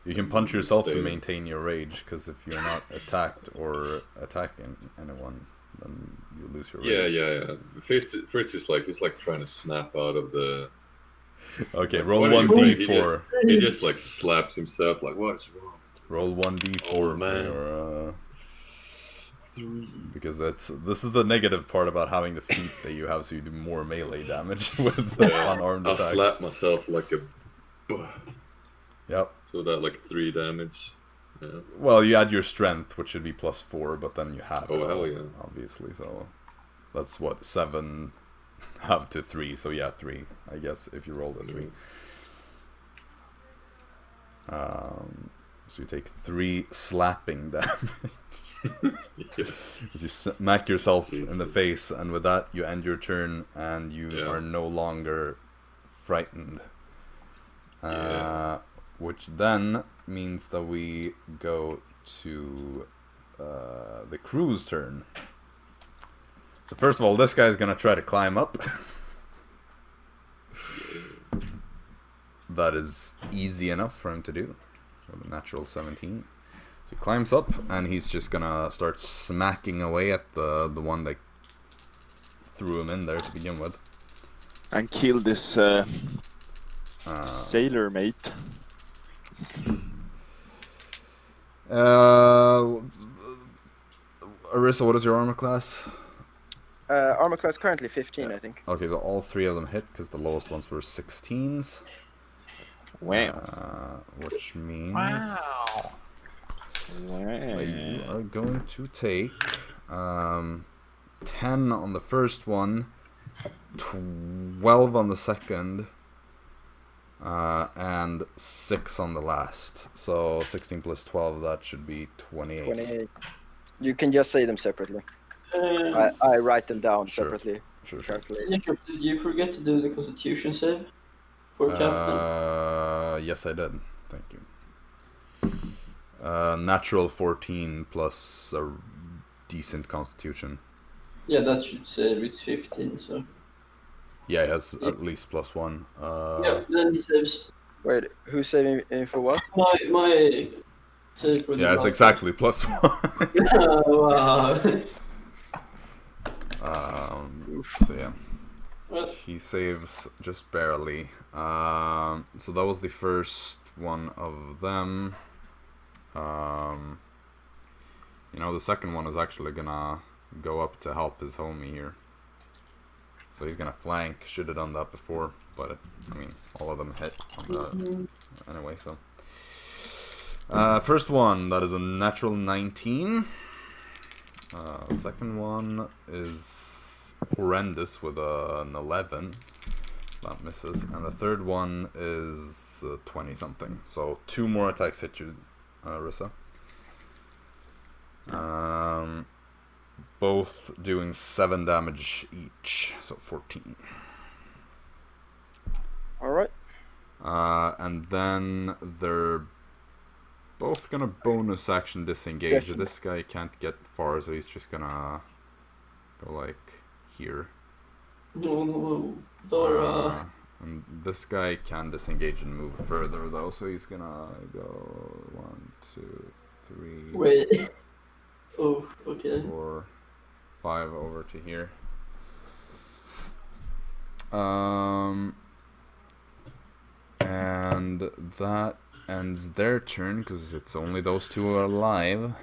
You can punch yourself to Stay. maintain your rage, because if you're not attacked or attacking anyone, then you lose your rage. Yeah. Fritz is like, he's like trying to snap out of the. Okay, Like, roll what do you think? 1d4. He just like slaps himself like, what's wrong? Roll 1d4 Oh, for man. your, 3. because this is the negative part about having the feat that you have, so you do more melee damage with the unarmed I attack. slap myself like a. Yep. So that like 3 damage. Yeah. Well, you add your strength, which should be +4, but then you have Oh, it, hell yeah. obviously. So that's what 7 have to 3. So yeah, 3, I guess, if you roll a 3. So you take 3 slapping damage. Yeah. As you smack yourself in the Jesus. face, and with that you end your turn, and you Yeah. are no longer frightened. Yeah. Which then means that we go to the crew's turn. So first of all, this guy's gonna try to climb up. That is easy enough for him to do. with a natural 17. So he climbs up, and he's just gonna start smacking away at the one that threw him in there to begin with. And kill this sailor mate. Arisa, what is your armor class? Armor class currently 15, I think. Okay, so all 3 of them hit, because the lowest ones were 16s. Wow. Which means... Wow. You are going to take 10 on the first one, 12 on the second, and 6 on the last. So 16 plus 12, that should be 28. 28. You can just say them separately. I write them down separately. Sure. Jacob, did you forget to do the Constitution save for Captain? Yes, I did. Thank you. Natural 14 plus a decent constitution. Yeah, that should save. It's 15, so. Yeah, he has at least +1. Yeah, then he saves. Wait, who's saving for what? My save for the. Yeah, it's exactly +1. Wow. So yeah, he saves just barely. So that was the first one of them. You know, the second one is actually gonna go up to help his homie here. So he's gonna flank. Should have done that before, but I mean, all of them hit on the anyway. So first one, that is a natural 19. Second one is horrendous with an 11. That misses, and the third one is 20 something. So 2 more attacks hit you, Arisa. Both doing 7 damage each, so 14. Alright. And then they're both gonna bonus action disengage. Yes. This guy can't get far, so he's just gonna go like here. No, Dara. And this guy can disengage and move further though, so he's gonna go 1, 2, 3. Wait. Oh, okay. 4, 5 over to here. And that ends their turn because it's only those 2 are alive.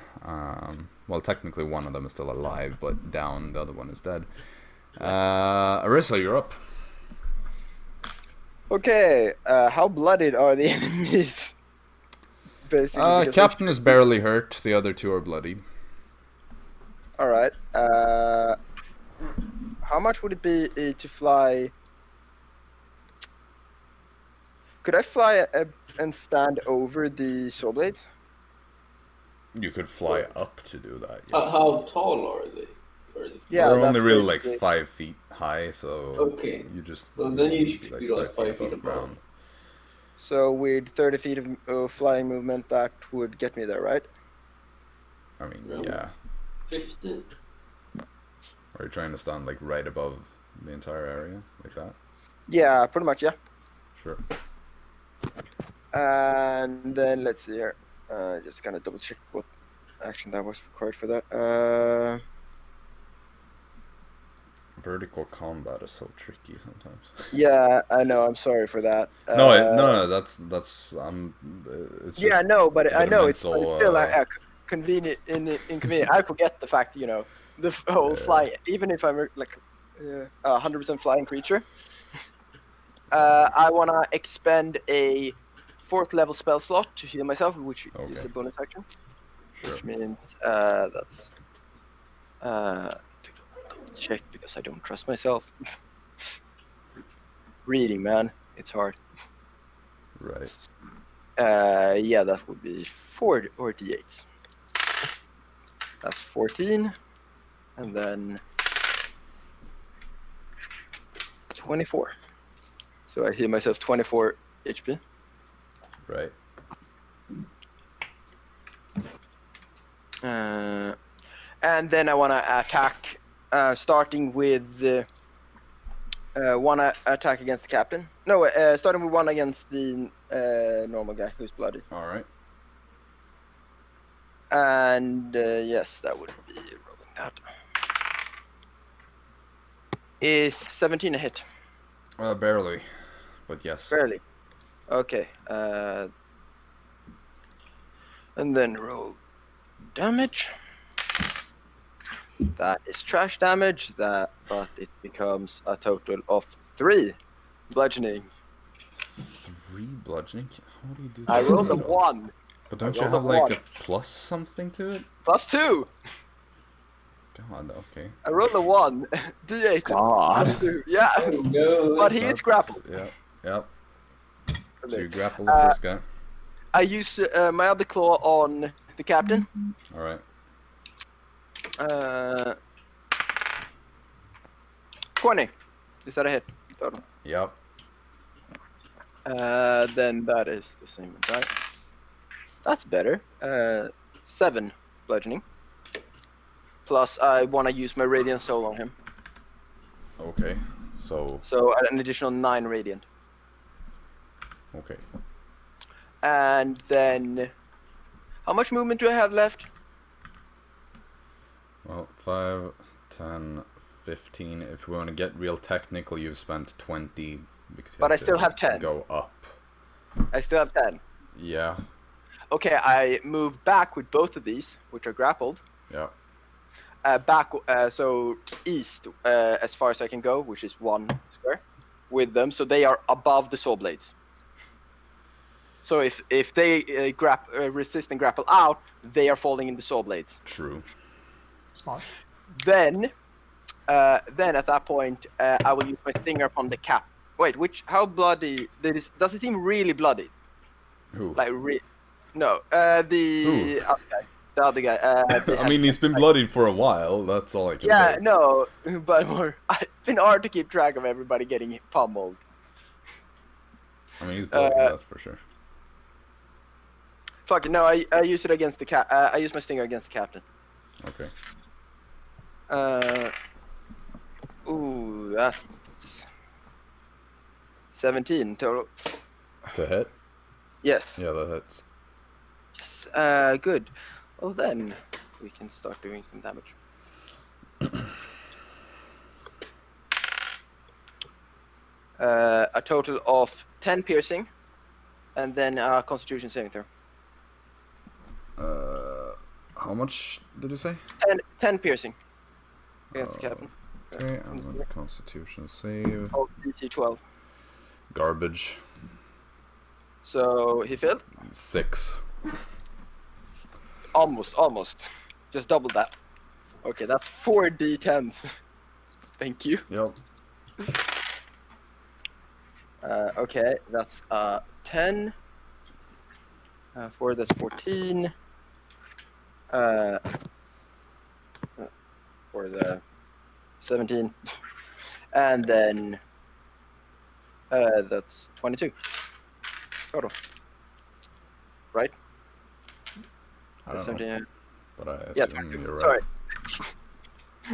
Well, technically one of them is still alive, but down. The other one is dead. Arisa, you're up. Okay, how bloodied are the enemies? Basically, because Captain is barely hurt. The other 2 are bloodied. Alright. How much would it be to fly? Could I fly and stand over the saw blades? You could fly up to do that. Yes. How tall are they? Yeah, They're only that's really like basically- 5 feet high, so Okay. you just. Well, then you need should to be like 5 feet above above. So with 30 feet of flying movement, that would get me there, right? I mean, Really? yeah. 15. Are you trying to stand like right above the entire area, like that? Yeah, pretty much, yeah. Sure. And then let's see here. Just gonna double check what action that was required for that. Vertical combat is so tricky sometimes. Yeah, I know. I'm sorry for that. No, that's it's just Yeah, no, but a I bit know of it's mental, still convenient, inconvenient. I forget the fact, you know, the whole fly. Even if I'm like 100% flying creature, I wanna expend a 4th level spell slot to heal myself, which is Okay. a bonus action. Sure. Which means that's check because I don't trust myself. Reading, man, it's hard. Right. Yeah, that would be 4 or d8s. That's 14, and then 24. So I heal myself 24 HP. Right. And then I want to attack, starting with 1 attack against the captain. No, starting with 1 against the normal guy who's bloody. All right. And yes, that would be rolling that. Is 17 a hit? Barely, but yes. Barely. Okay. And then roll damage. That is trash damage. But it becomes a total of 3 bludgeoning. 3 bludgeoning? How do you do that? I rolled a 1. But don't I you rolled have a like 1. a plus something to it? Plus 2. God, okay. I rolled a 1. D8. God. Yeah. No. But he is grappled. Yep. So you grapple the first guy. I use my other claw on the captain. Alright. 20. Is that a hit? Total. Yep. Then that is the same as that. That's better. 7 bludgeoning. Plus, I want to use my Radiant Soul on him. Okay. So an additional 9 Radiant. okay. And then, how much movement do I have left? Well, 5, 10, 15. If we want to get real technical, you've spent 20 because you But have I still to have 10. Go up. I still have 10. Yeah. Okay, I move back with both of these, which are grappled. Yeah. Back, so east, as far as I can go, which is 1 square, with them, so they are above the saw blades. So if they resist and grapple out, they are falling in the saw blades. True. Smart. Then at that point, I will use my stinger upon the cap. Wait, how bloody? Does it seem really bloody? Who? Like no, the other guy. I mean, he's been bloodied for a while. That's all I can Yeah, say. no, but it's been hard to keep track of everybody getting pummeled. I mean, he's bloodied, that's for sure. Fuck it, no, I use it against the I use my stinger against the captain. Okay. Ooh, that's 17 total. To hit? Yes. Yeah, that hits. Yes. Good. Well then, we can start doing some damage. A total of 10 piercing, and then a Constitution saving throw. How much did you say? 10 piercing against the captain. Okay, and then Constitution save. Oh, DC 12. Garbage. So he failed? 6. Almost. Just double that. Okay, that's 4 D10s. Thank you. Yep. Okay, that's 10. 4, that's 14. For the 17. And then that's 22 total. Right? I don't know, 17. but I assume Yeah, you're right. sorry.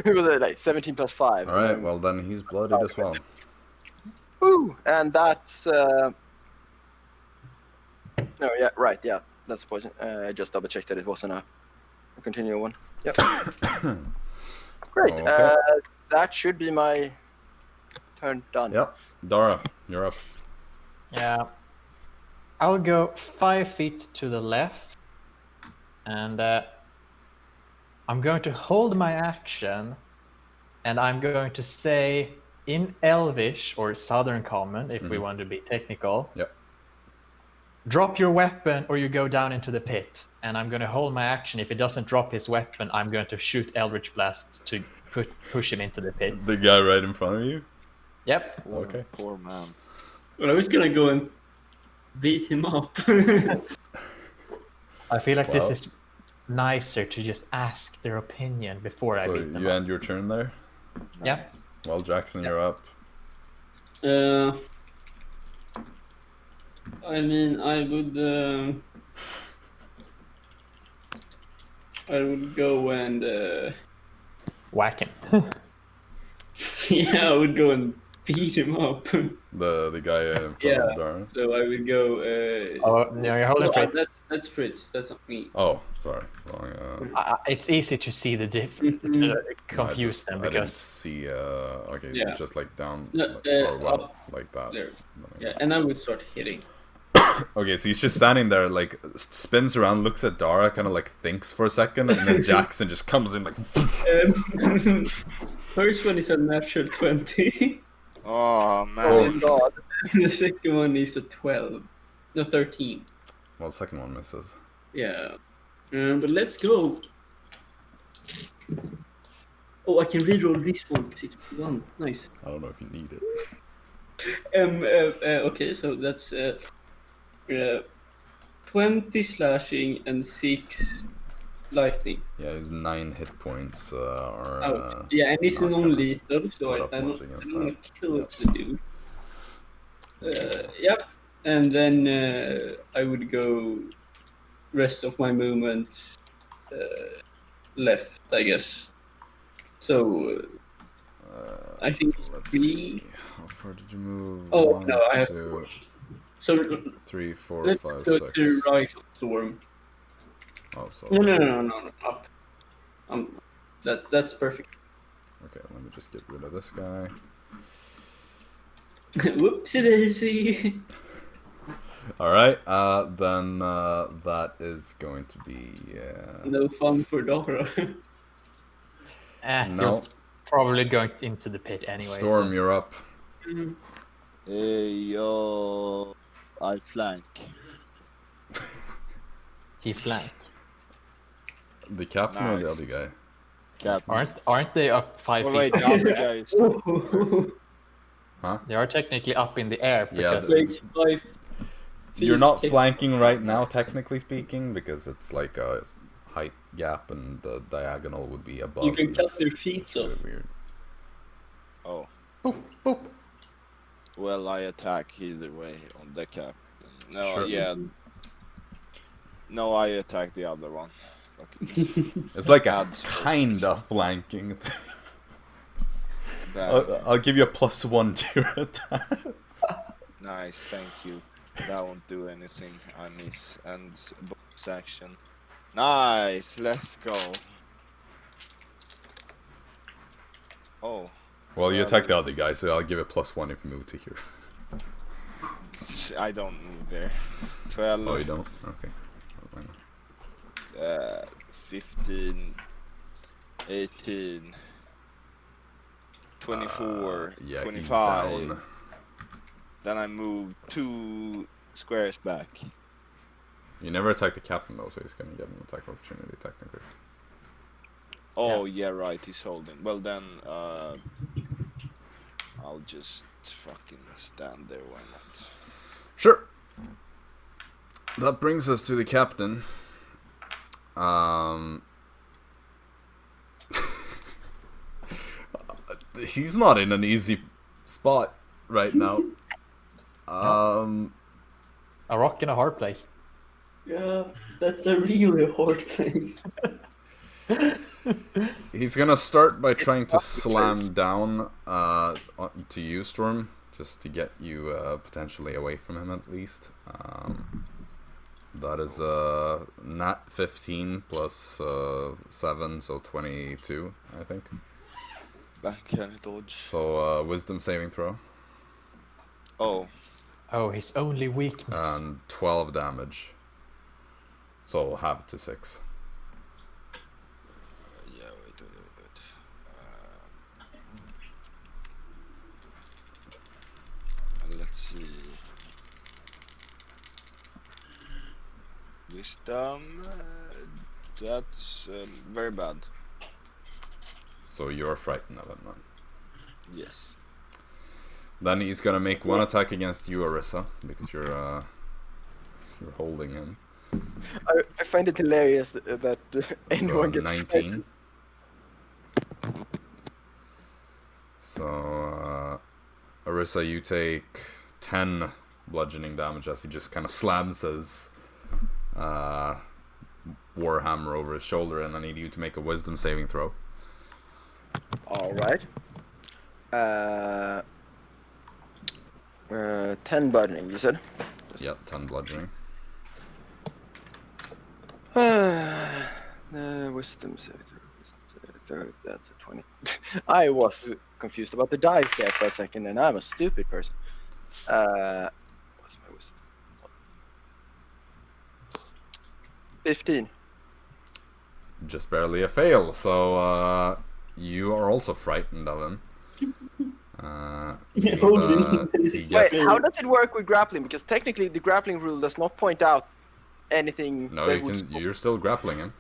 It was like 17 plus 5. Alright, well then he's bloodied as well. Woo! And that's no, yeah, right, yeah, that's poison. I just double checked that it wasn't a continual one. Yep. Great. Okay. That should be my turn done. Yep. Dara, you're up. Yeah. I'll go 5 feet to the left, and I'm going to hold my action, and I'm going to say in Elvish, or Southern Common, if we want to be technical. Yep. Drop your weapon, or you go down into the pit. And I'm going to hold my action. If he doesn't drop his weapon, I'm going to shoot Eldritch Blast to push him into the pit. The guy right in front of you? Yep. Okay. Poor man. Well, I was gonna go and beat him up. I feel like Well. this is nicer to just ask their opinion before I So beat them you up. end your turn there? Yeah. Nice. Well, Jaxson, you're up. I mean, I would go and Whack him. yeah, I would go and beat him up. The guy in front Yeah. of Dara. So I would go. Oh, no, you're holding Fritz. That's Fritz. That's not me. Oh, sorry. Wrong. It's easy to see the difference, confuse them I didn't because see. Okay, Yeah. just like down No, or well, up. like that. There. Then I Yeah, guess. and I would start hitting. Okay, so he's just standing there, like spins around, looks at Dara, kind of like thinks for a second, and then Jaxson just comes in like. First one is a natural 20. Oh man. Oh god. The second one is a 12. No, 13. Well, the second one misses. Yeah. But let's go. Oh, I can reroll this one because it's 1. Nice. I don't know if you need it. Okay, so that's 20 slashing and 6 lightning. Yeah, his 9 hit points are. Oh, yeah, and it's not non-lethal, so put I up don't much against want that. to kill the dude. Yep, and then I would go rest of my movement left, I guess. So I think it's Let's 3. see. How far did you move? Oh, 1, no, I have 2, So 3, 4, let's 5, go 6. to right of storm. Oh, so. No, up. That's perfect. Okay, let me just get rid of this guy. Whoopsie daisy. Alright, then that is going to be. No fun for Dara. No. He's probably going into the pit anyway. Storm, so you're up. Hey yo, I flank. he flanked. The captain or the Nice. other guy? Captain. Aren't they up 5 Oh feet? wait, the other guy is. Huh? They are technically up in the air Yeah, because Makes 5 You're not feet. flanking right now, technically speaking, because it's like a height gap and the diagonal would be above. You can and cut it's- their feet it's really off. weird. Oh, boop, boop. well, I attack either way on the captain. No, Sure. yeah. No, I attack the other one. Fucking It's like a Adds first. kind of flanking thing. bad. I'll give you a +1 to your attack. Nice, thank you. That won't do anything. I miss. And bonus action. Nice, let's go. Oh, Well, you attack the other guy, so I'll give it +1 if you move to here. I don't move there. 12. Oh, you don't? Okay. 15, 18, 24, Yeah, 25. he's down. Then I move 2 squares back. You never attack the captain though, so he's gonna get an attack opportunity technically. Oh, yeah, right, he's holding. Well, then, I'll just fucking stand there, why not? Sure. That brings us to the captain. He's not in an easy spot right now. A rock in a hard place. Yeah, that's a really hard place. He's gonna start by trying to slam down to you, Storm, just to get you potentially away from him at least. That is nat 15 plus 7, so 22, I think. Back can dodge. So wisdom saving throw Oh, Oh, his only weakness. and 12 damage. So half to 6. yeah, wait. Let's see. Wisdom, that's very bad. So you're frightened of him then. Yes. Then he's gonna make one attack against you, Arisa, because you're holding him. I find it hilarious that So anyone gets 19. So Arisa, you take 10 bludgeoning damage as he just kind of slams his warhammer over his shoulder, and I need you to make a wisdom saving throw. All right. 10 bludgeoning, you said? Yeah, 10 bludgeoning. Wisdom save. That's a 20. I was confused about the dice there for a second, and I'm a stupid person. What's my wisdom? 15. Just barely a fail, so you are also frightened of him. He Wait, gets... how does it work with grappling? Because technically the grappling rule does not point out anything. No, you're still grappling him.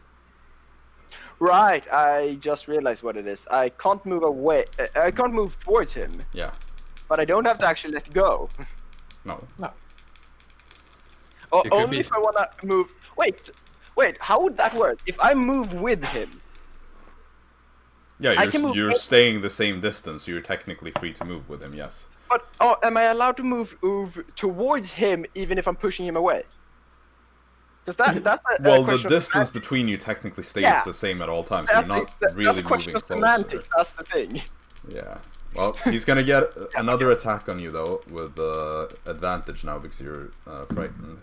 Right, I just realized what it is. I can't move away. I can't move towards him. Yeah. But I don't have to actually let go. No. Only if I wanna move. Wait, how would that work? If I move with him. Yeah, you're staying the same distance, so you're technically free to move with him, yes. But am I allowed to move towards him even if I'm pushing him away? Because that's well, the distance between you technically stays the same at all times, so you're not really moving closer. Semantics, that's the thing. Yeah. Well, he's gonna get another attack on you though, with advantage now because you're frightened.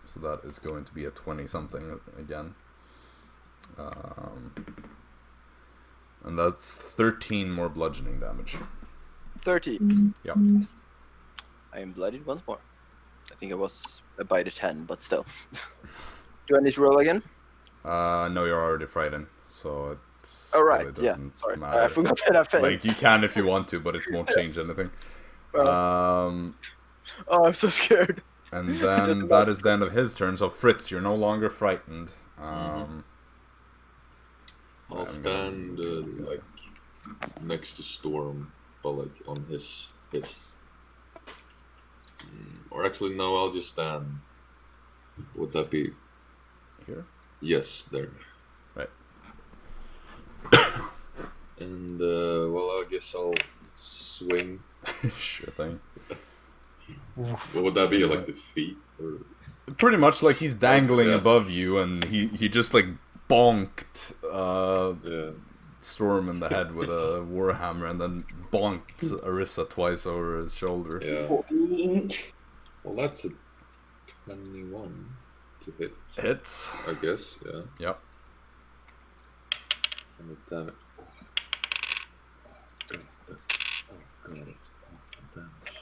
So that is going to be a 20-something again. And that's 13 more bludgeoning damage. 13. Yeah. I am bloodied once more. I think I was by the 10, but still. Do I need to roll again? No, you're already frightened, so it's right, really doesn't sorry. matter. I forgot that I failed. Like, you can if you want to, but it won't change anything. I'm so scared. And then that is the end of his turn, so Fritz, you're no longer frightened. I'll stand like next to Storm, but like on his. Or actually, no, I'll just stand. Would that be here? Yes, there. Right. And well, I guess I'll swing. Sure thing. What would that be, like the feet? Or... Pretty much like he's dangling above you, and he just like bonked Storm in the head with a warhammer, and then bonked Arisa twice over his shoulder. Yeah. Well, that's a 21 to hit. Hits. I guess, yeah. Yep. And the damage. Oh god, that's awful damage.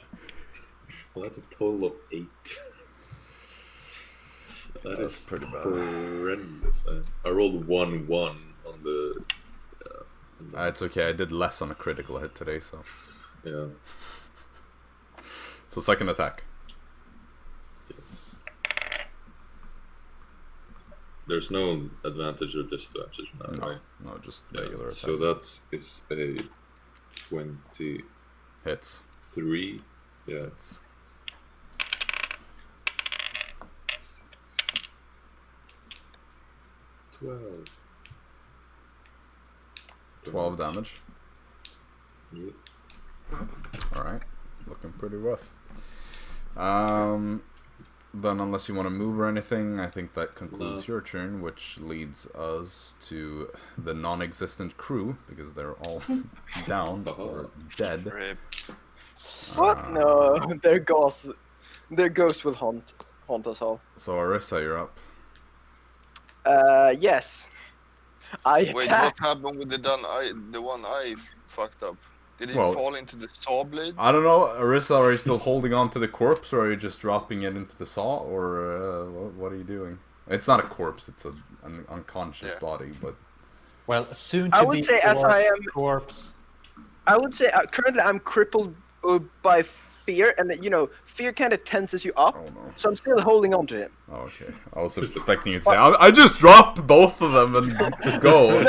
Well, that's a total of 8. That's pretty bad. Horrendous, man. I rolled 1-1 on the. It's okay. I did less on a critical hit today, so. Yeah. So second attack. Yes. There's no advantage or disadvantage now, right? No, just regular attacks. So that is a 23. Hits. Yeah. Hits. 12 damage. Yep. Alright. Looking pretty rough. Then unless you want to move or anything, I think that concludes your turn, which leads us to the non-existent crew, because they're all down or dead. What? No, their ghosts will haunt us all. So Arisa, you're up. Yes. Wait, what happened with the one I fucked up? Did he fall into the saw blade? I don't know, Arisa, are you still holding on to the corpse, or are you just dropping it into the saw, or what are you doing? It's not a corpse, it's an unconscious body, but... Well, soon to be corpse. I would say currently I'm crippled by fear, and fear kind of tenses you up, so I'm still holding on to him. Oh, okay. I was expecting you to say, I just dropped both of them and go.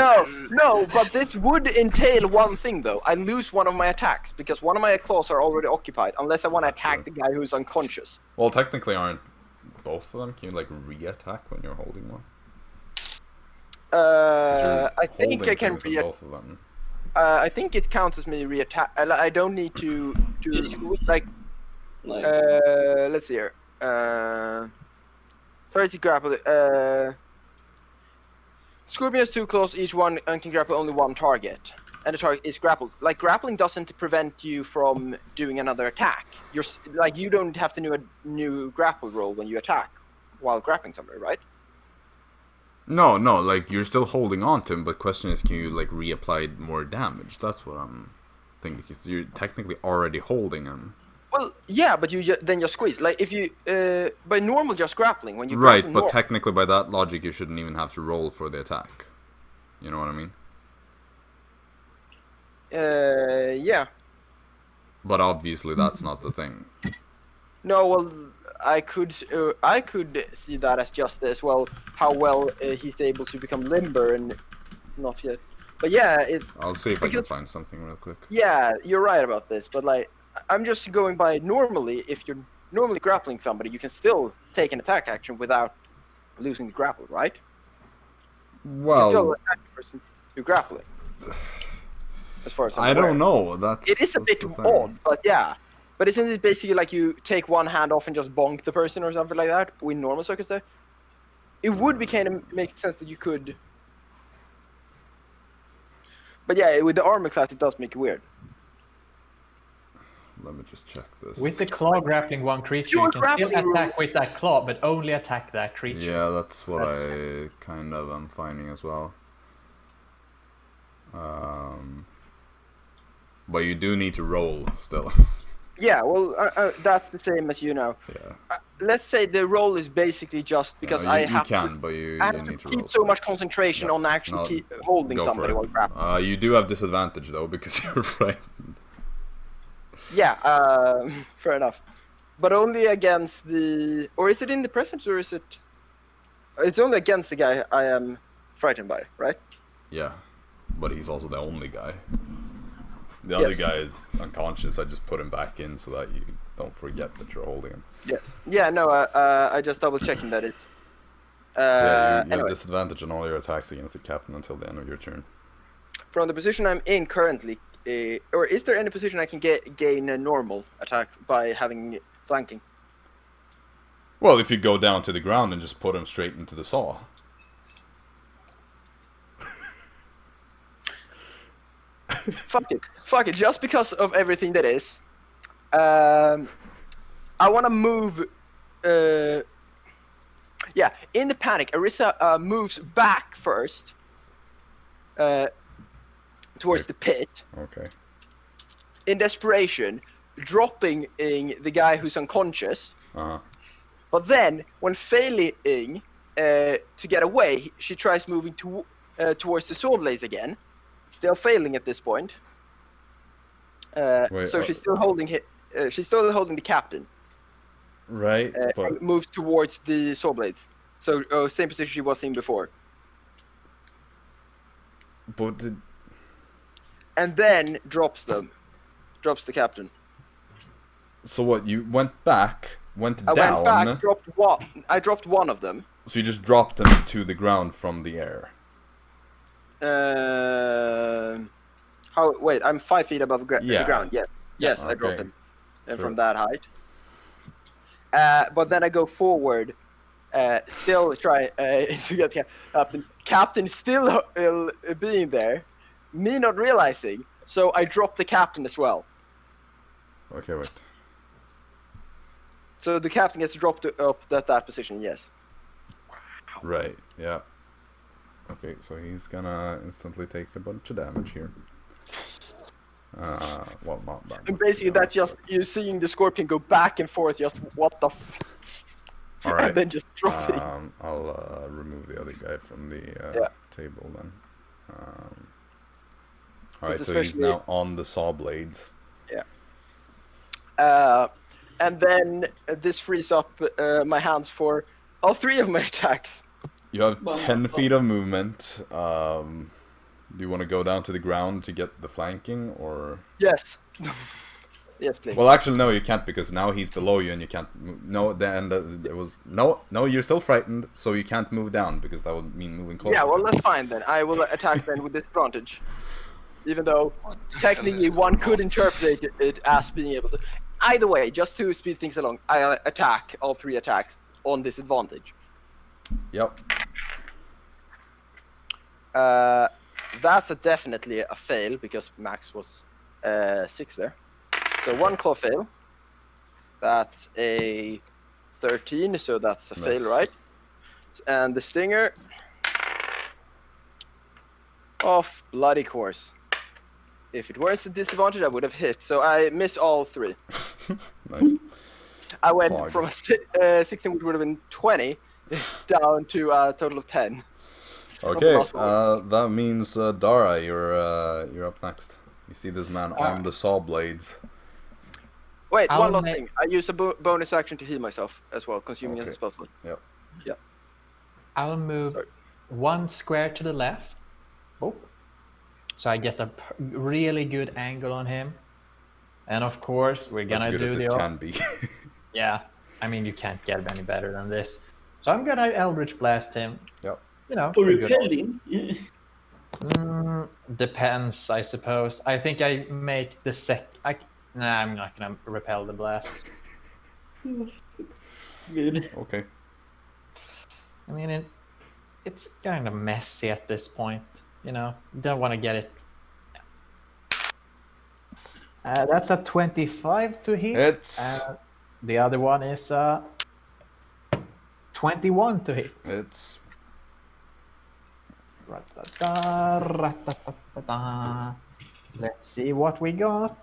No, but this would entail one thing though. I lose one of my attacks, because one of my claws are already occupied, unless I want to attack the guy who's unconscious. Well, technically aren't both of them? Can you like re-attack when you're holding one? I think I can both of them. I think it counts as me re-attack. I don't need to like... let's see here. Try to grapple. Scorpion has 2 claws each one and can grapple only one target. and the target is grappled. Like, grappling doesn't prevent you from doing another attack. You don't have to do a new grapple roll when you attack while grappling somebody, right? No, like, you're still holding on to him, but question is, can you, like, reapply more damage? That's what I'm thinking, because you're technically already holding him. Well, yeah, but you then just squeeze. Like, if you, by normal just grappling, when you Right, grapple but normal, technically by that logic, you shouldn't even have to roll for the attack. You know what I mean? yeah. But obviously that's not the thing. No, well, I could see that as just as well how well he's able to become limber and not yet. But yeah, I'll see if I can find something real quick. yeah, you're right about this. But like, I'm just going by normally. If you're normally grappling somebody, you can still take an attack action without losing the grapple, right? You can still Well, attack the person who grappling. As far as I'm I aware. don't know. It is a bit odd, but yeah. But isn't it basically like you take one hand off and just bonk the person or something like that with normal circumstances? It would be kind of make sense that you could. But yeah, with the armor class, it does make it weird. Let me just check this. With the claw grappling one creature, you can still attack with that claw, but only attack that creature. Yeah, that's what I kind of am finding as well. But you do need to roll still. Yeah, well, that's the same as you know. Yeah. Let's say the roll is basically just because you I have but you to need to keep roll. so much concentration Yeah. on actually No, keep holding Go for somebody it. while grappling. You do have disadvantage though because you're frightened. Yeah, fair enough. But only against the... Or is it in the presence, or is it... It's only against the guy I am frightened by, right? Yeah, but he's also the only guy. The other guy is unconscious. I just put him back in so that you don't forget that you're holding him. Yes. Yeah, no, I just double checking that it's... So yeah, you have anyway, disadvantage on all your attacks against the captain until the end of your turn. from the position I'm in currently, or is there any position I can gain a normal attack by having flanking? Well, if you go down to the ground and just put him straight into the saw. Fuck it, just because of everything that is. I want to move... yeah, in the panic, Arisa moves back first. Towards the pit. Okay. In desperation, dropping the guy who's unconscious. Uh-huh. But then, when failing to get away, she tries moving towards the sword blades again. Still failing at this point. Wait, so she's still holding the captain. Right, but... And moves towards the sword blades. So same position she was in before. But And then drops the captain. So what? You went back, went I down. went back, dropped one. I dropped one of them. So you just dropped them to the ground from the air. How? Wait, I'm 5 feet above the ground. Yes, yes, I dropped okay. him from that height. But then I go forward, still try to get the captain. Captain still being there, me not realizing. So I drop the captain as well. Okay, wait. So the captain gets dropped up that position. Yes. Right. Yeah. Okay, so he's gonna instantly take a bunch of damage here. Well, not that. And basically, that's just you seeing the scorpion go back and forth. Just what the. All right. And then just dropping. I'll remove the other guy from the table then. All right, so he's now on the saw blades. Yeah. And then this frees up my hands for all 3 of my attacks. You have 10 feet of movement. Do you want to go down to the ground to get the flanking, or? Yes. Yes, please. Well, actually, no, you can't because now he's below you and you can't move. No, it was no. You're still frightened, so you can't move down because that would mean moving closer. Yeah, well, that's fine then. I will attack then with disadvantage, even though technically one could interpret it as being able to. Either way, just to speed things along, I attack all 3 attacks on disadvantage. Yep. That's definitely a fail because max was 6 there. So 1 claw fail. That's a 13, so that's a fail, Miss. right? And the stinger. Of bloody course. If it weren't a disadvantage, I would have hit. So I miss all 3. Nice. I went Pog. from 16, which would have been 20, down to a total of 10. Okay, that means Dara, you're up next. You see this man on the saw blades. Wait, I'll one last make- thing. I use a bonus action to heal myself as well, consuming Okay. a spell slot. Yep. I'll move 1 square to the left. Oh. So I get a really good angle on him. And of course, we're As gonna good do as the it can be. Yeah, I mean, you can't get any better than this. So I'm gonna Eldritch Blast him. Yep. You know, For a good- repelling? Yeah. Depends, I suppose. I think I make the Nah, I'm not gonna repel the blast. Good. Okay. I mean, it's kind of messy at this point. You know, don't want to get it. That's a 25 to hit. It's... The other one is 21 to hit. It's... Ra-ta-ta, ra-ta-ta-ta-ta. Let's see what we got.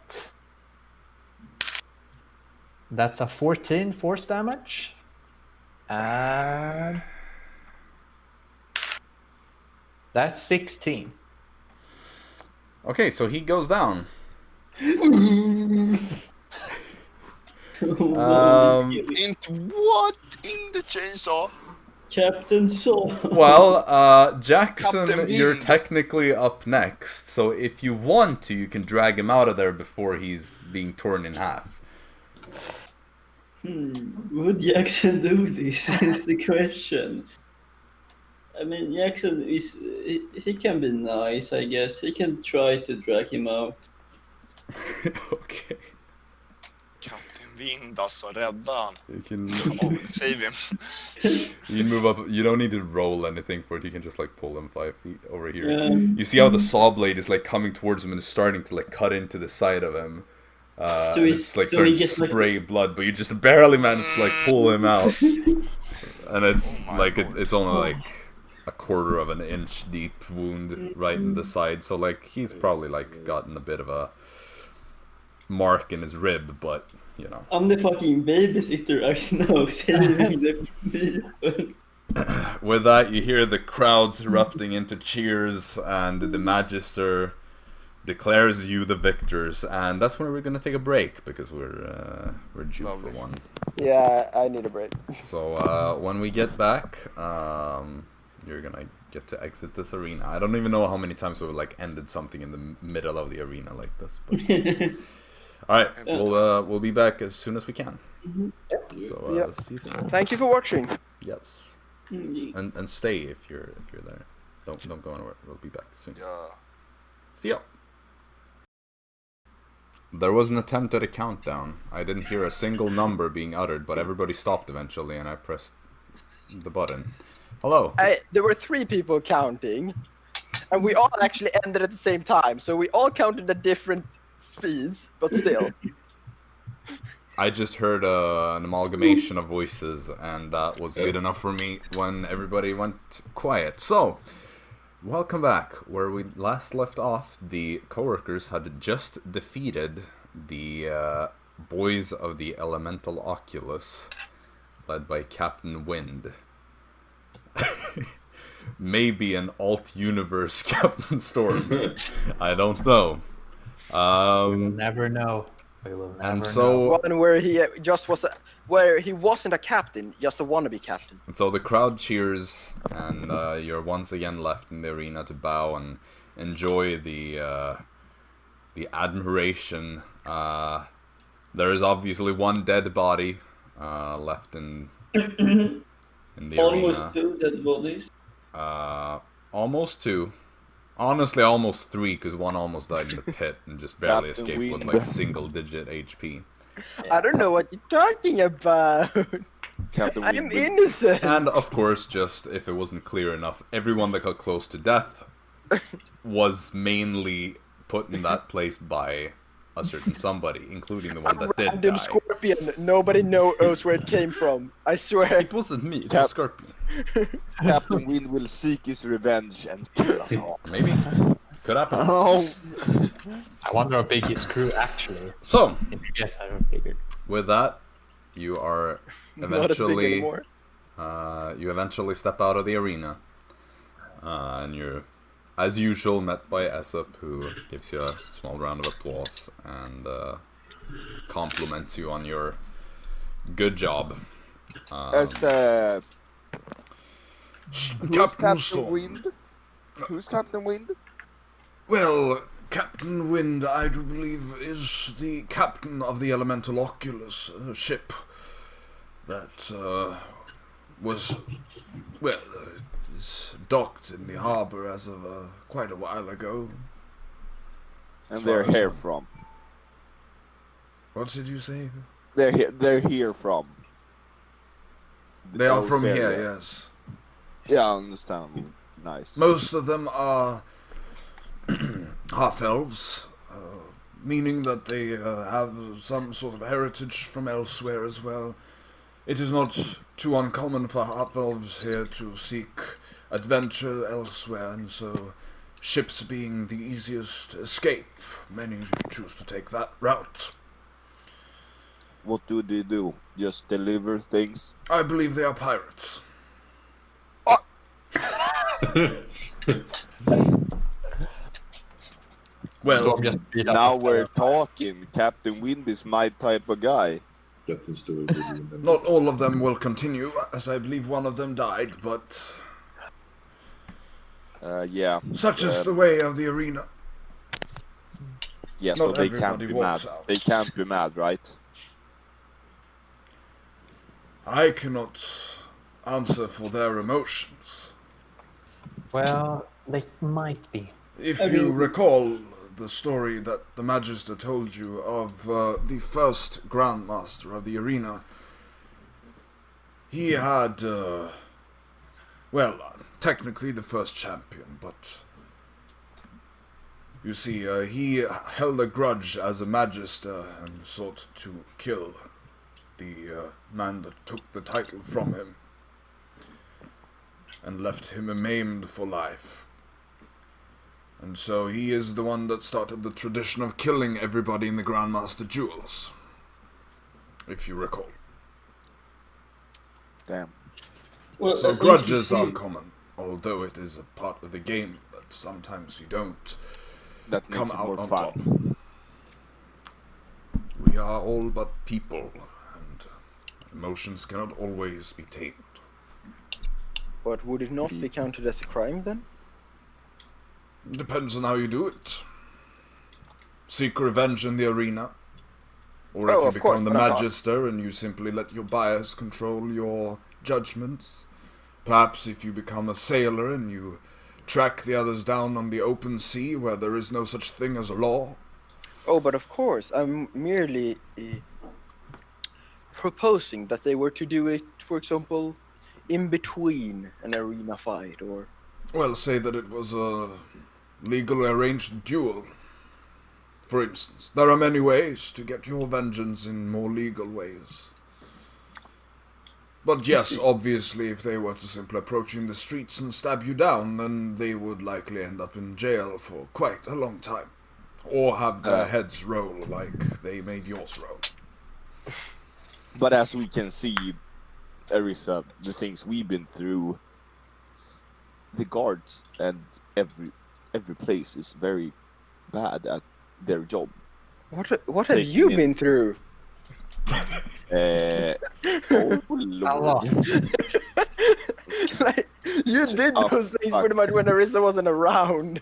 That's a 14 force damage. And that's 16. Okay, so he goes down. Into what? In the chainsaw? Captain Saw. Well, Jaxson, Captain you're Wind. technically up next. So if you want to, you can drag him out of there before he's being torn in half. Would Jaxson do this? Is the question. I mean, Jaxson is he can be nice, I guess. He can try to drag him out. Okay. Captain Wind alltså, rädda han. You can... Save him. You move up. You don't need to roll anything for it. You can just like pull him 5 feet over here. Yeah. You see how the saw blade is like coming towards him and is starting to like cut into the side of him. So And he's- it's like so starting he to gets, like- spray blood, but you just barely manage to like pull him out. And it my like lord. it's only like a quarter of an inch deep wound right in the side. So like he's probably like gotten a bit of a mark in his rib, but you know. I'm the fucking babysitter right now, saving the people. With that, you hear the crowds erupting into cheers, and the Magister declares you the victors, and that's when we're gonna take a break because we're due Lovely. for one. Yeah, I need a break. So when we get back, you're gonna get to exit this arena. I don't even know how many times we've like ended something in the middle of the arena like this. But... All right, we'll be back as soon as we can. So Yep. see you soon. Thank you for watching. Yes, and stay if you're there. Don't go anywhere. We'll be back soon. Yeah. See ya. There was an attempt at a countdown. I didn't hear a single number being uttered, but everybody stopped eventually, and I pressed the button. Hello. There were 3 people counting, and we all actually ended at the same time. So we all counted at different speeds, but still. I just heard an amalgamation of voices, and that was good enough for me when everybody went quiet. So, welcome back. Where we last left off, the coworkers had just defeated the boys of the Elemental Oculus, led by Captain Wind. Maybe an alt-universe Captain Storm. I don't know. We will never know. We will never And know. so, One where he just was, where he wasn't a captain, just a wannabe captain. so the crowd cheers, and you're once again left in the arena to bow and enjoy the admiration. There is obviously one dead body left in the Almost arena. 2 dead bodies. Almost 2. Honestly, almost 3, because one almost died in the pit and just barely Captain escaped with Wind. like single-digit HP. I don't know what you're talking about. Captain I'm Wind. innocent. And of course, just if it wasn't clear enough, everyone that got close to death was mainly put in that place by a certain somebody, including the one that did Random die. scorpion. Nobody knows where it came from. I swear. It wasn't me, it was Scorpion. Captain Wind will seek his revenge and kill us all. Maybe. Could happen. Oh, I wonder how big his crew actually. So, If you guys have a bigger. with that, you are Not as big eventually anymore. you eventually step out of the arena, and you're, as usual, met by Aesop, who gives you a small round of applause and compliments you on your good job. as who's Captain Storm. Wind? Who's Captain Wind? Well, Captain Wind, I do believe, is the captain of the Elemental Oculus ship that was, well, is docked in the harbor as of quite a while ago. And As they're far as here I'm- from. What did you say? They're here from. They are those from here, area. yes. Yeah, I understand. Nice. Most of them are half-elves, meaning that they have some sort of heritage from elsewhere as well. It is not too uncommon for half-elves here to seek adventure elsewhere, and so ships being the easiest escape, many choose to take that route. What do they do? Just deliver things? I believe they are pirates. Well, Storm just beat up Now a we're player. talking. Captain Wind is my type of guy. Captain Stewart. Did you remember? not all of them will continue, as I believe one of them died, but Yeah. such is the way of the arena. Yeah, so not they can't everybody be walks mad. out. They can't be mad, right? I cannot answer for their emotions. Well, they might be. If I you mean- recall the story that the Magister told you of the first Grandmaster of the arena, he had, technically the first champion, but you see, he held a grudge as a Magister and sought to kill the man that took the title from him and left him maimed for life. And so he is the one that started the tradition of killing everybody in the Grandmaster duels, if you recall. Damn. Well, So at least grudges we are see- common, although it is a part of the game that sometimes you don't That come makes it out more on fun. top. We are all but people, and emotions cannot always be tamed. But would it not be counted as a crime then? Depends on how you do it. Seek revenge in the arena. Or Oh, if you of become course, the but I thought- Magister and you simply let your bias control your judgments. Perhaps if you become a sailor and you track the others down on the open sea where there is no such thing as a law. Oh, but of course, I'm merely proposing that they were to do it, for example, in between an arena fight, or Well, say that it was a legally arranged duel. For instance, there are many ways to get your vengeance in more legal ways. But yes, obviously, if they were to simply approach you in the streets and stab you down, then they would likely end up in jail for quite a long time. Or have their heads roll like they made yours roll. But as we can see, Arisa, the things we've been through, the guards and every place is very bad at their job. what have Taking you in- been through? Oh lord. Like, you did Oh, those things fuck. pretty much when Arisa wasn't around.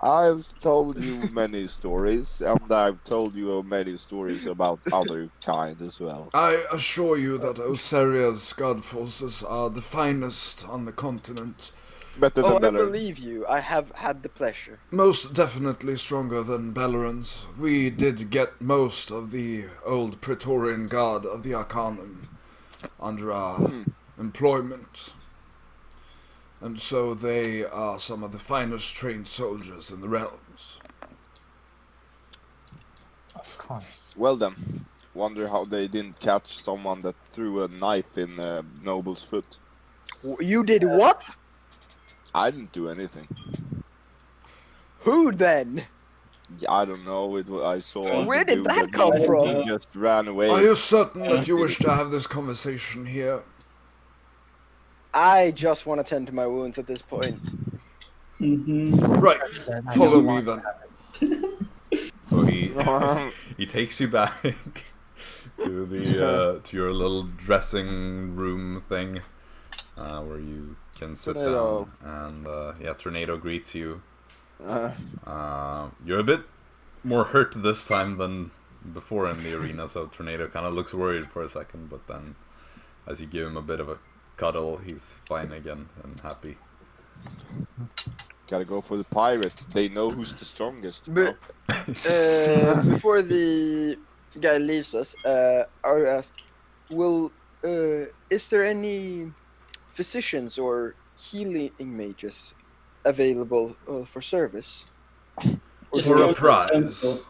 I've told you many stories, and I've told you many stories about other kind as well. I assure you that Oseria's guard forces are the finest on the continent. Better Oh, I than better. believe you. I have had the pleasure. Most definitely stronger than Belleran's. We did get most of the old Praetorian Guard of the Arcanum under our employment. And so they are some of the finest trained soldiers in the realms. Of course. Well then, wonder how they didn't catch someone that threw a knife in a noble's foot. You did what? I didn't do anything. Who then? Yeah, I don't know. I saw. Where the did dude that come from? He just ran away. Are you certain that you wish to have this conversation here? I just want to tend to my wounds at this point. Right, I follow don't me want then. So he takes you back to the to your little dressing room thing, where you can sit Tornado. down, and Tornado greets you. You're a bit more hurt this time than before in the arena, so Tornado kind of looks worried for a second, but then as you give him a bit of a cuddle, he's fine again and happy. Gotta go for the pirate. They know who's the strongest. But, before the guy leaves us, I asked, is there any physicians or healing mages available for service? Yes, For a yes, prize.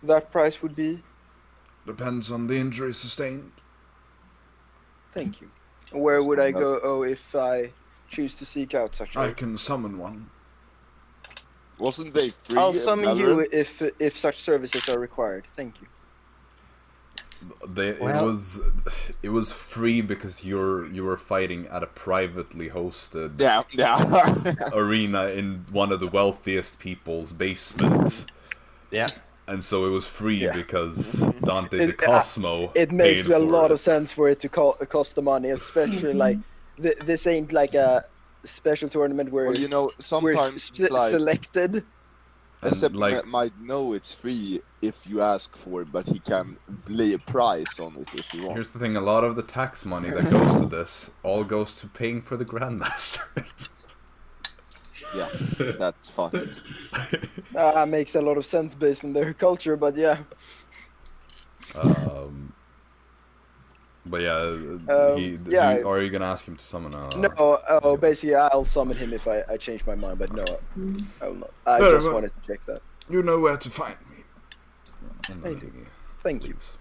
That price would be? Depends on the injury sustained. Thank you. Where would I go if I choose to seek out such a... I can summon one. Wasn't they free? I'll summon Mallory? you if such services are required. Thank you. It was free because you were fighting at a privately hosted Yeah. arena in one of the wealthiest people's basements. Yeah. And so it was free Yeah. because Dante the Cosmo It makes paid a for lot it. of sense for it to cost the money, especially like this ain't like a special tournament where Well, you know, we're sometimes it's like selected. Aasimar like- might know it's free if you ask for it, but he can lay a price on it if you want. Here's the thing, a lot of the tax money that goes to this all goes to paying for the grandmasters. Yeah, that's fucked. Makes a lot of sense based on their culture, but yeah. But yeah, yeah. are you gonna ask him to summon a... No, basically I'll summon him if I change my mind, but no, I will not. I Very just well. wanted to check that. You know where to find me. And then Thank you. he Thank you. leaves.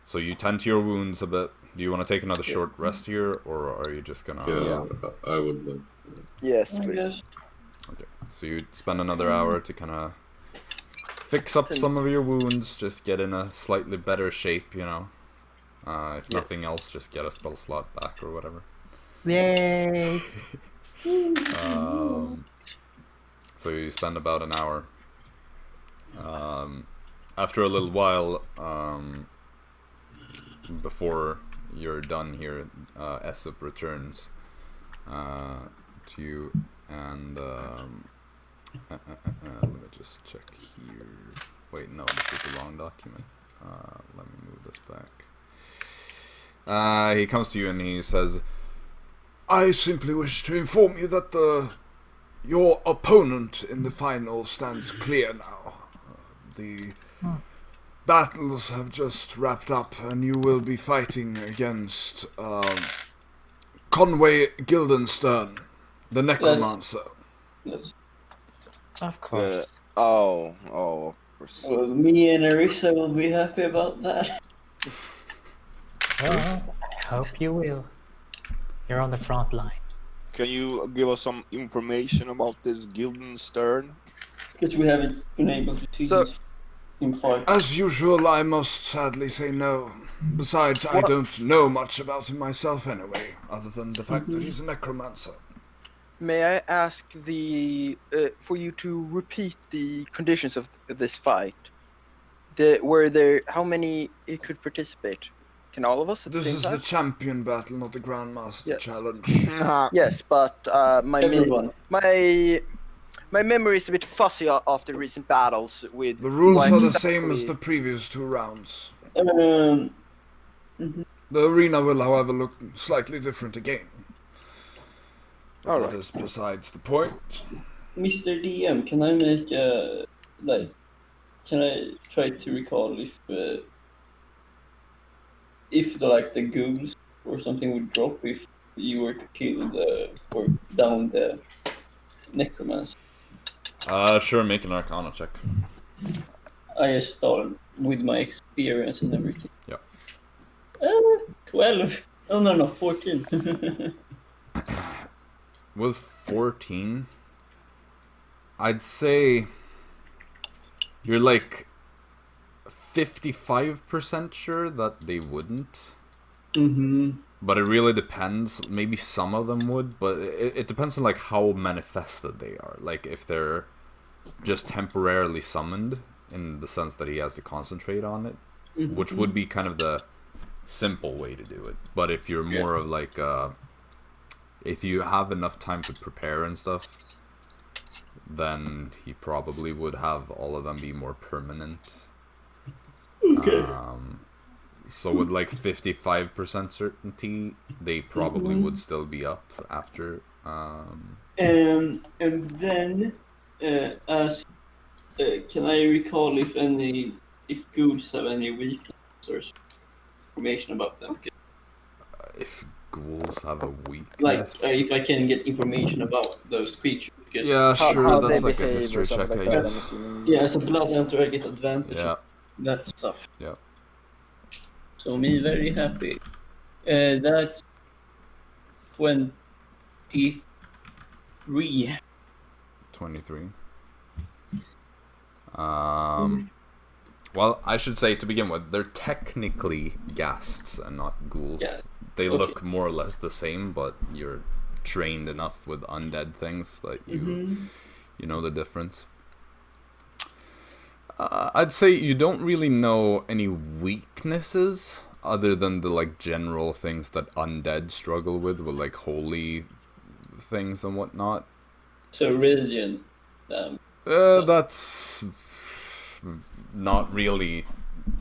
So you tend to your wounds a bit. Do you want to take another short rest here, or are you just gonna... Yeah, I would like. Yes, I please. guess. Okay, so you spend another hour to kind of fix up some of your wounds, just get in a slightly better shape, you know. If nothing else, just get a spell slot back or whatever. Yay! So you spend about an hour. After a little while, before you're done here, Aesop returns to you, and let me just check here. Wait, no, this is the wrong document. Let me move this back. He comes to you and he says, I simply wish to inform you that your opponent in the final stands clear now. The battles have just wrapped up, and you will be fighting against Conway Guildenstern, the Necromancer. Yes. Of course. Oh, of course. Well, me and Arisa will be happy about that. Well, I hope you will. You're on the front line. Can you give us some information about this Guildenstern? Because we haven't been able to see So- this in fight. As usual, I must sadly say no. Besides, I don't know much about him myself anyway, other than the fact that he's a necromancer. May I ask for you to repeat the conditions of this fight? How many could participate? Can all of us at the This same is time? the champion battle, not the Grandmaster Yes. challenge. Yes, but Everyone. my memory is a bit fuzzy after recent battles with. The rules what are the same as exactly- the previous 2 rounds. Mhm. The arena will, however, look slightly different again. But All that right. is besides the point. Mr. DM, can I make a can I try to recall if the ghouls or something would drop if you were to kill or down the necromancer. Sure, make an Arcana check. I just thought with my experience and everything. Yeah. 12. Oh no, 14. With 14, I'd say you're like 55% sure that they wouldn't. Mm-hmm. But it really depends. Maybe some of them would, but it depends on like how manifested they are. Like if they're just temporarily summoned in the sense that he has to concentrate on it, which would be kind of the simple way to do it. But if you're more of like if you have enough time to prepare and stuff, then he probably would have all of them be more permanent. Okay. So with like 55% certainty, they probably would still be up after. And then, as can I recall if ghouls have any weaknesses or information about them? If ghouls have a weakness, Like if I can get information about those creatures. Because yeah, sure, how that's they like a behave or history check, something I like that, I'm guess. assuming. Yeah, as a blood hunter, I get advantage Yeah, of that stuff. yeah. So me very happy. That's 23. 23. Well, I should say to begin with, they're technically ghasts and not ghouls. Yeah. They Okay. look more or less the same, but you're trained enough with undead things that you know the difference. I'd say you don't really know any weaknesses other than the like general things that undead struggle with like holy things and whatnot. So radiant. That's not really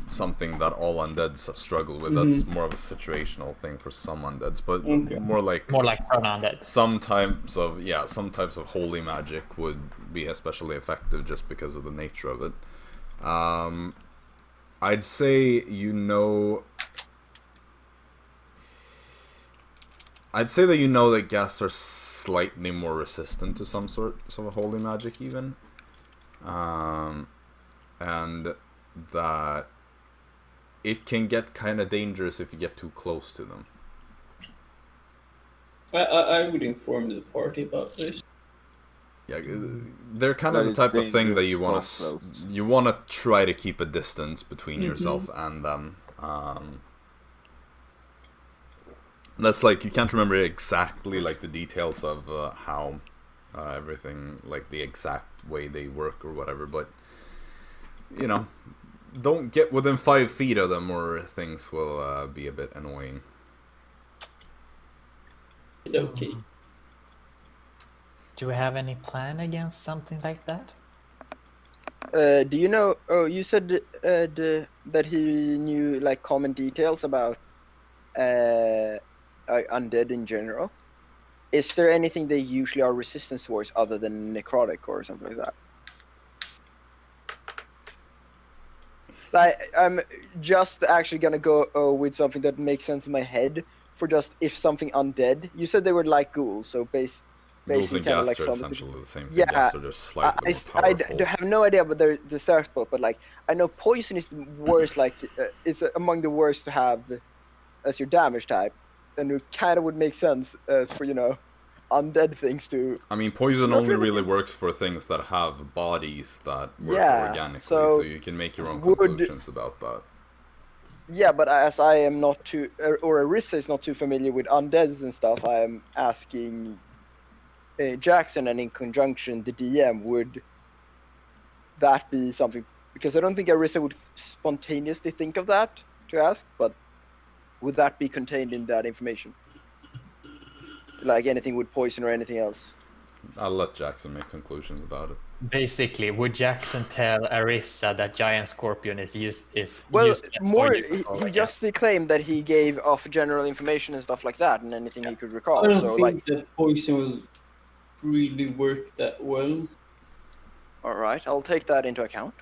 something that all undeads struggle with. That's more of a situational thing for some undeads, but more like prone undead. some types of holy magic would be especially effective just because of the nature of it. I'd say that you know that ghasts are slightly more resistant to some sort of holy magic even. And that it can get kind of dangerous if you get too close to them. I would inform the party about this. Yeah, they're kind of the type of thing that you want to try to keep a distance between yourself and them. That's like, you can't remember exactly like the details of how everything, like the exact way they work or whatever, but you know, don't get within 5 feet of them or things will be a bit annoying. Okay. Do we have any plan against something like that? Do you know? Oh, you said that he knew like common details about undead in general. Is there anything they usually are resistant towards other than necrotic or something like that? Like, I'm just actually gonna go with something that makes sense in my head for just if something undead. You said they were like ghouls, so Ghouls basically and kind of ghasts like are zombies. essentially the same thing. Yeah, Ghasts are just slightly more I powerful. have no idea about the stats book, but like I know poison is the worst. Like it's among the worst to have as your damage type, and it kind of would make sense as for undead things to. I mean, poison Not only really. really works for things that have bodies that work Yeah, organically, so so you can make your own would- conclusions about that. Yeah, but as I am not too, or Arisa is not too familiar with undeads and stuff, I am asking Jaxson, and in conjunction the DM, would that be something? Because I don't think Arisa would spontaneously think of that to ask, but would that be contained in that information? Like anything with poison or anything else? I'll let Jaxson make conclusions about it. Basically, would Jaxson tell Arisa that giant scorpion is Well, useless for more you to control he again? just claimed that he gave off general information and stuff like that, and anything he could recall. I don't So think that poison will really work that well all right, I'll take that into account.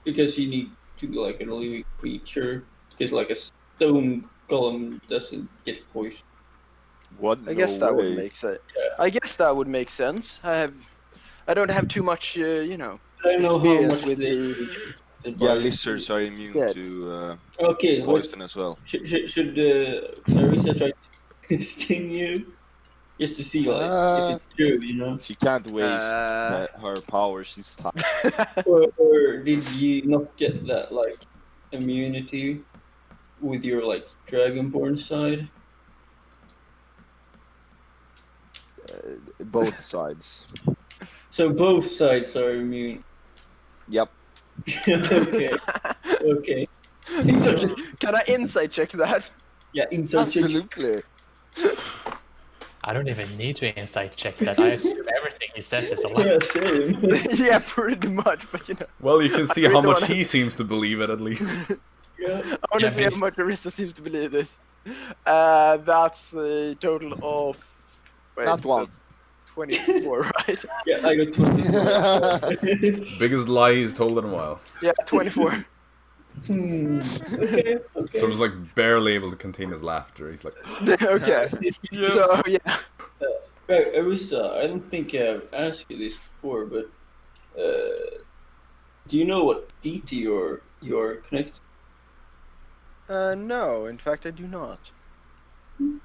because you need to be like a living creature. Because like a stone golem doesn't get poisoned. What? I guess No that would way. make sense. I guess that would make sense. I don't have too much, I don't know how experience much with they. the. Yeah, lizards are immune Yeah. to Okay, let's. poison as well. Should Arisa try to sting you? Just to see, like, if it's true, you know? She can't waste Uh. her powers this time. Or did you not get that, like, immunity with your, like, dragonborn side? Both sides. So both sides are immune. Yep. Okay, okay. Can I insight check that? Yeah, inside check. Absolutely. I don't even need to insight check that. I assume everything he says is a lie. Yeah, same. Yeah, pretty much. But you know, Well, you can see really how much wanna- he seems to believe it, at least. Yeah. I want to Yeah, see how but- much Arisa seems to believe this. That's a total of. Wait, Not one. that's 24, right? Yeah, I got 20. Biggest lie he's told in a while. Yeah, 24. Okay, okay. So he's like barely able to contain his laughter. He's like, Okay. So yeah. Right, Arisa, I don't think I've asked you this before, but do you know what deity you're connected? No, in fact, I do not.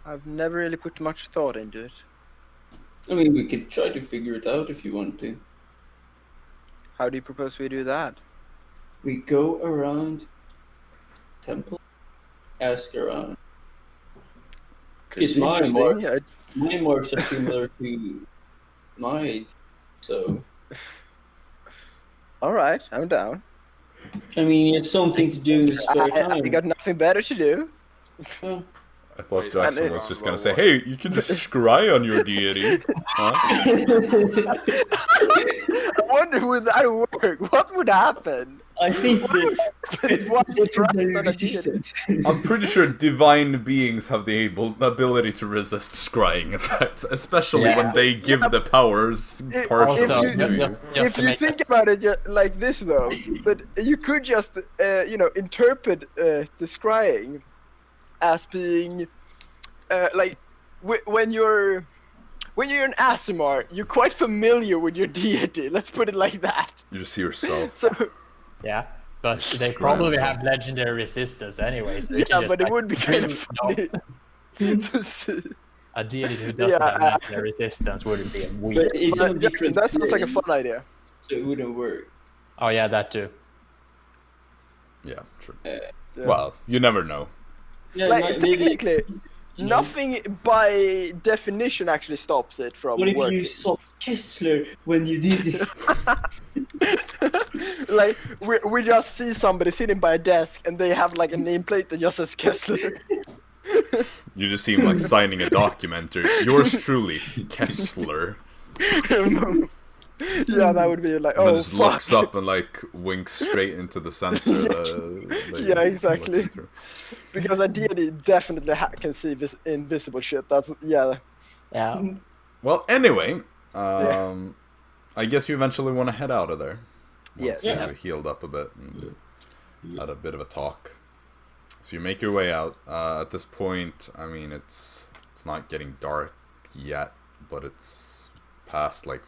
I've never really put much thought into it. I mean, we could try to figure it out if you want to. How do you propose we do that? We go around temple, ask around. Could Because be my interesting. marks are similar to my, so All right, I'm down. I mean, it's something to do in the spare I time. got nothing better to do. Well, I thought Wait, Jaxson and- was just gonna say, hey, you can just scry on your deity. Huh? I wonder would that work? What would happen? I think that If one strikes on a deity? resistance. I'm pretty sure divine beings have the ability to resist scrying effects, especially Yeah. when they give the powers If- partially if Also, you- to you. just If to you make think about it like this, though, that you could just, interpret the scrying as being, like, when you're an Aasimar, you're quite familiar with your deity. Let's put it like that. You just see yourself. So yeah, but they Scry probably themselves. have legendary resistance anyway. So you yeah, can just, but it like, would be kind of bring, funny to see. a deity who doesn't Yeah, have legendary resistance would be weird. But it's on a But different that sounds like a plane, fun idea. so it wouldn't work. Oh yeah, that too. Yeah, true. Yeah. Well, you never know. Yeah, Like, maybe. technically, nothing by definition actually stops it from What if working. you saw Kessler when you did it? Like, we just see somebody sitting by a desk and they have like a nameplate that just says Kessler. You just see him like signing a document or yours truly, Kessler. Yeah, that would be like, And then oh just fuck. looks up and like winks straight into the sensor. Yeah, exactly. looking through. Because a deity definitely can see this invisible shit. That's, yeah. Yeah. Well, anyway, I guess you eventually want to head out of there. Once Yeah. you healed up a bit and had a bit of a talk. So you make your way out. At this point, I mean, it's not getting dark yet, but it's past like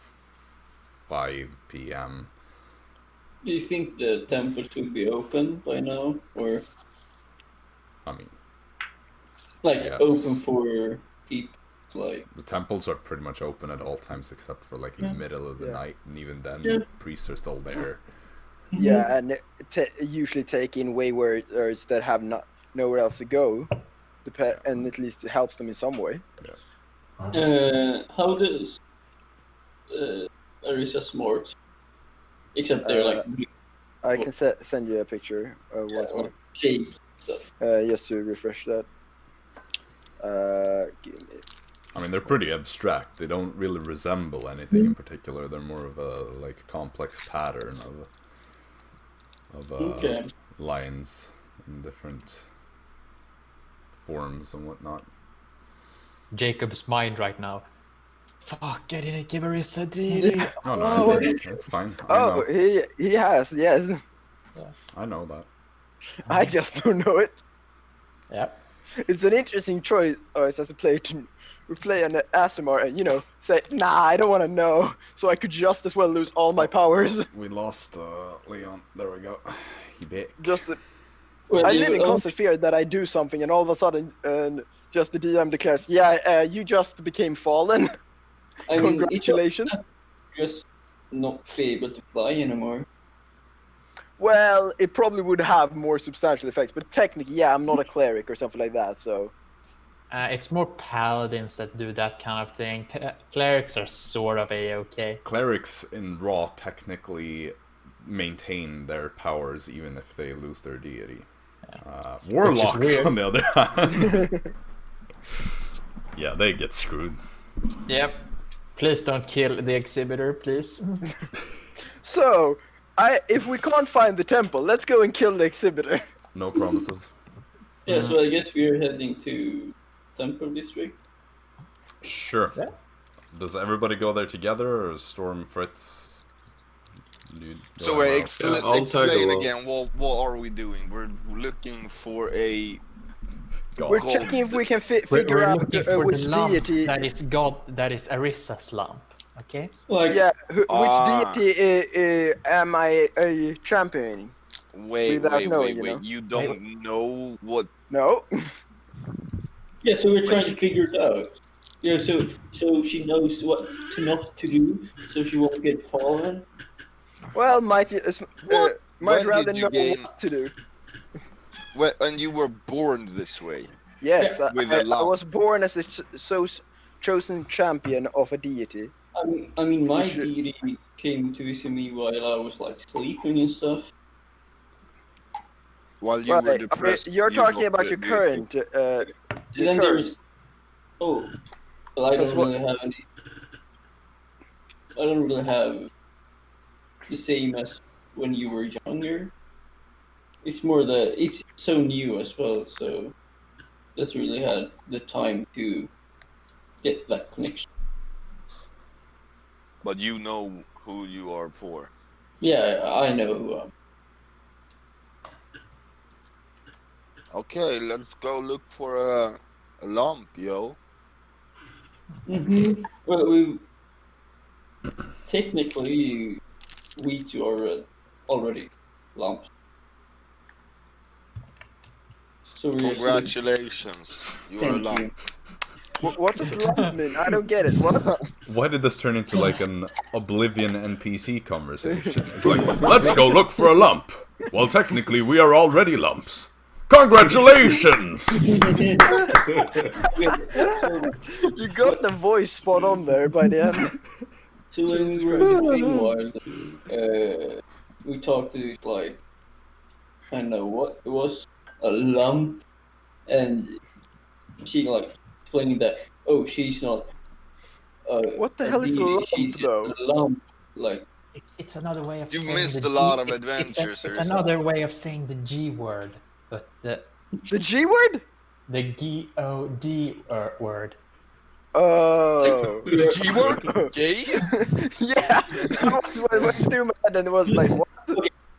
5 p.m. Do you think the temples will be open by now, or I mean, like Yes. open for people? Like, the temples are pretty much open at all times except for like the Yeah. middle of the Yeah. night, and even then, Yeah. priests are still there. Yeah, and usually take in waywarers that have nowhere else to go. And at least it helps them in some way. how does Arisa smart? Except they're like I can send you a picture of what's or shape stuff. just to refresh that. Give me. I mean, they're pretty abstract. They don't really resemble anything in particular. They're more of a like complex pattern of Okay. lines in different forms and whatnot. Jacob's mind right now. Fuck, I didn't give Arisa a deity. Oh no, Oh. I did. It's fine. Oh, he has, yes. I know that. I just don't know it. Yep. It's an interesting choice as a player to play an Aasimar and say, nah, I don't want to know, so I could just as well lose all my powers. We lost Leon. There we go. He bit. Well, I you live in constant fear that I do something and all of a sudden just the DM declares, yeah, you just became fallen. I mean, Congratulations. Just not be able to fly anymore. Well, it probably would have more substantial effects, but technically, yeah, I'm not a cleric or something like that, so... It's more paladins that do that kind of thing. Clerics are sort of a-okay. Clerics in Raw technically maintain their powers even if they lose their deity. Warlocks, on the other hand... yeah, they get screwed. Yep. Please don't kill the exhibitor, please. So, if we can't find the temple, let's go and kill the exhibitor. No promises. Yeah, so I guess we're heading to Temple District. Sure. Yeah. Does everybody go there together, or Storm, Fritz? So I'll tag explain along. again, what are we doing? We're looking for a... We're God. checking if we can We're figure out looking for which the lump deity... that is Arisa's lump. Okay? Like, Yeah, which Ah. deity am I championing? Wait, Without knowing, You don't know what... No? yeah, so we're trying to figure it out. Yeah, so she knows what to not to do, so she won't get fallen. Well, might When rather did you know gain- what to do. And you were born this way. Yes, With I a lump. was born as a chosen champion of a deity. I mean, my Sure. deity came to visit me while I was like sleeping and stuff. While you Right, were depressed. you're you talking got about the- your current... And then current. there's well, I Because don't what- really have any. I don't really have the same as when you were younger. It's more that it's so new as well, so just really had the time to get that connection. But you know who you are for. Yeah, I know who I'm. Okay, let's go look for a lump, yo. Well, we technically we two are already lumps. So we're Congratulations, you are a Thank lump. you. What does lump mean? I don't get it. What? Why did this turn into like an Oblivion NPC conversation? It's like, let's go look for a lump. Well, technically, we are already lumps. Congratulations! You got the voice spot on there by the end. So when we were in the Wild, we talked to this like, I don't know what it was, a lump, and she like explaining that she's not. What the hell is a deity, lump, she's just though? a lump, like It's another way of You've saying missed the a lot G- of it's- adventures, It's Arisa. another way of saying the G word, but the G word? G-O-D word. Oh. The G word? Gay? Yeah. I went through my head and it was like, what?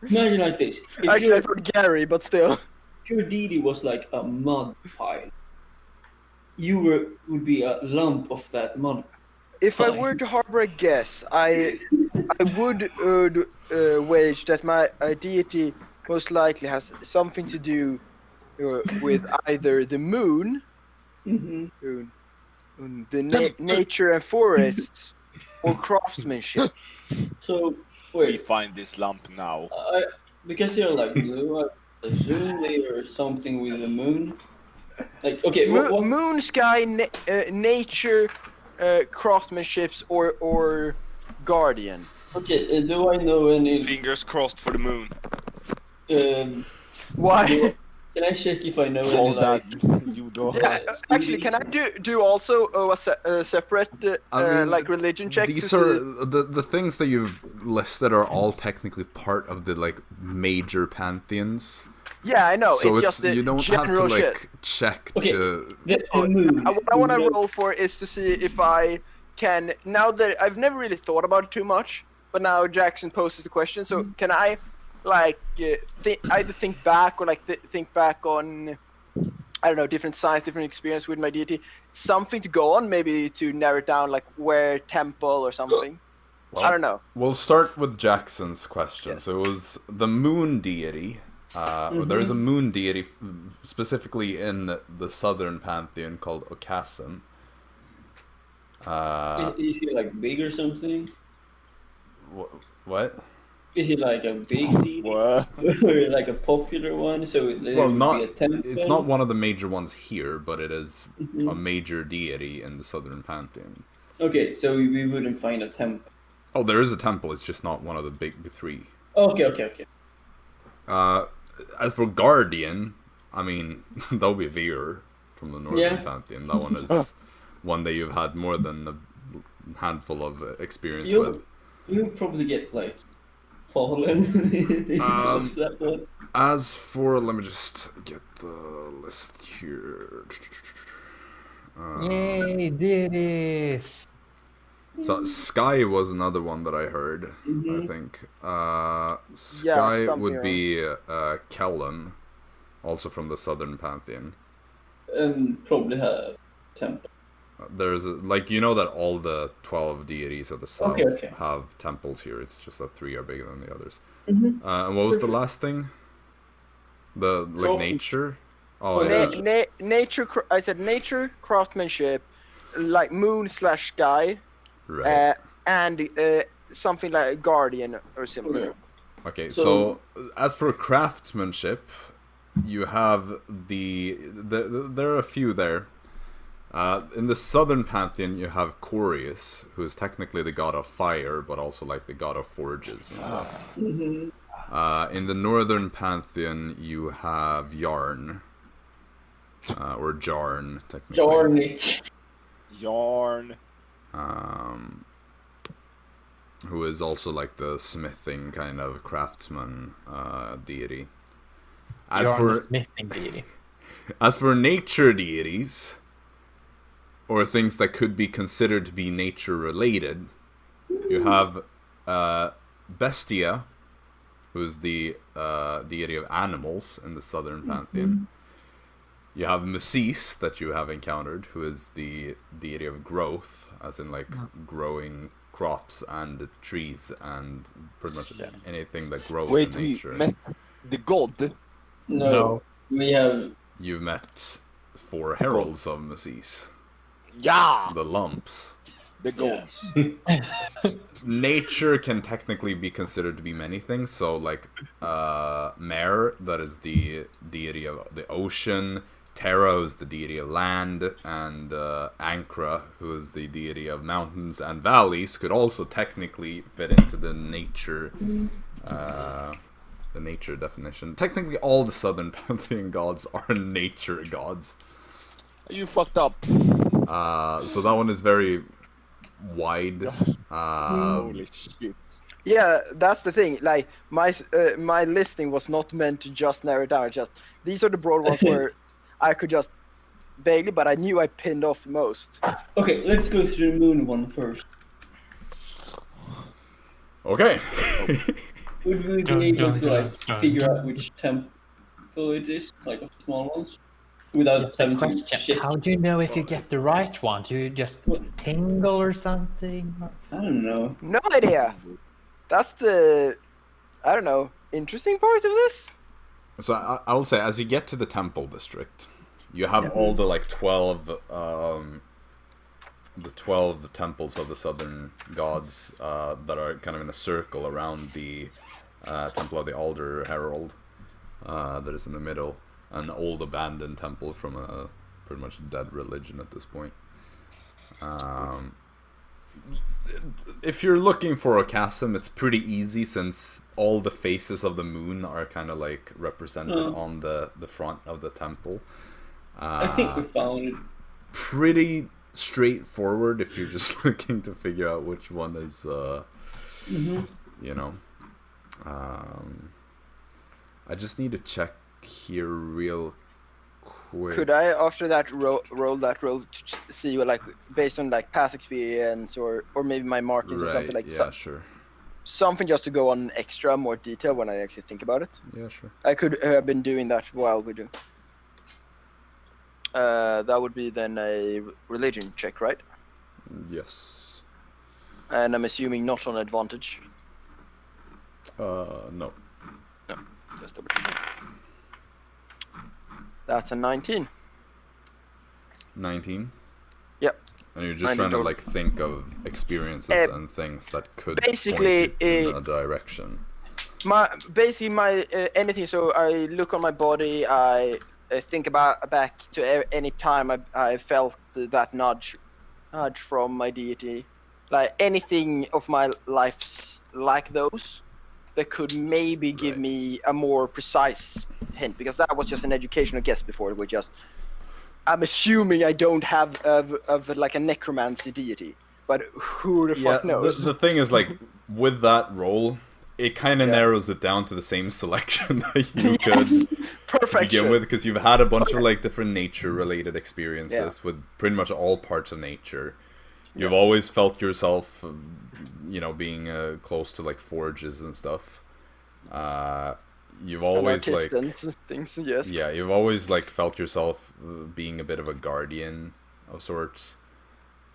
imagine like this. If Actually, I thought Gary, but still. your deity was like a mud pile, you would be a lump of that mud. If I were to harbor a guess, I would wage that my deity most likely has something to do with either the moon, Mm-hmm. the nature and forests, or craftsmanship. So We wait, find this lump now. because they're like blue, I assume they are something with the moon. Like okay, what? Moon, sky, nature, craftsmanships, or guardian. Okay, do I know any? Fingers crossed for the moon. Why? Can I check if I know any All that like? you don't Yeah, have. actually, can I do also a separate I mean, like religion check? These to are see- the things that you've listed are all technically part of the like major pantheons. Yeah, I know. So it's just the you don't have to general like shit. check Okay. to. The moon. What I want to roll for is to see if I can. Now that I've never really thought about it too much, but now Jaxson poses the question. So can I, like, either think back or like think back on I don't know, different size, different experience with my deity. Something to go on, maybe to narrow it down, like where temple or something. Well, I don't know. We'll start with Jackson's question. Yes. So it was the moon deity. There is a moon deity specifically in the southern pantheon called Aasimar. Is he like big or something? What? Is he like a big deity? What? Or like a popular one? So there Well, would not. be a temple? It's not one of the major ones here, but it is a major deity in the southern pantheon. Okay, so we wouldn't find a temple. Oh, there is a temple. It's just not one of the big three. Okay. As for Guardian, I mean, that would be Veer from the northern pantheon. That one is one that you've had more than a handful of experience with. You'll probably get like fallen. That one. As for, let me just get the list here. Yay, deities! So Sky was another one that I heard. I think Sky would be Kellen, also from the southern pantheon. And probably have temple. There's like you know that all the 12 deities of the south have temples here. It's just that 3 are bigger than the others. And what was the last thing? The like nature. Oh yeah. Nature. I said nature, craftsmanship, like moon/sky. Right. And something like a guardian or similar. Okay, so as for craftsmanship, you have there are a few there. In the southern pantheon, you have Corius, who is technically the god of fire, but also like the god of forges and stuff. In the northern pantheon, you have Yarn, or Jarn, technically. Yarn. Who is also like the smithing kind of craftsman deity. As for nature deities, or things that could be considered to be nature related, you have Bestia, who is the deity of animals in the southern pantheon. You have Musis, that you have encountered, who is the deity of growth, as in like growing crops and trees and pretty much anything that grows in nature. We met the god? No. We have... You've met 4 heralds of Musis. Yeah! The lumps. The gods. Nature can technically be considered to be many things. So like Mare, that is the deity of the ocean. Terra is the deity of land, and Ankra, who is the deity of mountains and valleys, could also technically fit into the nature definition. Technically, all the southern pantheon gods are nature gods. You fucked up. So that one is very wide. Holy shit. Yeah, that's the thing. Like my listing was not meant to just narrow it down. Just these are the broad ones where I could just vaguely, but I knew I pinned off most. Okay, let's go through the moon one first. Okay. Would we be able to like figure out which temple it is, like of small ones, without having to check? How do you know if you get the right one? Do you just tingle or something? I don't know. No idea. That's the, I don't know, interesting part of this. So I will say, as you get to the temple district, you have all the like 12, the 12 temples of the southern gods that are kind of in a circle around the temple of the Alder Herald that is in the middle, an old abandoned temple from a pretty much dead religion at this point. If you're looking for a chasm, it's pretty easy since all the faces of the moon are kind of like represented on the front of the temple. I think we found it. Pretty straightforward if you're just looking to figure out which one is, you know. I just need to check here real quick. Could I, after that, roll to see what, like, based on like past experience or maybe my markings or something like that? Yeah, sure. Something just to go on extra more detail when I actually think about it. Yeah, sure. I could have been doing that while we do. That would be then a religion check, right? Yes. And I'm assuming not on advantage. No. Just double checking. That's a 19. 19? Yep. And you're just 19 trying to total. like think of experiences and things that could basically, point you in a direction. My anything. So I look on my body. I think back to any time I felt that nudge from my deity, like anything of my life like those that could maybe give me a more precise hint, because that was just an educational guess before. I'm assuming I don't have of like a necromancy deity, but who the fuck knows? The thing is, like, with that roll, it kind of Yeah. narrows it down to the same selection that you could to Perfection. begin with, because you've had a bunch of like different nature-related experiences with pretty much all parts of nature. You've always felt yourself, being close to like forges and stuff. You've always like things, yes. Yeah, you've always like felt yourself being a bit of a guardian of sorts.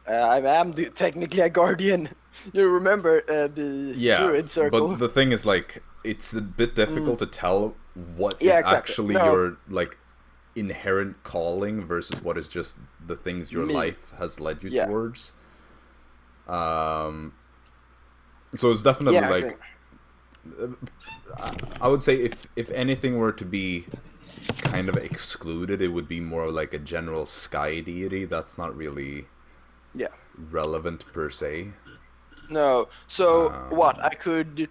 I am technically a guardian. You remember the Druid circle? But the thing is, like, it's a bit difficult to tell what is exactly. actually your like inherent calling versus what is just the things your life has led you towards. So it's definitely like. I would say if anything were to be kind of excluded, it would be more like a general sky deity that's not really relevant per se. No, so what I could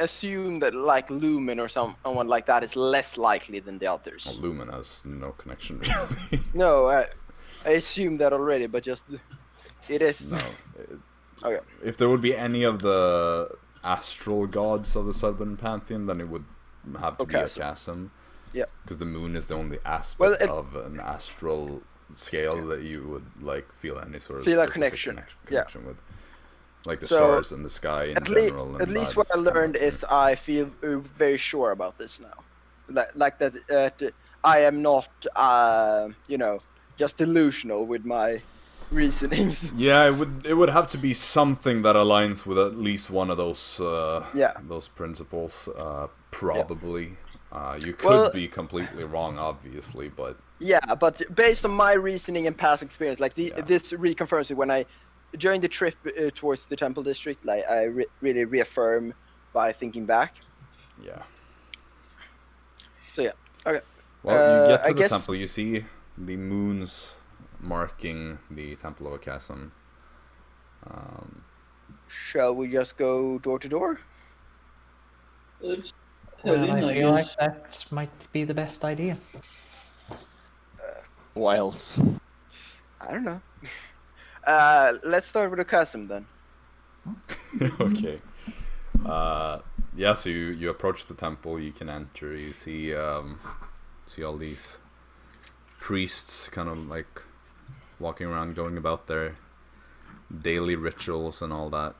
assume that like Lumen or someone like that is less likely than the others. Well, Lumen has no connection really. No, I assumed that already, but just it is. No. Okay. If there would be any of the astral gods of the Southern Pantheon, then it would have to be a chasm. Yeah. Because the moon is the only aspect of an astral scale that you would like feel any sort of connection with, like the stars in the sky in general. At least what I learned is I feel very sure about this now, like that I am not just delusional with my reasonings. Yeah, it would have to be something that aligns with at least one of those those principles, probably. You could be completely wrong, obviously, but yeah, but based on my reasoning and past experience, like this reconfirms it. When I during the trip towards the temple district, like I really reaffirm by thinking back. Yeah. So yeah, okay. Well, you get to the temple, you see the moons marking the Temple of a Chasm. Shall we just go door to door? Let's Well, head in, I I feel like guess. that might be the best idea. What else? I don't know. Let's start with the chasm then. Okay. So you approach the temple, you can enter, you see all these priests kind of like walking around, going about their daily rituals and all that.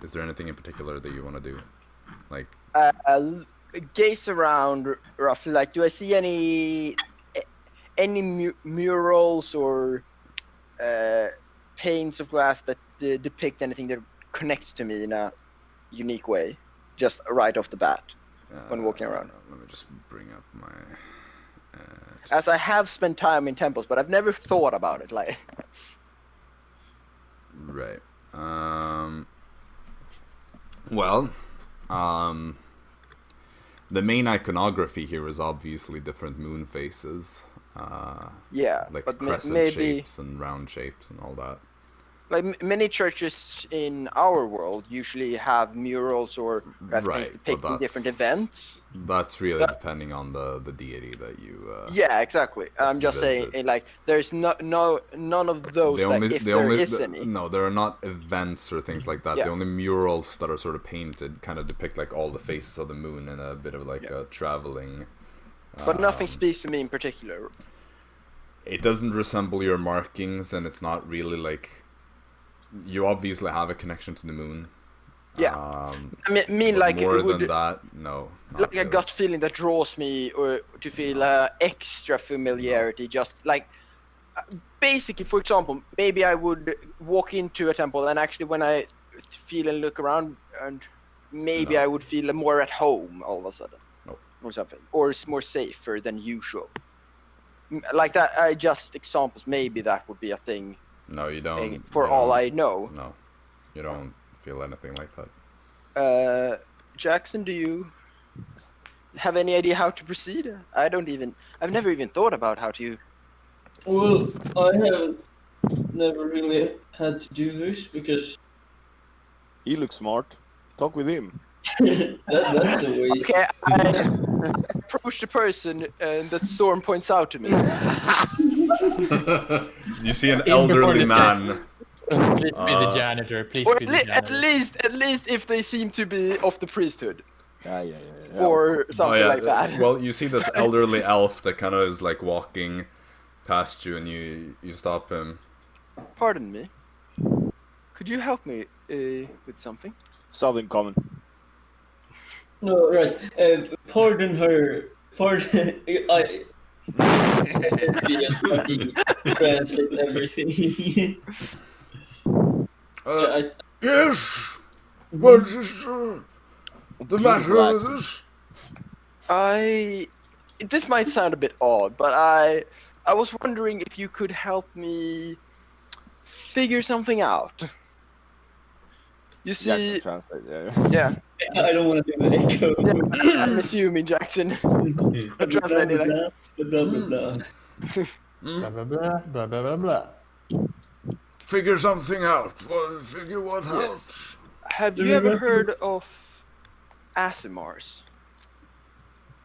Is there anything in particular that you want to do? Like Gaze around roughly, like do I see any murals or panes of glass that depict anything that connects to me in a unique way, just right off the bat when walking around? Let me just bring up my as I have spent time in temples, but I've never thought about it like right. The main iconography here is obviously different moon faces. Like but crescent shapes and round shapes and all that. Like many churches in our world usually have murals or depicting different events. That's really depending on the deity that you. Yeah, exactly. I'm just saying, like, there's none of those. There is any. No, there are not events or things like that. Yeah. The only murals that are sort of painted kind of depict like all the faces of the moon in a bit of like a traveling. But nothing speaks to me in particular. It doesn't resemble your markings, and it's not really like. You obviously have a connection to the moon. Yeah. I mean but like more it would, than that, no. Not like a really. gut feeling that draws me or to feel extra familiarity. Just like basically, for example, maybe I would walk into a temple and actually when I feel and look around, and maybe No. I would feel more at home all of a sudden. Nope. Or something, or it's more safer than usual. Like that, I just examples. Maybe that would be a thing. No, you don't. For you all don't- I know. No, you don't feel anything like that. Jaxson, do you have any idea how to proceed? I've never even thought about how to. Well, I have never really had to do this because He looks smart. Talk with him. that's a way. Okay, I approach the person that Storm points out to me. You see an In elderly before man. Please be the janitor. Please Or be the at janitor. least if they seem to be of the priesthood. Yeah. Or Oh something yeah. like that. Well, you see this elderly elf that kind of is like walking past you, and you stop him. Pardon me. Could you help me with something? Something common. No, right. Pardon her. Pardon. I translate everything. I, Yes. What is the matter with this? This might sound a bit odd, but I was wondering if you could help me figure something out. You see, Jaxson translate. yeah, I don't want to do the echo. yeah, I'm assuming Jackson. Translate it. Blah, blah, blah. Blah blah blah blah blah blah blah. Figure something out. Well, figure what out. Have you ever heard of Aasimars,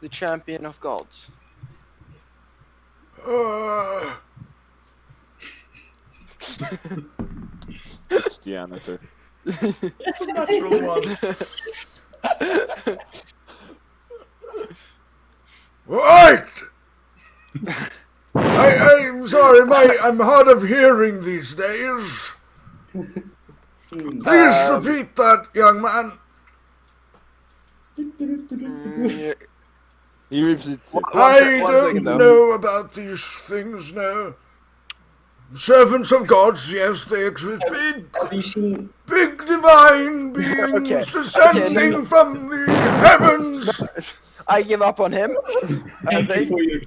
the champion of gods? It's the janitor. Natural one. Right! I'm sorry, I'm hard of hearing these days. Please repeat that, young man. He repeats it. I one don't second, though. know about these things, no. Servants of gods, yes, they exist. Have you seen? Big divine beings Okay. descending Okay, from the heavens. I give up on him. Thank you think- for your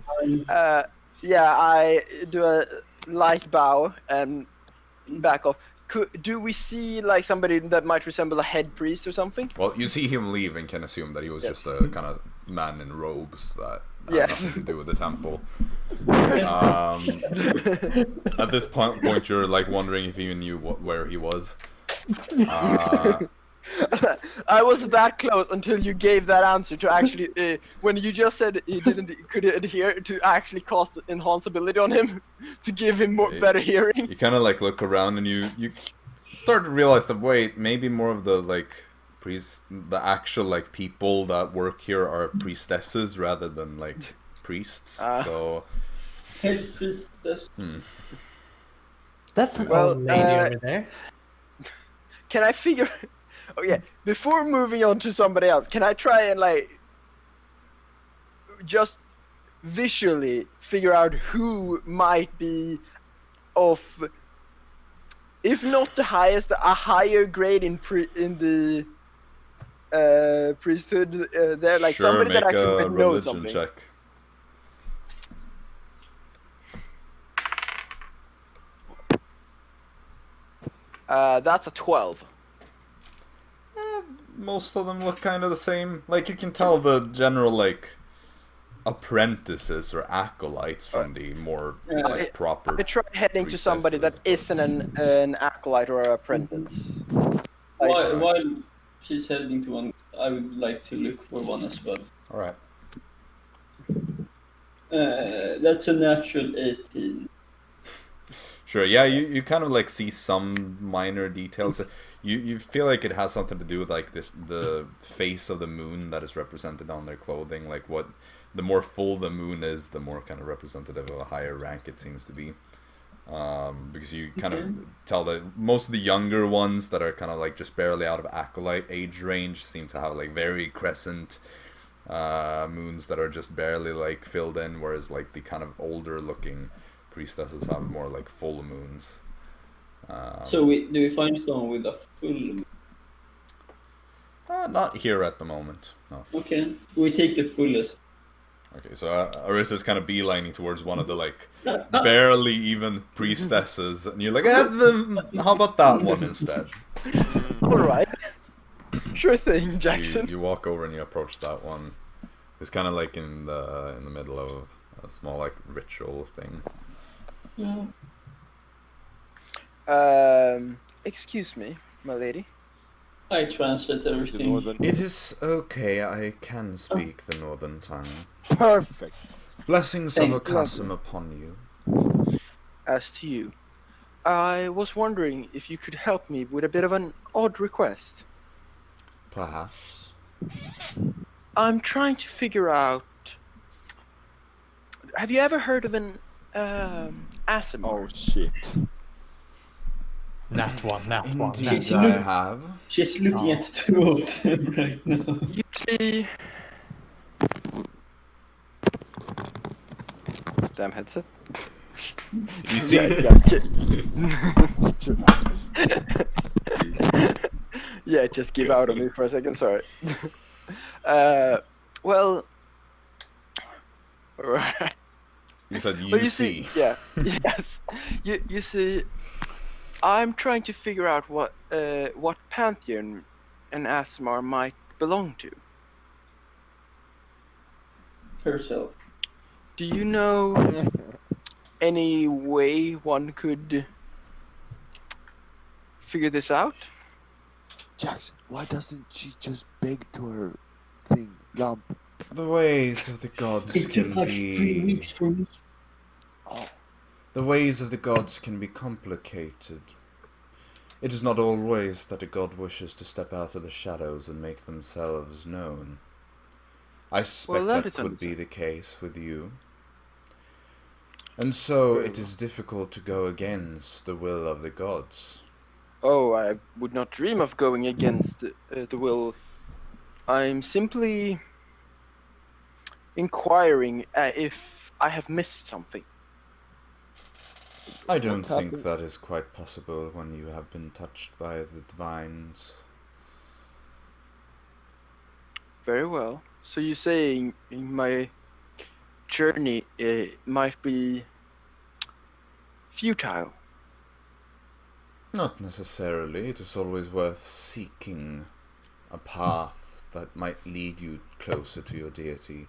time. Yeah, I do a light bow and back off. Do we see like somebody that might resemble a head priest or something? Well, you see him leave and can assume that he was Yes. just a kind of man in robes that had Yes. nothing to do with the temple. At this point, you're like wondering if he even knew where he was. I was that close until you gave that answer to actually, when you just said he could adhere to actually cast enhance ability on him to give him better hearing. You kind of like look around and you start to realize that wait, maybe more of the like the actual like people that work here are priestesses rather than like priests. So Head priestess. That's an Well, old lady over there. Can I figure? Oh yeah. Before moving on to somebody else, can I try and like just visually figure out who might be of, if not the highest, a higher grade in the priesthood? There, like sure, somebody make that actually a might know religion something. check. That's a 12. Most of them look kind of the same. Like you can tell the general like apprentices or acolytes from the more like proper. I try heading to somebody that priestesses, isn't an acolyte or an apprentice. Like, While she's heading to one, I would like to look for one as well. All right. That's a natural 18. Sure. Yeah, you kind of like see some minor details. You feel like it has something to do with like the face of the moon that is represented on their clothing. Like the more full the moon is, the more kind of representative of a higher rank it seems to be. Because you kind of tell that most of the younger ones that are kind of like just barely out of acolyte age range seem to have like very crescent moons that are just barely like filled in, whereas like the kind of older looking priestesses have more like full moons. So do we find someone with a full moon? Not here at the moment, no. Okay, we take the fullest. Okay, so Arisa's kind of beelining towards one of the like barely even priestesses, and you're like, how about that one instead? All right. Sure thing, Jaxson. You walk over and you approach that one. It's kind of like in the middle of a small like ritual thing. Yeah. Excuse me, my lady. I translate everything. It is okay, I can speak the northern tongue. Perfect. Blessings of Aasimar upon you. As to you, I was wondering if you could help me with a bit of an odd request. Perhaps. I'm trying to figure out. Have you ever heard of an Aasimar? Oh shit. Nat one. Indeed, I have. She's looking at two of them right now. You see. Damn headset. You see, Yeah, it just gave out on me for a second. Sorry. Well. you said But you see. Yeah. Yes. You see, I'm trying to figure out what pantheon an Aasimar might belong to. Herself. Do you know any way one could figure this out? Jaxson, why doesn't she just beg to her thing, lump? The ways of the gods It can took like 3 be. weeks for me. The ways of the gods can be complicated. It is not always that a god wishes to step out of the shadows and make themselves known. I suspect that could be the case with you. And so it is difficult to go against the will of the gods. Oh, I would not dream of going against the will. I'm simply inquiring if I have missed something. I don't think that is quite possible when you have been touched by the divines. Very well. So you saying in my journey might be futile? Not necessarily. It is always worth seeking a path that might lead you closer to your deity.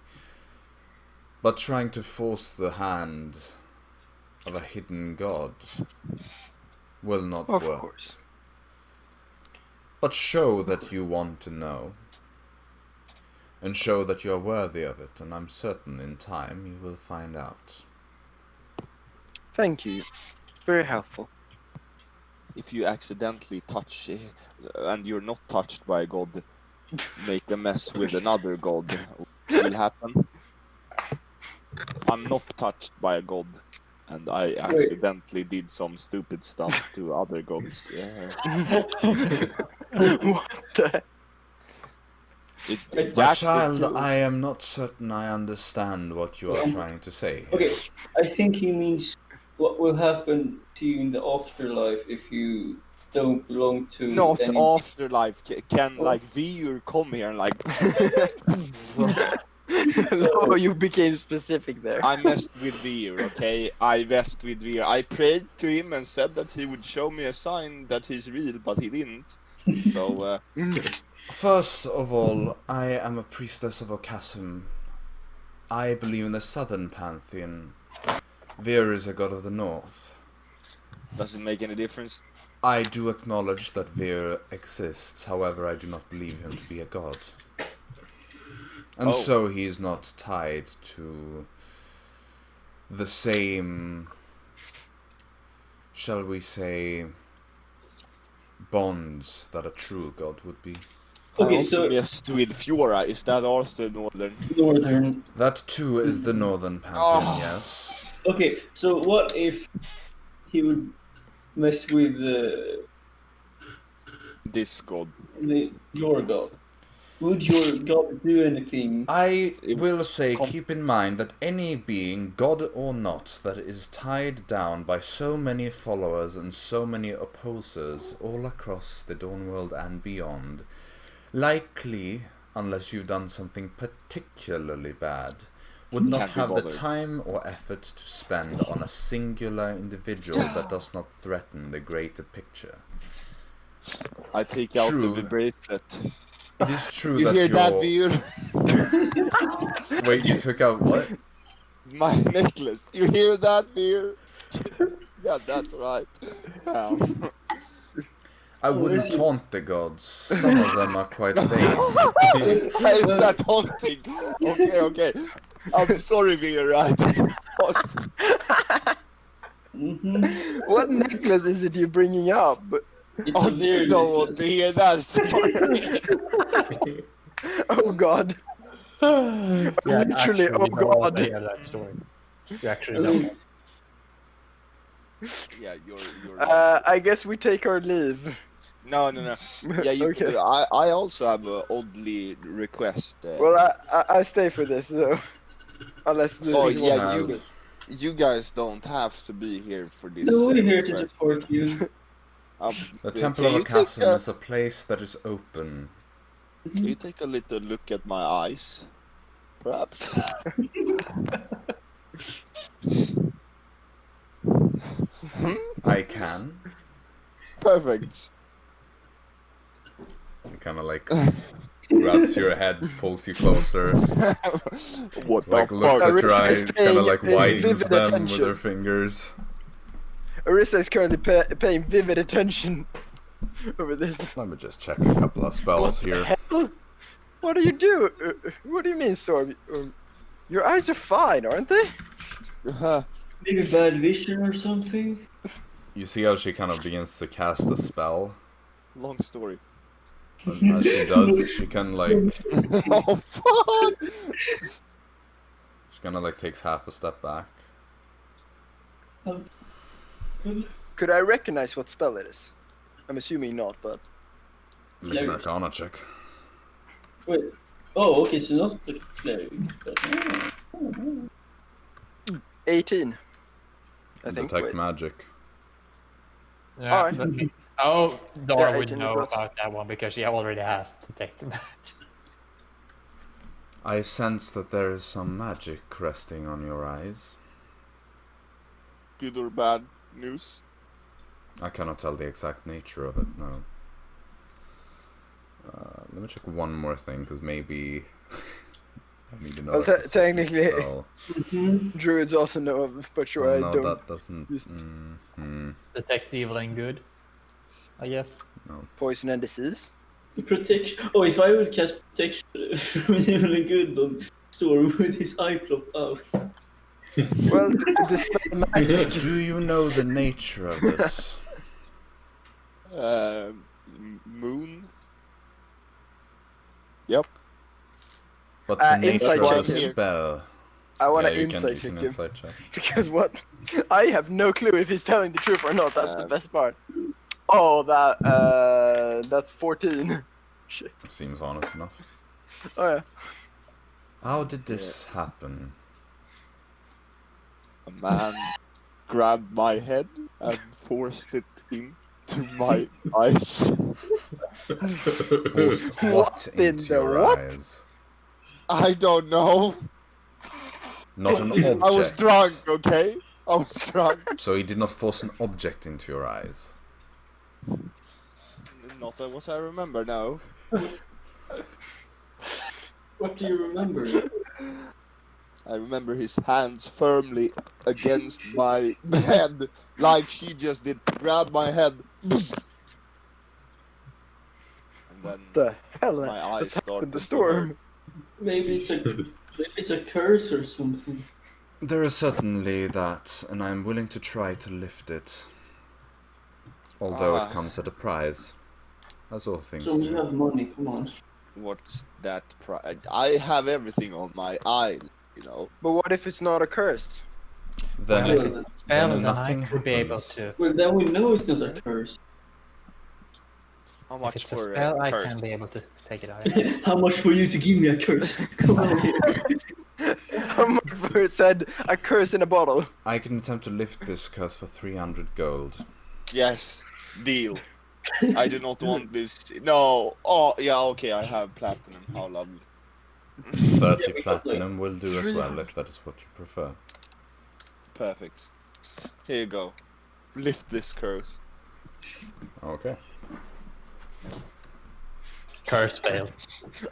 But trying to force the hand of a hidden god will not work. Of course. But show that you want to know. And show that you are worthy of it, and I'm certain in time you will find out. Thank you. Very helpful. If you accidentally touch and you're not touched by a god, make a mess with another god, what will happen? I'm not touched by a god, and I accidentally did some stupid stuff to other gods. What the? My child, I am not certain I understand what you are trying to say. Okay, I think he means what will happen to you in the afterlife if you don't belong to Not any... afterlife. Can like Vir come here and like? No, you became specific there. I messed with Vir, okay? I messed with Vir. I prayed to him and said that he would show me a sign that he's real, but he didn't. So, First of all, I am a priestess of Aasimar. I believe in the southern pantheon. Vir is a god of the north. does it make any difference? I do acknowledge that Vir exists, however I do not believe him to be a god. And so he is not tied to the same, shall we say, bonds that a true god would be. I also messed with Fiora. Is that also northern? Northern. That too is the northern pantheon, yes. Okay, so what if he would mess with This god. your god? Would your god do anything? I will say, keep in mind that any being, god or not, that is tied down by so many followers and so many opposers all across the Dawnworld and beyond, likely, unless you've done something particularly bad, would not Can't be have the bothered. time or effort to spend on a singular individual that does not threaten the greater picture. I take out True. the bracelet. It is true You that hear that, your... Veer? Wait, you took out what? My necklace. You hear that, Veer? Yeah, that's right. I wouldn't taunt the gods. Some of them are quite vain. Is that haunting? Okay. I'm sorry, Veer. What necklace is it you're bringing up? It's Oh, a you very don't want to hear that story. Oh god. Literally, oh god. Yeah, that story. You actually don't. Yeah, you're I guess we take our leave. No. Yeah, you, Okay. I also have an oddly request. Well, I stay for this though. Unless the Oh Speak yeah, now. you guys don't have to be here for this. No, we're here to request. support you. The Can Temple of you Aasimar take is a place that is open. Can you take a little look at my eyes, perhaps? I can. Perfect. He kind of like grabs your head, pulls you closer, What like the looks fuck? at your Arisa is eyes, kind of like paying widens vivid them with attention. her fingers. Arisa is currently paying vivid attention over this. Let me just check a couple of spells here. Hell? What do you do? What do you mean, Sorb? Your eyes are fine, aren't they? Maybe bad vision or something? You see how she kind of begins to cast a spell? Long story. And as she does, she can like, Oh fuck! she kind of like takes half a step back. Could I recognize what spell it is? I'm assuming not, but Make an Cleric. Arcana check. Wait. Oh, okay, so not the cleric. But... 18. I think. Detect Wait. magic. Yeah, Alright. Dara Yeah, would 18 know plus. about that one because she already has detect magic. I sense that there is some magic resting on your eyes. Good or bad news? I cannot tell the exact nature of it, no. Let me check one more thing, because maybe... I need to know Well, if this technically- spell- Druids also know of, but sure, Oh, I no, don't. that doesn't... use- Detect evil and good, I guess. Poison and disease. Protection. Oh, if I would cast protection from really good on Storm with his eye plop out. Well, dispel magic. Do you know the nature of this? Moon. Yep. What the nature insight of the check here. spell? I want Yeah, to you can insight check him. insight check. Because what? I have no clue if he's telling the truth or not. That's the best part. Oh, that's 14. Shit. Seems honest enough. Oh yeah. How did this happen? A man grabbed my head and forced it into my eyes. Forced what in into the your what? eyes? I don't know. Not an object. I was drunk, okay? I was drunk. So he did not force an object into your eyes. Not what I remember now. What do you remember? I remember his hands firmly against my head, like she just did. Grab my head. And then The hell? my eyes What's happened started to to Storm? Maybe it's a curse or something. There is certainly that, and I am willing to try to lift it. Although it comes at a price. As all things So you do. have money, come on. What's that? I have everything on my eye, you know. But what if it's not a curse? Then Well, it- if it's a spell, then then I nothing could be able happens. to. Well, then we know it's not a curse. How If much it's a for spell, I curse? can be able to take it out. How much for you to give me a curse? Come on. How much for it said a curse in a bottle? I can attempt to lift this curse for 300 gold. Yes, deal. I do not want this. No. Oh, yeah, okay, I have platinum. How lovely. 30 Yeah, platinum will do as well, if that is what you prefer. Perfect. Here you go. Lift this curse. Okay. Curse failed.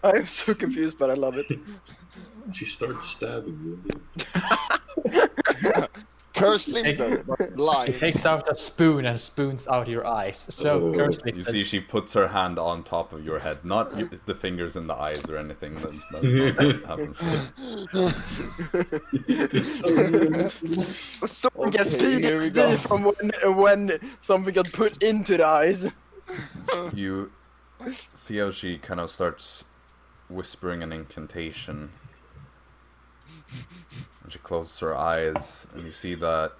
I am so confused, but I love it. She starts stabbing you. Curse lifted, but He blind. takes out a spoon and spoons out your eyes. So Oh, curse You lifted. see, she puts her hand on top of your head, not the fingers in the eyes or anything. That's not what happens. Someone gets Okay, here we go. PTSD from when something got put into the eyes. You see how she kind of starts whispering an incantation. And she closes her eyes, and you see that,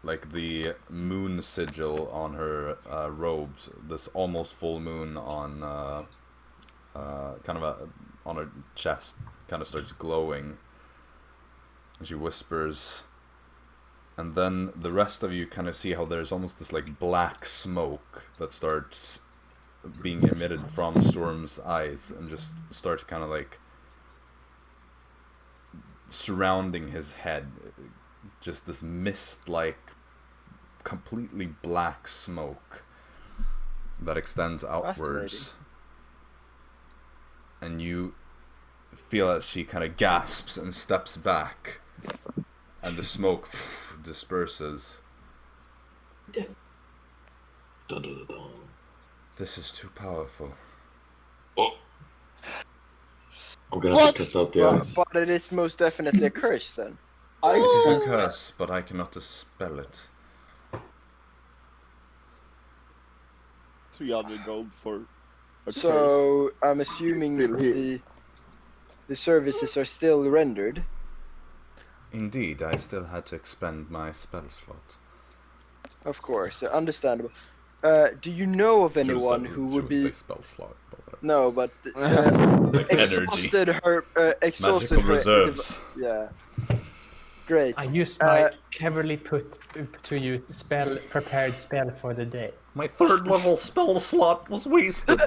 like, the moon sigil on her robes, this almost full moon on on her chest, kind of starts glowing. And she whispers, and then the rest of you kind of see how there's almost this like black smoke that starts being emitted from Storm's eyes, and just starts kind of like surrounding his head, just this mist like completely black smoke that extends outwards, and you feel as she kind of gasps and steps back, and the smoke disperses. Dun, dun, dun, dun. This is too powerful. Oh. I'm gonna have to cut out the eyes. But it is most definitely a curse then. It is a curse, but I cannot dispel it. 300 gold for a curse. So I'm assuming Still here. the services are still rendered. Indeed, I still had to expend my spell slot. Of course, understandable. Do you know of anyone who would be spell slot, but whatever. no, but Like energy, exhausted magical her reserves. yeah. Great. I used my cleverly put to use prepared spell for the day. My 3rd level spell slot was wasted.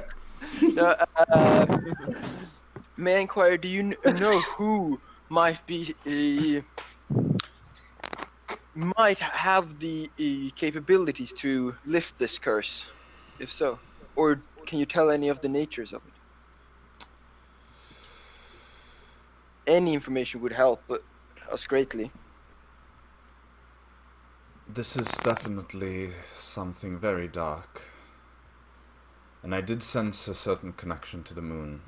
May I inquire? Do you know who might be might have the capabilities to lift this curse? If so, or can you tell any of the natures of it? Any information would help us greatly. This is definitely something very dark. And I did sense a certain connection to the moon.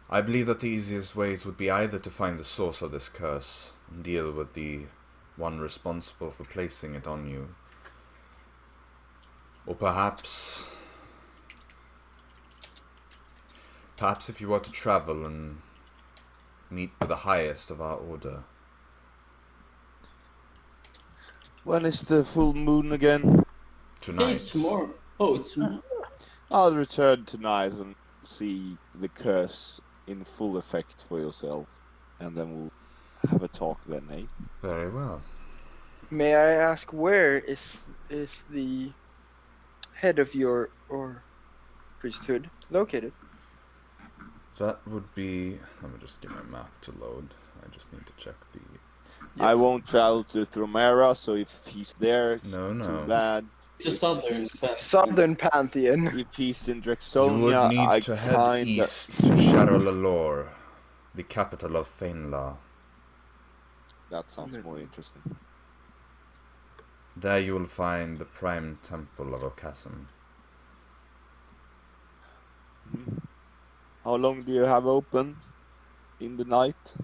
I believe that the easiest ways would be either to find the source of this curse and deal with the one responsible for placing it on you. Or perhaps if you were to travel and meet with the highest of our order. When is the full moon again? Tonight. It's tomorrow. Oh, it's tomorrow. I'll return tonight and see the curse in full effect for yourself, and then we'll have a talk then, eh? Very well. May I ask where is the head of your priesthood located? That would be... Let me just get my map to load. I just need to check the... I won't travel to Thromera, so if he's there, No. too bad. It's a southern. Southern Pantheon. If he's in You would Drexonia, need I to head kinda... east to Sharalalor, the capital of Fainla. That sounds more interesting. There you will find the prime temple of Okasm. How long do you have open in the night?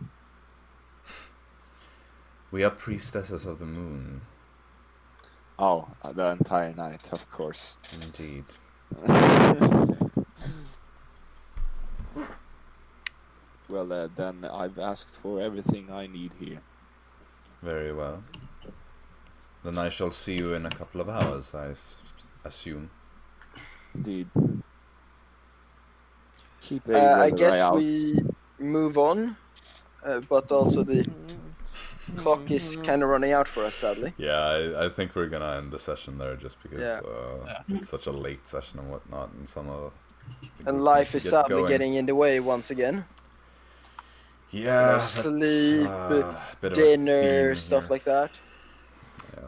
We are priestesses of the moon. Oh, the entire night, of course. Indeed. Well, then I've asked for everything I need here. Very well. Then I shall see you in a couple of hours, I assume. Indeed. Keep a I weather eye guess out. we move on, but also the clock is kind of running out for us, sadly. Yeah, I think we're gonna end the session there just because Yeah. it's such a late session and whatnot, and some of the And group life need is to get sadly going. getting in the way once again. Yeah, that's, Sleep, a bit of a dinner, theme stuff here. like that. Yeah.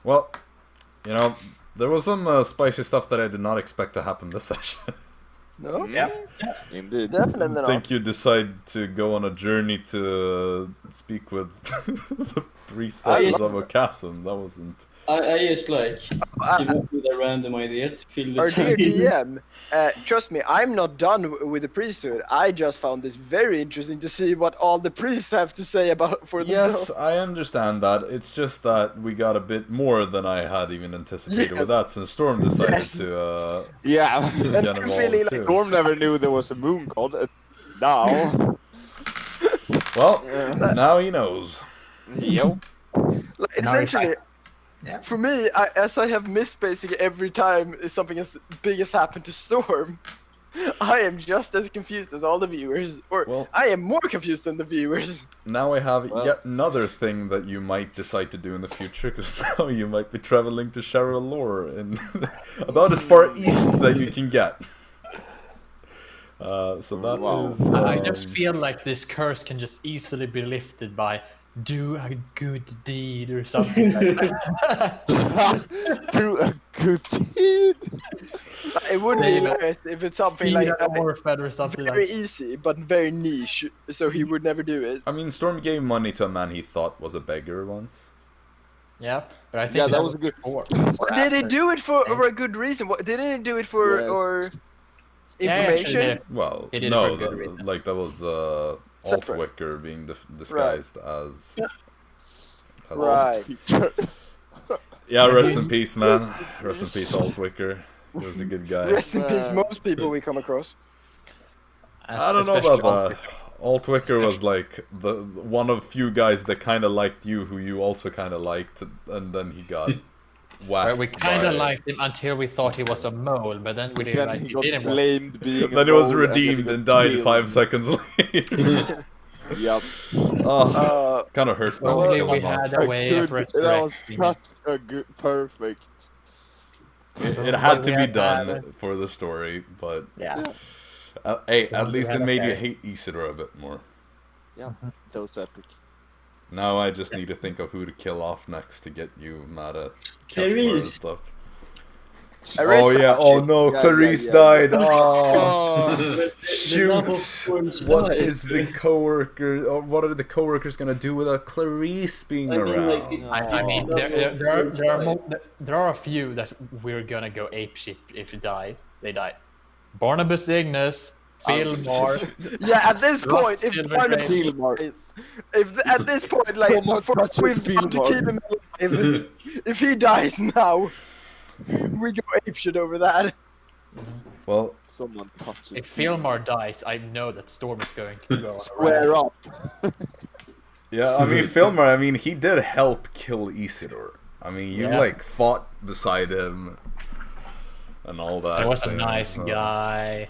Well, you know, there was some spicy stuff that I did not expect to happen this session. No? Indeed. Definitely I not. think you decide to go on a journey to speak with the priestesses of a chasm. That wasn't. I just like came up with a random idea to fill the Our time. dear DM, trust me, I'm not done with the priesthood. I just found this very interesting to see what all the priests have to say about for Yes, themselves. I understand that. It's just that we got a bit more than I had even anticipated Yes. with that, since Storm decided Yes. to Yeah. get I'm involved feeling like too. Storm never knew there was a moon god. Now. Well, now he knows. Yep. Like, Now if essentially, Yeah. for me, as I have missed basically every time something as big has happened to Storm, I am just as confused as all the viewers, or Well- I am more confused than the viewers. Now I have Well- yet another thing that you might decide to do in the future, because now you might be traveling to Cheryl Lore in about as far east that you can get. So that Wow. is. I just feel like this curse can just easily be lifted by do a good deed or something like that. Do a good deed. It would be Save it. hilarious if it's something Feed like an orphan or something very like easy, but very niche, so he would never do it. I mean, Storm gave money to a man he thought was a beggar once. Yeah, but I think Yeah, that was a good. before. Did he do it for a good reason? Didn't he do it for Yes. or Yeah, information? actually, Well, He did it no, for a good reason. like that was Separate. Altwicker being disguised as. Right. Yeah, rest in peace, man. Rest in peace, Altwicker. He was a good guy. Rest in peace, most people we come across. I don't know especially about that. Altwicker was like the one of few guys that kind of liked you, who you also kind of liked, and then he got whacked. Well, we kind of by- liked him until we thought he was a mole, but then we Then realized he he got didn't want blamed being. Then he a was mole, and then he redeemed got and died killed. 5 seconds later. Yep. Oh, kind of hurt. That was- Only to we kill him off. had a way of That was resurrecting. such a good, perfect. It had to we be had done that. for the story, but Yeah. hey, Yeah, at we least had it a made you fair- hate Isidore a bit more. Yeah, that was epic. Now I just need to think of who to kill off next to get you mad at Clarice. Kessler and stuff. Arisa, Oh yeah, oh no, Yeah, Clarice yeah. died. Oh, Oh, shoot. Storm's What died. is the coworker? Or what are the coworkers gonna do without Clarice being I mean, around? like, it- I mean, there are a few that we're gonna go apeshit if you die. They die. Barnabas Ignis, Fillmore. Yeah, at this point, if Silver Barnabas Grave. Fillmore. at this point, like, Someone for what touches we've done to Fillmore. keep him alive, if he dies now, we go apeshit over that. Well, Someone touches. If Fillmore dies, I know that Storm is going to go on a Square rant. up. yeah, I mean, Fillmore, I mean, he did help kill Isidore. I mean, you, Yeah. like, fought beside him and all that. He was a so- nice so, guy.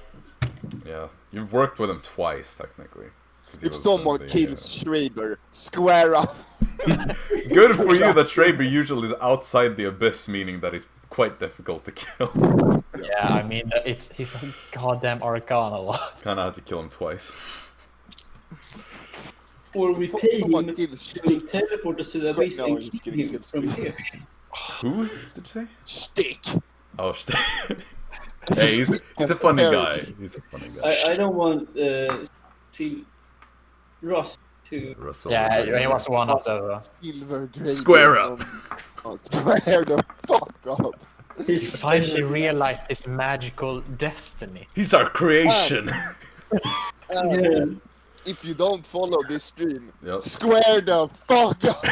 Yeah, you've worked with him twice, technically. 'Cause he If was someone the, kills Schreiber, square up. Good for you that Schreiber usually is outside the abyss, meaning that he's quite difficult to kill. Yeah, I mean, he's a goddamn Arcana. Kinda had to kill him twice. Or we pay Someone him kills to Stick. teleport us to the Square- base no, and he's kill getting him killed. from here. Who did you say? Stick. Oh, hey, he's a funny guy. He's a funny guy. I don't want see Ross to. Russell Yeah, Wilson. he was one of the. Silver grade. Square up. Oh, square the fuck up. Finally realized his magical destiny. He's our creation. If you don't follow this stream, Yep. square the fuck up.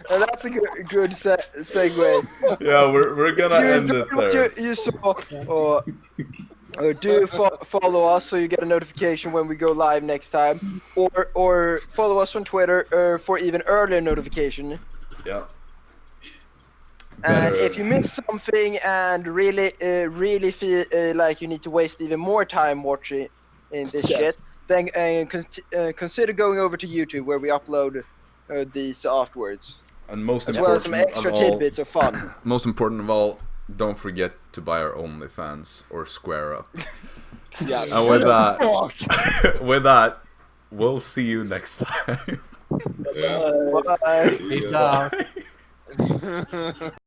And that's a good segue. Yeah, we're gonna end it there. You saw Follow us so you get a notification when we go live next time, or follow us on Twitter for even earlier notification. Yeah. And Better. if you miss something and really feel like you need to waste even more time watching in this Yes. shit, then consider going over to YouTube where we upload these afterwards, And most as well as important some extra of all, tidbits of fun. most important of all, don't forget to buy our OnlyFans or Square Up. Yes. And with that, Fuck. with that, we'll see you next time. Yeah. Bye. See Peace ya. out.